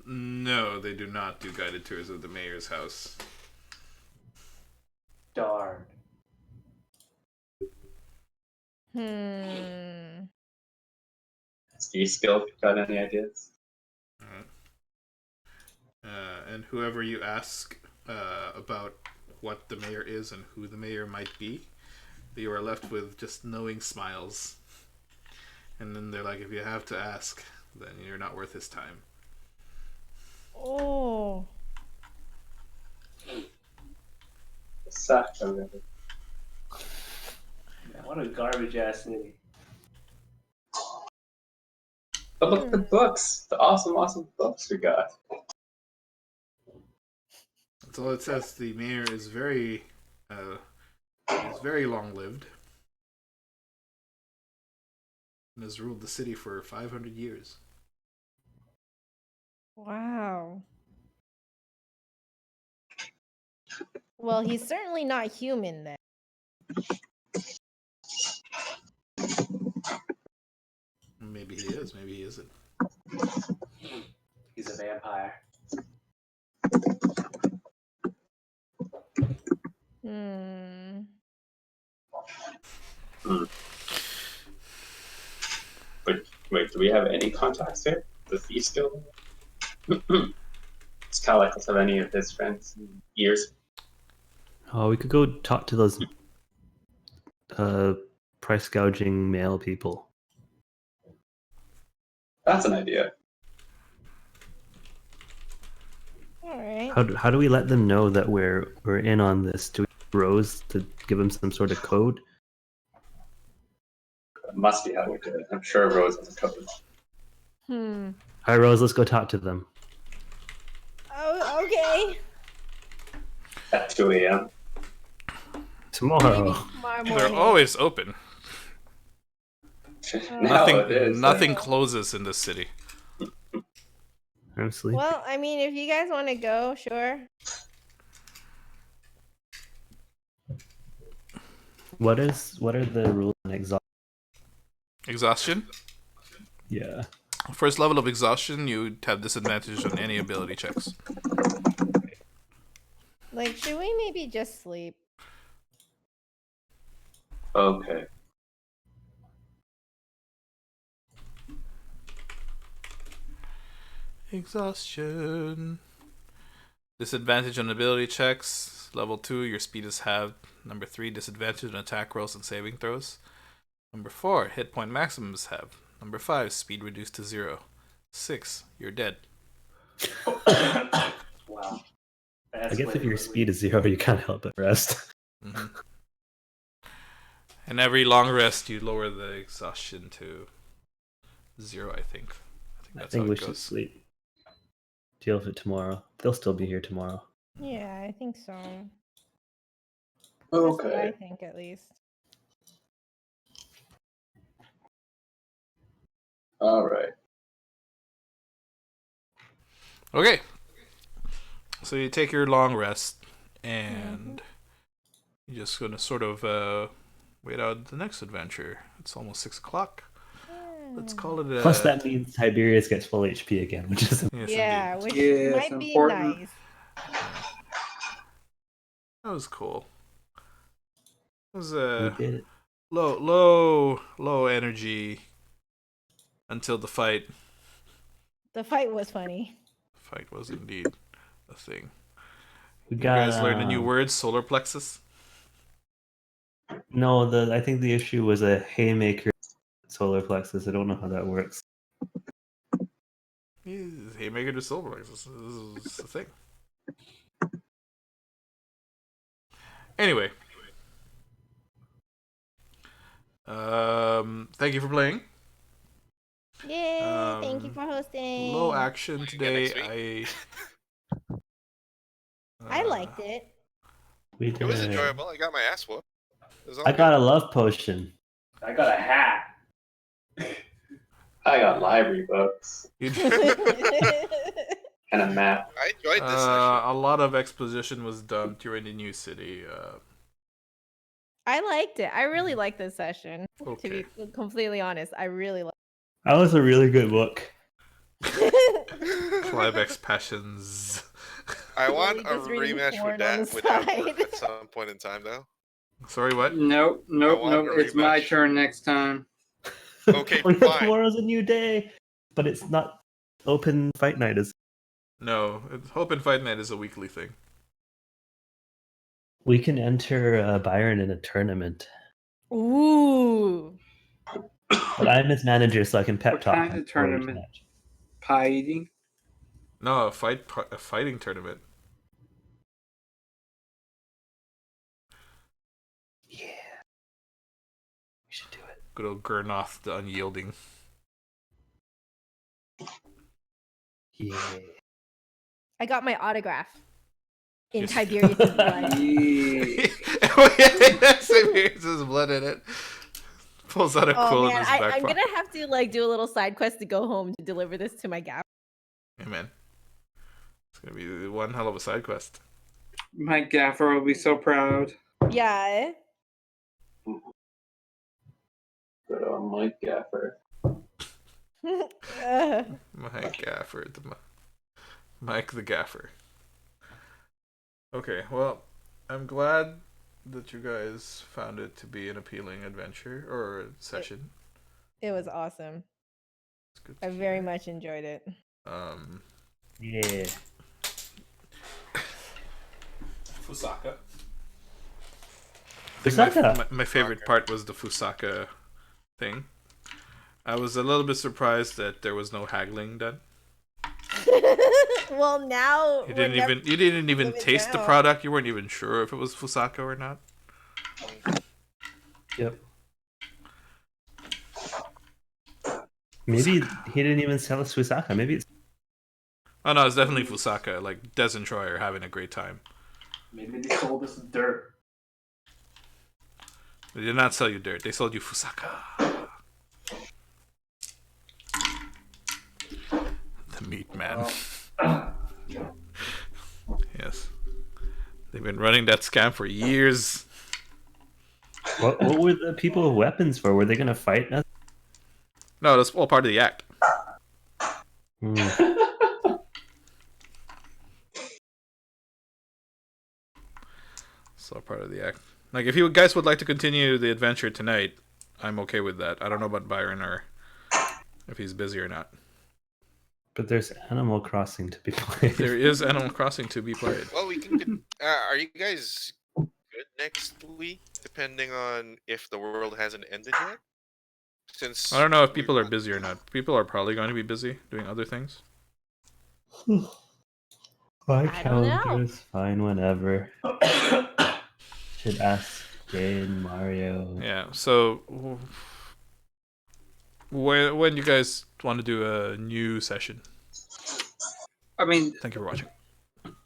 No, they do not do guided tours of the mayor's house. Darn. Ski skill, got any ideas? And whoever you ask about what the mayor is and who the mayor might be, you are left with just knowing smiles. And then they're like, if you have to ask, then you're not worth his time. Oh. Sack over it. Man, what a garbage ass city. But look at the books, the awesome books we got. That's all it says. The mayor is very long-lived and has ruled the city for 500 years. Wow. Well, he's certainly not human then. Maybe he is, maybe he isn't. He's a vampire. But wait, do we have any contacts here? The Thief Guild? It's kind of like us have any of his friends in years. Oh, we could go talk to those price gouging male people. That's an idea. All right. How do we let them know that we're in on this? Do we have Rose to give them some sort of code? That must be how we do it. I'm sure Rose has a code. Hi, Rose. Let's go talk to them. Oh, okay. At 2 a.m. Tomorrow. Maybe tomorrow They're morning. always open. Now it is. Nothing closes in this city. I'm sleeping. Well, I mean, if you guys want to go, sure. What are the rules on exhaustion? Exhaustion? Yeah. First level of exhaustion, you have disadvantage on any ability checks. Like, should we maybe just sleep? Okay. Exhaustion. Disadvantage on ability checks. Level 2, your speed is halved. Number 3, disadvantage on attack rolls and saving throws. Number 4, hit point maximum is halved. Number 5, speed reduced to 0. 6, you're dead. Wow. I guess if your speed is 0, you can't help but rest. Mm-hmm. And every long rest, you lower the exhaustion to 0, I think. I That's think how we it should goes. sleep. Deal with it tomorrow. They'll still be here tomorrow. Yeah, I think so. That's what I Okay. think, at least. All right. Okay. So you take your long rest and You're just gonna sort of wait out the next adventure. It's almost 6 o'clock. Let's call it a. Plus, that means Tiberius gets full HP again, which is Yes, Yeah, indeed. which Yeah, it's might be important. nice. That was cool. It was we did it. low energy until the fight. The fight was funny. The fight was indeed a thing. We You got guys learned a new word, solar plexus. No, I think the issue was a haymaker solar plexus. I don't know how that works. Haymaker to solar plexus. This is a thing. Anyway, thank you for playing. Yay! Thank you for hosting. Low action today. next I liked it. We It was did. enjoyable. I got my ass whooped. It was all I good. got a love potion. I got a hat. I got library books You- and a map. I enjoyed this session. a lot of exposition was dumped during the new city. I liked it. I really liked this session. Okay. To be completely honest, I really liked That was a really good book. it. Clivex passions. I want Really a just reading rematch porn with on that the with Albert side. at some point in time, though. Sorry, what? Nope. I want a It's my rematch. turn next time. Okay, Well, fine. Tomorrow's a new day, but it's not open fight night. Is No, Hope and Fight Night is a weekly thing. we can enter Byron in a tournament, Ooh. but I'm his manager, so I can pep What talk kind him of before each tournament? match. Pie eating? No, a fighting tournament. Yeah, we should do it. Good old Gurnoth the Unyielding. Yeah. I got my autograph in Yes. Tiberius' blood. Yeah. Same here, there's blood in it. Pulls out a Oh quill in man, his back I'm pocket. gonna have to like do a little side quest to go home to deliver this to my gap. Hey man, it's gonna be one hell of a side quest. My gaffer will be so proud. Yeah. Good old Mike Gaffer. Mike Gaffer, Mike the Gaffer. Okay, well, I'm glad that you guys found it to be an appealing adventure or session. It was awesome. It's good to I very hear. much enjoyed it. Yeah. Fusaka. Fusaka. My favorite part was the Fusaka thing. I was a little bit surprised that there was no haggling done. Well, now You we're didn't even live it taste the down. product. You weren't even sure if it was Fusaka or not. Yep. Maybe he didn't even sell us Fusaka. Maybe it's Oh no, it's definitely Fusaka. Like Des and Troy are having a great time. Maybe they sold us dirt. They did not sell you dirt. They sold you Fusaka. The meat man. Yes. They've been running that scam for years. what were the people with weapons for? Were they going to fight us? No, that's all part of the act. Hmm. It's all part of the act. Like, if you guys would like to continue the adventure tonight, I'm okay with that. I don't know about Byron or if he's busy or not. But there's Animal Crossing to be played. There is Animal Crossing to be played. Well, we can. Are you guys good next week? Depending on if the world hasn't ended yet. Since I don't know if people are busy or not. People are probably going to be busy doing other things. My I don't know. calendar is fine whenever. Should ask Jay and Mario. Yeah. So, when you guys want to do a new session? I mean, Thank you for watching.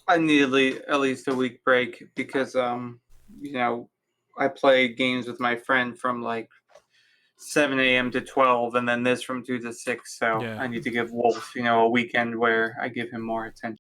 I need at least a week break because I play games with my friend from like 7 a.m. to 12, and then this from 2 to 6. So Yeah. I need to give Wolf, a weekend where I give him more attention.